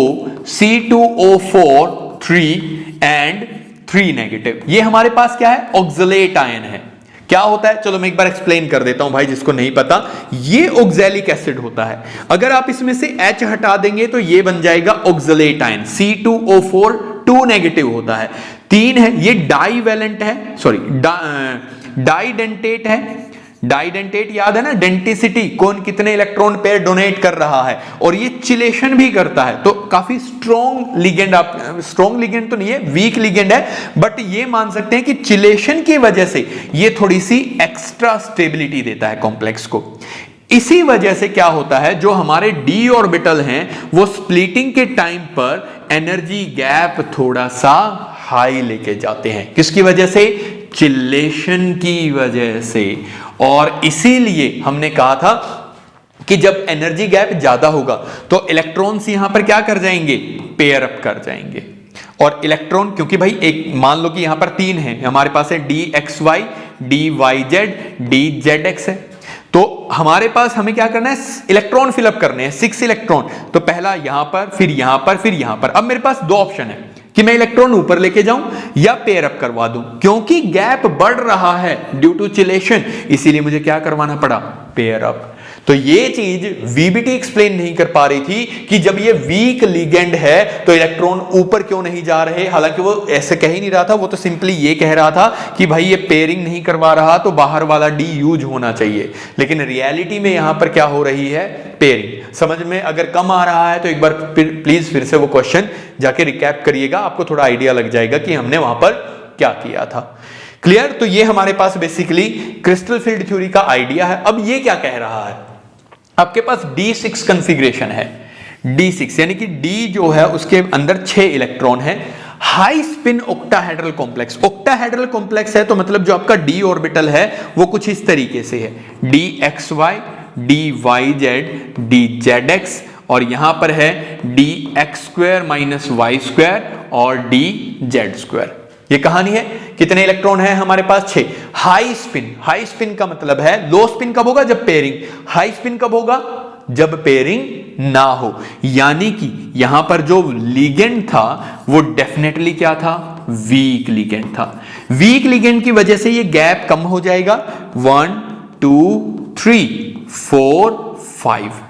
C2O4 3 एंड 3 नेगेटिव। ये हमारे पास क्या है, ऑक्सलेट आयन है। क्या होता है, चलो मैं एक बार एक्सप्लेन कर देता हूं भाई जिसको नहीं पता। ये ऑक्सैलिक एसिड होता है, अगर आप इसमें से H हटा देंगे तो ये बन जाएगा ऑक्सलेट आयन। C2O4 2 नेगेटिव होता है, 3 है, ये डाईवैलेंट है, सॉरी डाइडेंटेट है। डाइडेंटेट याद है ना, डेंटिसिटी, कौन कितने इलेक्ट्रॉन पेयर डोनेट कर रहा है, और ये चिलेशन भी करता है। तो काफी स्ट्रॉन्ग लिगेंड, आप स्ट्रॉन्ग लिगेंड तो नहीं है, वीक लिगेंड है, बट ये मान सकते हैं कि चिलेशन की वजह से ये थोड़ी सी एक्स्ट्रा स्टेबिलिटी देता है कॉम्प्लेक्स को। इसी वजह से क्या होता है, जो हमारे डी ऑर्बिटल हैं वो स्प्लिटिंग के टाइम पर एनर्जी गैप थोड़ा सा हाई लेके जाते हैं। किसकी वजह से, चिलेशन की वजह से। और इसीलिए हमने कहा था कि जब एनर्जी गैप ज्यादा होगा तो इलेक्ट्रॉन्स यहां पर क्या कर जाएंगे, पेयर अप कर जाएंगे। और इलेक्ट्रॉन, क्योंकि भाई एक मान लो कि यहां पर 3 है, हमारे पास है d x y, d y z, d z x है, तो हमारे पास हमें क्या करना है, इलेक्ट्रॉन फिलअप करने हैं, 6 इलेक्ट्रॉन। तो पहला यहां पर, फिर यहां पर, फिर यहां पर। अब मेरे पास 2 ऑप्शन है कि मैं इलेक्ट्रॉन ऊपर लेके जाऊं या पेयर अप करवा दूं। क्योंकि गैप बढ़ रहा है ड्यू टू चिलेशन, इसीलिए मुझे क्या करवाना पड़ा, पेयर अप। तो ये चीज वीबीटी एक्सप्लेन नहीं कर पा रही थी कि जब ये वीक लिगेंड है तो इलेक्ट्रॉन ऊपर क्यों नहीं जा रहे। हालांकि वो ऐसे कह ही नहीं रहा था, वो तो सिंपली ये कह रहा था कि भाई ये पेयरिंग नहीं करवा रहा तो बाहर वाला डी यूज होना चाहिए। लेकिन रियलिटी में यहां पर क्या हो रही है, पेयरिंग। समझ में अगर कम आ रहा है तो एक बार प्लीज फिर से वो क्वेश्चन जाके रिकैप करिएगा, आपको थोड़ा आइडिया लग जाएगा कि हमने वहां पर क्या किया था। क्लियर। तो ये हमारे पास बेसिकली क्रिस्टल फील्ड थ्योरी का आइडिया है। अब ये क्या कह रहा है, आपके पास D6 कॉन्फ़िगरेशन है, D6 यानी कि D जो है उसके अंदर 6 इलेक्ट्रॉन है, high spin octahedral complex. Octahedral complex है तो मतलब जो आपका D ऑर्बिटल है वो कुछ इस तरीके से है, DXY, DYZ, DZX, और यहां पर है DX² माइनस Y² और DZ²। ये कहानी है। कितने इलेक्ट्रॉन है हमारे पास, 6। हाई स्पिन, हाई स्पिन का मतलब है, लो स्पिन कब होगा, जब पेयरिंग। हाई स्पिन कब होगा, जब पेयरिंग ना हो। यानी कि यहां पर जो लिगेंड था वो डेफिनेटली क्या था, वीक लिगेंड था। वीक लिगेंड की वजह से ये गैप कम हो जाएगा, 1 2 3 4 5।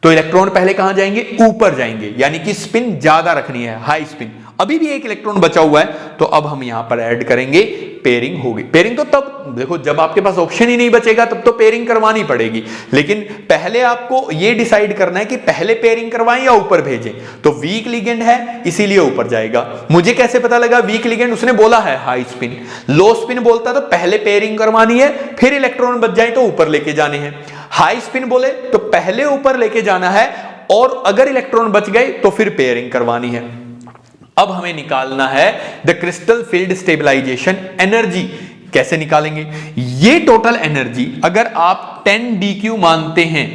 तो इलेक्ट्रॉन पहले कहां जाएंगे, ऊपर जाएंगे, यानी कि स्पिन ज्यादा रखनी है, हाई स्पिन। अभी भी एक इलेक्ट्रॉन बचा हुआ है तो अब हम यहां पर ऐड करेंगे, पेयरिंग होगी। पेयरिंग तो तब देखो जब आपके पास ऑप्शन ही नहीं बचेगा तब तो पेयरिंग करवानी पड़ेगी, लेकिन पहले आपको यह डिसाइड करना है कि पहले पेयरिंग करवाएं या ऊपर भेजें। तो वीक लिगेंड है इसीलिए ऊपर जाएगा। मुझे कैसे पता लगा वीक लिगेंड, उसने बोला है हाई स्पिन। लो स्पिन बोलता तो पहले पेयरिंग करवानी है, फिर इलेक्ट्रॉन बच जाए तो ऊपर लेके जाने हैं। हाई स्पिन बोले तो पहले ऊपर लेके जाना है और अगर इलेक्ट्रॉन बच गए तो फिर पेयरिंग करवानी है। अब हमें निकालना है the crystal field stabilisation energy. कैसे निकालेंगे? ये टोटल एनर्जी अगर आप 10dq मानते हैं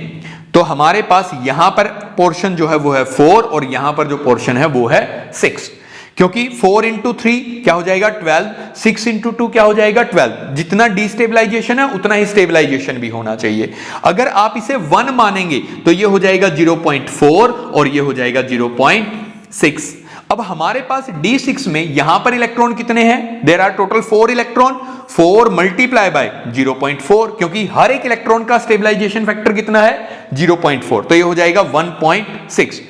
तो हमारे पास यहां पर पोर्शन जो है वो है 4 और यहां पर जो पोर्शन है वो है 6, क्योंकि 4 इंटू 3 क्या हो जाएगा 12, 6 इंटू 2 क्या हो जाएगा 12। जितना डिस्टेबलाइजेशन है उतना ही स्टेबलाइजेशन भी होना चाहिए। अगर आप इसे 1 मानेंगे तो ये हो जाएगा 0.4 और ये हो जाएगा 0.6। अब हमारे पास D6 में यहां पर इलेक्ट्रॉन कितने हैं? There are total 4 electron, 4 multiply by 0.4, क्योंकि हर एक इलेक्ट्रॉन का स्टेबलाइजेशन फैक्टर कितना है 0.4, तो ये हो जाएगा 1.6।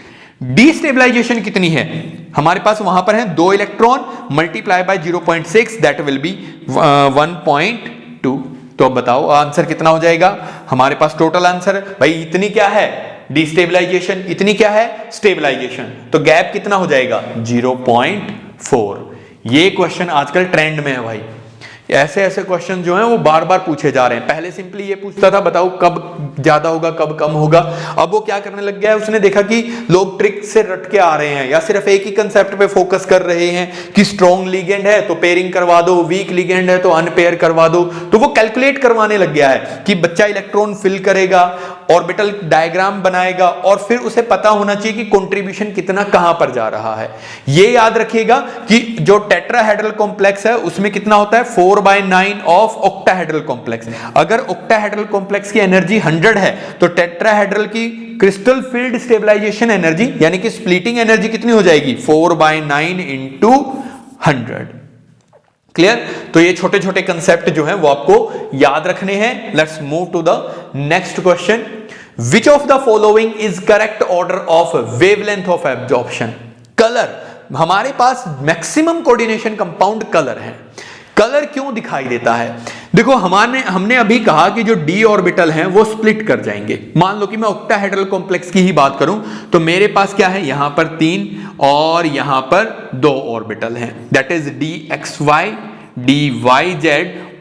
डिस्टेबलाइजेशन कितनी है? हमारे पास वहां पर है 2 electron multiply by 0.6, that will be 1.2। तो अब बताओ आंसर कितना हो जाएगा? हमारे पास टोटल आंसर भाई इतनी क्या है डिस्टेबलाइजेशन, इतनी क्या है स्टेबलाइजेशन, तो गैप कितना हो जाएगा 0.4। ये क्वेश्चन आजकल ट्रेंड में है भाई। ऐसे ऐसे क्वेश्चन जो हैं वो बार बार पूछे जा रहे हैं। पहले सिंपली ये पूछता था बताओ कब ज्यादा होगा कब कम होगा, अब वो क्या करने लग गया है, उसने देखा कि लोग ट्रिक से रट के आ रहे हैं या सिर्फ एक ही कंसेप्ट पे फोकस कर रहे हैं कि स्ट्रॉन्ग लिगेंड है तो पेयरिंग करवा दो, वीक लिगेंड है तो अनपेयर करवा दो। तो वो कैलकुलेट करवाने लग गया है कि बच्चा इलेक्ट्रॉन फिल करेगा, ऑर्बिटल डायग्राम बनाएगा और फिर उसे पता होना चाहिए कि कंट्रीब्यूशन कितना कहां पर जा रहा है। ये याद रखिएगा कि जो टेट्राहेड्रल कॉम्प्लेक्स है उसमें कितना होता है 4/9 ऑफ ऑक्टाहेड्रल कॉम्प्लेक्स। अगर ऑक्टाहेड्रल कॉम्प्लेक्स की एनर्जी 100 है तो टेट्राहेड्रल की क्रिस्टल फील्ड स्टेबलाइजेशन एनर्जी यानी कि स्प्लिटिंग एनर्जी कितनी हो जाएगी 4/9 इंटू 100। क्लियर? तो ये छोटे छोटे कंसेप्ट जो हैं वो आपको याद रखने हैं। Let's move to the next question. Which of the following is correct order of wavelength of absorption? Colour, हमारे पास मैक्सिमम कोऑर्डिनेशन कंपाउंड कलर है। कलर क्यों दिखाई देता है? देखो हमने अभी कहा कि जो d ऑर्बिटल हैं वो स्प्लिट कर जाएंगे। मान लो कि मैं ऑक्टाहेड्रल कॉम्प्लेक्स की ही बात करूं तो मेरे पास क्या है, यहां पर 3 और यहां पर 2 ऑर्बिटल हैं, दैट इज dxy, dyz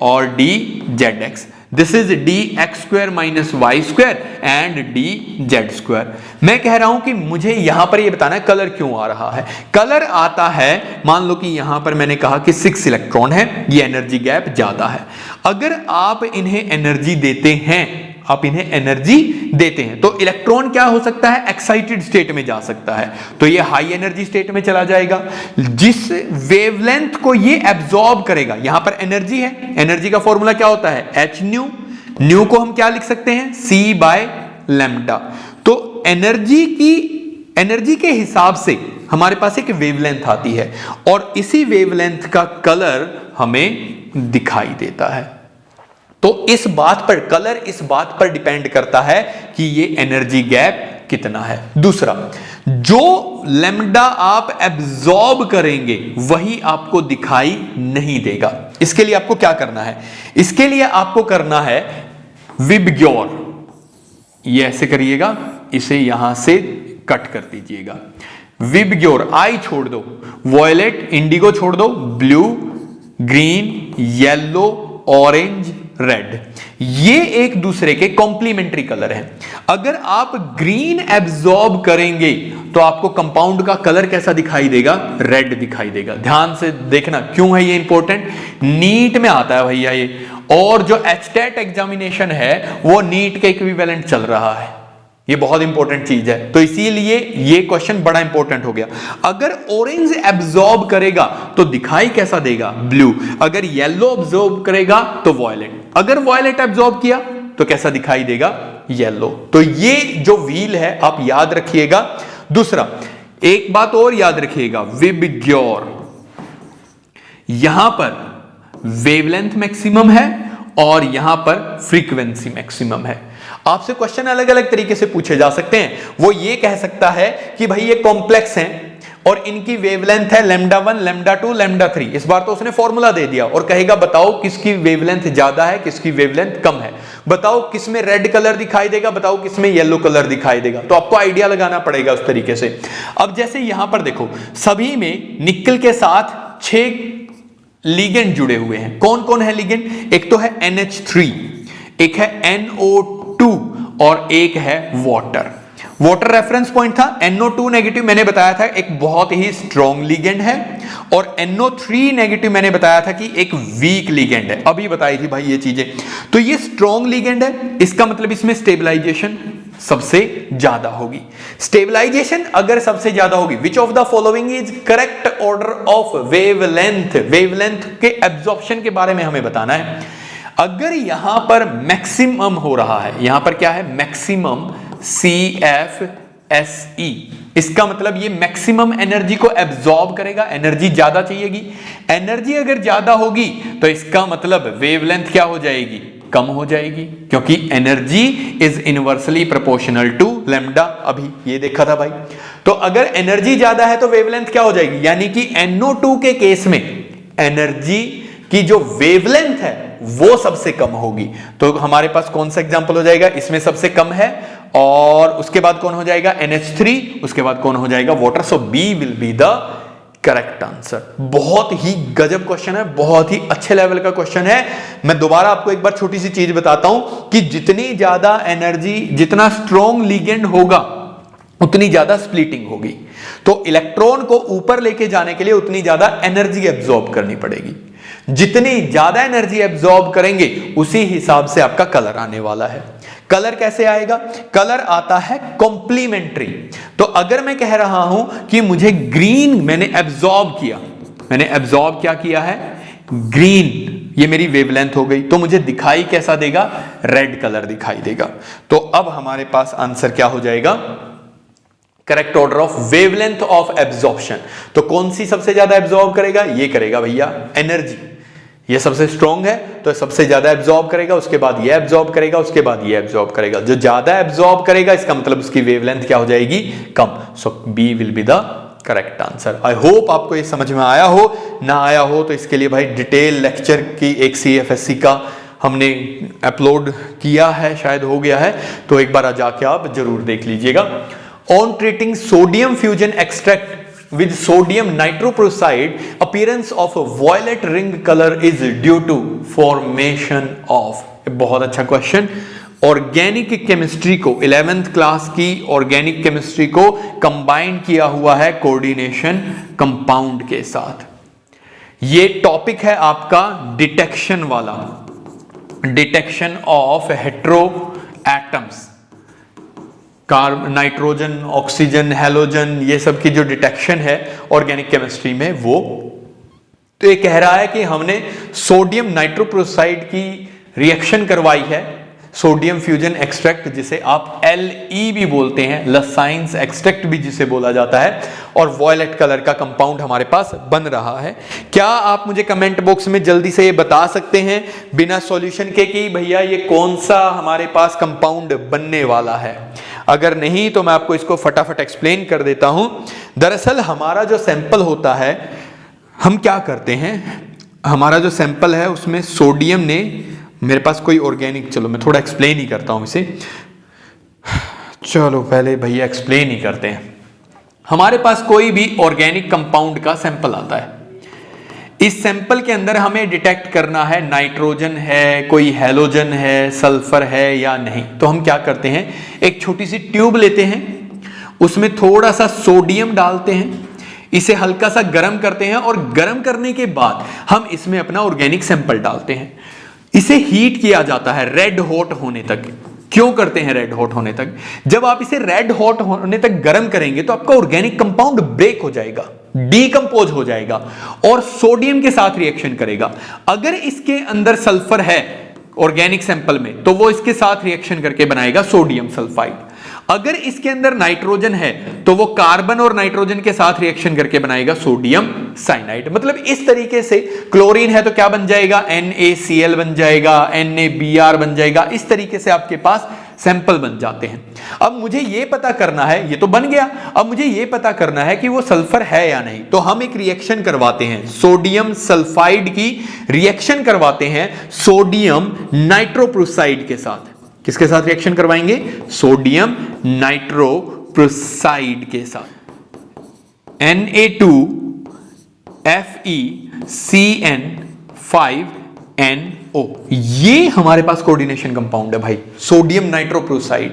और dzx। This is dx² minus y² and dz²। मैं कह रहा हूं कि मुझे यहां पर ये बताना है कलर क्यों आ रहा है। कलर आता है, मान लो कि यहां पर मैंने कहा कि 6 इलेक्ट्रॉन है, ये एनर्जी गैप ज्यादा है। अगर आप इन्हें एनर्जी देते हैं, तो इलेक्ट्रॉन क्या हो सकता है, एक्साइटेड स्टेट में जा सकता है, तो ये हाई एनर्जी स्टेट में चला जाएगा। जिस वेवलेंथ को ये एब्जॉर्ब करेगा, यहां पर एनर्जी है, एनर्जी का फॉर्मूला क्या होता है h न्यू, न्यू को हम क्या लिख सकते हैं c/λ। तो एनर्जी के हिसाब से हमारे पास एक वेवलेंथ आती है और इसी वेवलेंथ का कलर हमें दिखाई देता है। तो इस बात पर डिपेंड करता है कि ये एनर्जी गैप कितना है। दूसरा, जो लैम्डा आप एब्जॉर्ब करेंगे वही आपको दिखाई नहीं देगा। इसके लिए आपको क्या करना है? इसके लिए आपको करना है विबग्योर। ये ऐसे करिएगा, इसे यहां से कट कर दीजिएगा। विबग्योर, आई छोड़ दो, वॉयलेट इंडिगो छोड़ दो, blue, green, yellow, orange, red, ये एक दूसरे के कॉम्प्लीमेंट्री कलर हैं। अगर आप ग्रीन एब्जॉर्ब करेंगे तो आपको कंपाउंड का कलर कैसा दिखाई देगा, रेड दिखाई देगा। ध्यान से देखना, क्यों है ये इंपॉर्टेंट, नीट में आता है भैया ये, और जो एचटेट एग्जामिनेशन है वो नीट के इक्विवेलेंट चल रहा है। ये बहुत इंपॉर्टेंट चीज है, तो इसीलिए ये क्वेश्चन बड़ा इंपॉर्टेंट हो गया। अगर ऑरेंज एब्जॉर्ब करेगा तो दिखाई कैसा देगा, ब्लू। अगर येलो एब्जॉर्ब करेगा तो वॉयलेट। अगर वॉयलेट एब्जॉर्ब किया तो कैसा दिखाई देगा, येलो। तो ये जो व्हील है आप याद रखिएगा। दूसरा, एक बात और याद रखिएगा, विबग्योर, यहां पर वेवलेंथ मैक्सिमम है और यहां पर फ्रीक्वेंसी मैक्सिमम है। आपसे क्वेश्चन अलग अलग तरीके से पूछे जा सकते हैं। वो ये कह सकता है कि भाई ये कॉम्प्लेक्स हैं और इनकी वेवलेंथ है λ1, λ2, λ3। इस बार तो उसने फॉर्मूला दे दिया और कहेगा बताओ किसकी वेवलेंथ ज्यादा है, किसकी वेवलेंथ कम है, बताओ किसमें रेड कलर दिखाई देगा, बताओ किसमें येलो कलर दिखाई देगा। तो आपको आइडिया लगाना पड़ेगा उस तरीके से। अब जैसे यहां पर देखो, सभी में निकल के साथ 6 लिगेंड जुड़े हुए हैं। कौन कौन है लिगेंड? एक तो है NH3, एक है NO2 और एक है वाटर। वाटर रेफरेंस पॉइंट था, NO2 नेगेटिव मैंने बताया था एक बहुत ही स्ट्रॉन्ग लिगेंड है, और NO3 नेगेटिव मैंने बताया था कि एक वीक लिगेंड है, अभी बताई थी भाई ये चीजें। तो ये स्ट्रॉन्ग लिगेंड है, इसका मतलब इसमें स्टेबलाइजेशन सबसे ज्यादा होगी। स्टेबलाइजेशन अगर सबसे ज्यादा होगी, विच of the following is correct order of wavelength. Wavelength के एब्जॉर्प्शन के बारे में हमें बताना है। अगर यहां पर मैक्सिमम हो रहा है, यहां पर क्या है, मैक्सिमम CFSE, इसका मतलब ये मैक्सिमम एनर्जी को एब्जॉर्ब करेगा, एनर्जी ज्यादा चाहिएगी। एनर्जी अगर ज्यादा होगी तो इसका मतलब वेवलेंथ क्या हो जाएगी, कम हो जाएगी, क्योंकि energy is inversely proportional to lambda, अभी ये देखा था भाई। तो अगर एनर्जी ज्यादा है तो वेवलेंथ क्या हो जाएगी, यानी कि NO2 के केस में एनर्जी की जो वेवलेंथ है वो सबसे कम होगी। तो हमारे पास कौन सा एग्जांपल हो जाएगा, इसमें सबसे कम है, और उसके बाद कौन हो जाएगा, NH3, उसके बाद कौन हो जाएगा, water. So B will be the correct answer. बहुत ही गजब क्वेश्चन है, बहुत ही अच्छे लेवल का क्वेश्चन है। मैं दोबारा आपको एक बार छोटी सी चीज बताता हूं कि जितनी ज्यादा एनर्जी, जितना स्ट्रॉन्ग लिगेंड होगा उतनी ज्यादा स्प्लिटिंग होगी। तो इलेक्ट्रॉन को ऊपर लेके जाने के लिए उतनी ज्यादा एनर्जी एब्जॉर्ब करनी पड़ेगी। जितनी ज्यादा एनर्जी एब्जॉर्ब करेंगे उसी हिसाब से आपका कलर आने वाला है। कलर कैसे आएगा, कलर आता है कॉम्प्लीमेंट्री। तो अगर मैं कह रहा हूं कि मुझे ग्रीन मैंने एब्जॉर्ब किया, मैंने एब्जॉर्ब क्या किया है, ग्रीन, ये मेरी वेवलेंथ हो गई, तो मुझे दिखाई कैसा देगा, रेड कलर दिखाई देगा। तो अब हमारे पास आंसर क्या हो जाएगा, correct order of wavelength of absorption. तो कौन सी सबसे ज्यादा एब्जॉर्ब करेगा, ये करेगा भैया एनर्जी। ये सबसे स्ट्रॉन्ग है तो सबसे ज्यादा एब्जॉर्ब करेगा, उसके बाद ये एब्जॉर्ब करेगा, उसके बाद ये एब्जॉर्ब करेगा। जो ज्यादा एब्जॉर्ब करेगा इसका मतलब उसकी वेवलेंथ क्या हो जाएगी, कम। So B will be the correct answer. I hope आपको ये समझ में आया हो, ना आया हो तो इसके लिए भाई डिटेल लेक्चर की एक CFSE का हमने अपलोड किया है, शायद हो गया है, तो एक बार जाके आप जरूर देख लीजिएगा। On treating sodium fusion extract with sodium nitroprusside, appearance of a violet ring color is due to formation of। बहुत अच्छा क्वेश्चन। ऑर्गेनिक केमिस्ट्री को 11th क्लास की ऑर्गेनिक केमिस्ट्री को कंबाइन किया हुआ है कोऑर्डिनेशन कंपाउंड के साथ। ये टॉपिक है आपका डिटेक्शन वाला, detection of hetero atoms, carbon, nitrogen, oxygen, halogen, ये सब की जो डिटेक्शन है ऑर्गेनिक केमिस्ट्री में वो। तो ये कह रहा है कि हमने सोडियम नाइट्रोप्रोसाइड की रिएक्शन करवाई है, सोडियम फ्यूजन एक्सट्रैक्ट, जिसे आप LE भी बोलते हैं, लसाइंस एक्सट्रैक्ट भी जिसे बोला जाता है, और वॉयलेट कलर का कंपाउंड हमारे पास बन रहा है। क्या आप मुझे कमेंट बॉक्स में जल्दी से ये बता सकते हैं बिना सॉल्यूशन के कि भैया ये कौन सा हमारे पास कंपाउंड बनने वाला है? अगर नहीं तो मैं आपको इसको फटाफट एक्सप्लेन कर देता हूं। दरअसल हमारा जो सैंपल होता है, हम क्या करते हैं, हमारा जो सैंपल है उसमें सोडियम ने, मेरे पास कोई ऑर्गेनिक, चलो मैं थोड़ा एक्सप्लेन ही करता हूं इसे, चलो पहले भैया एक्सप्लेन ही करते हैं। हमारे पास कोई भी ऑर्गेनिक कंपाउंड का सैंपल आता है, इस सैंपल के अंदर हमें डिटेक्ट करना है नाइट्रोजन है, कोई हैलोजन है, सल्फर है या नहीं। तो हम क्या करते हैं, एक छोटी सी ट्यूब लेते हैं, उसमें थोड़ा सा सोडियम डालते हैं, इसे हल्का सा गर्म करते हैं, और गर्म करने के बाद हम इसमें अपना ऑर्गेनिक सैंपल डालते हैं। इसे हीट किया जाता है रेड हॉट होने तक। क्यों करते हैं रेड हॉट होने तक? जब आप इसे रेड हॉट होने तक गर्म करेंगे तो आपका ऑर्गेनिक कंपाउंड ब्रेक हो जाएगा, डीकंपोज हो जाएगा और सोडियम के साथ रिएक्शन करेगा। अगर इसके अंदर सल्फर है ऑर्गेनिक सैंपल में तो वो इसके साथ रिएक्शन करके बनाएगा सोडियम सल्फाइड। अगर इसके अंदर नाइट्रोजन है तो वो कार्बन और नाइट्रोजन के साथ रिएक्शन करके बनाएगा सोडियम साइनाइड। मतलब इस तरीके से क्लोरीन है तो क्या बन जाएगा, NaCl बन जाएगा, NaBr बन जाएगा। इस तरीके से आपके पास सैंपल बन जाते हैं। अब मुझे ये पता करना है, ये तो बन गया, अब मुझे ये पता करना है कि वो सल्फर है या नहीं। तो हम एक रिएक्शन करवाते हैं, सोडियम सल्फाइड की रिएक्शन करवाते हैं सोडियम नाइट्रोप्रुसाइड के साथ। किसके साथ रिएक्शन करवाएंगे? सोडियम नाइट्रोप्रुसाइड के साथ। Na2FeCN5N NO, ये हमारे पास कोऑर्डिनेशन कंपाउंड है भाई, सोडियम नाइट्रोप्रोसाइड।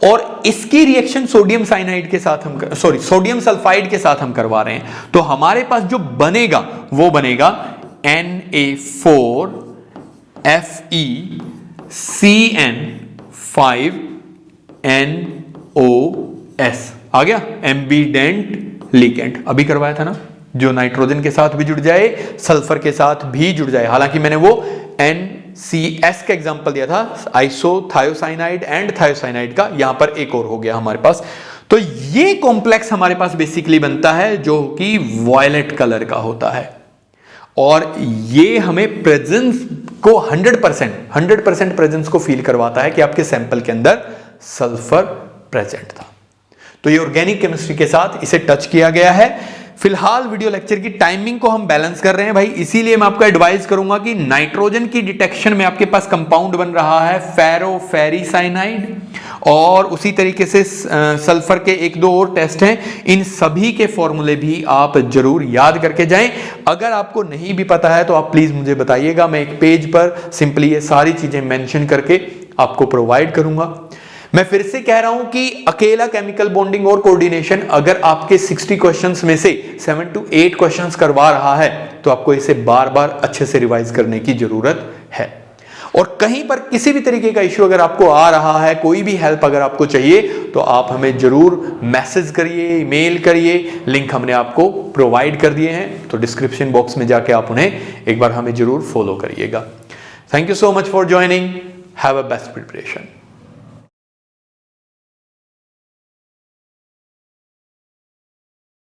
और इसकी रिएक्शन सोडियम साइनाइड के साथ सोडियम सल्फाइड के साथ हम करवा रहे हैं, तो हमारे पास जो बनेगा वो बनेगा Na4FeCN5NOS। आ गया, एम्बिडेंट लिगेंड, अभी करवाया था ना, जो नाइट्रोजन के साथ भी जुड़ जाए, सल्फर के साथ भी जुड़ जाए। हालांकि मैंने वो NCS का एग्जांपल दिया था, आइसोथायोसाइनाइड एंड थायोसाइनाइड का, यहां पर एक और हो गया हमारे पास। तो ये कॉम्प्लेक्स हमारे पास बेसिकली बनता है जो कि वॉयलेट कलर का होता है, और ये हमें प्रेजेंस को 100% प्रेजेंस को फील करवाता है कि आपके सैंपल के अंदर सल्फर प्रेजेंट था। तो ये ऑर्गेनिक केमिस्ट्री के साथ इसे टच किया गया है। फिलहाल वीडियो लेक्चर की टाइमिंग को हम बैलेंस कर रहे हैं भाई, इसीलिए मैं आपको एडवाइस करूंगा कि नाइट्रोजन की डिटेक्शन में आपके पास कंपाउंड बन रहा है फेरोफेरिसाइनाइड, और उसी तरीके से सल्फर के 1-2 और टेस्ट हैं, इन सभी के फॉर्मूले भी आप जरूर याद करके जाएं। अगर आपको नहीं भी पता है तो आप प्लीज मुझे बताइएगा, मैं एक पेज पर सिंपली ये सारी चीजें मेंशन करके आपको प्रोवाइड करूंगा। मैं फिर से कह रहा हूं कि अकेला केमिकल बॉन्डिंग और कोऑर्डिनेशन अगर आपके 60 क्वेश्चंस में से 7 to 8 क्वेश्चंस करवा रहा है तो आपको इसे बार बार अच्छे से रिवाइज करने की जरूरत है। और कहीं पर किसी भी तरीके का इश्यू अगर आपको आ रहा है, कोई भी हेल्प अगर आपको चाहिए, तो आप हमें जरूर मैसेज करिए, ईमेल करिए, लिंक हमने आपको प्रोवाइड कर दिए हैं, तो डिस्क्रिप्शन बॉक्स में जाके आप उन्हें एक बार हमें जरूर फॉलो करिएगा। Thank you so much for joining, have a best preparation.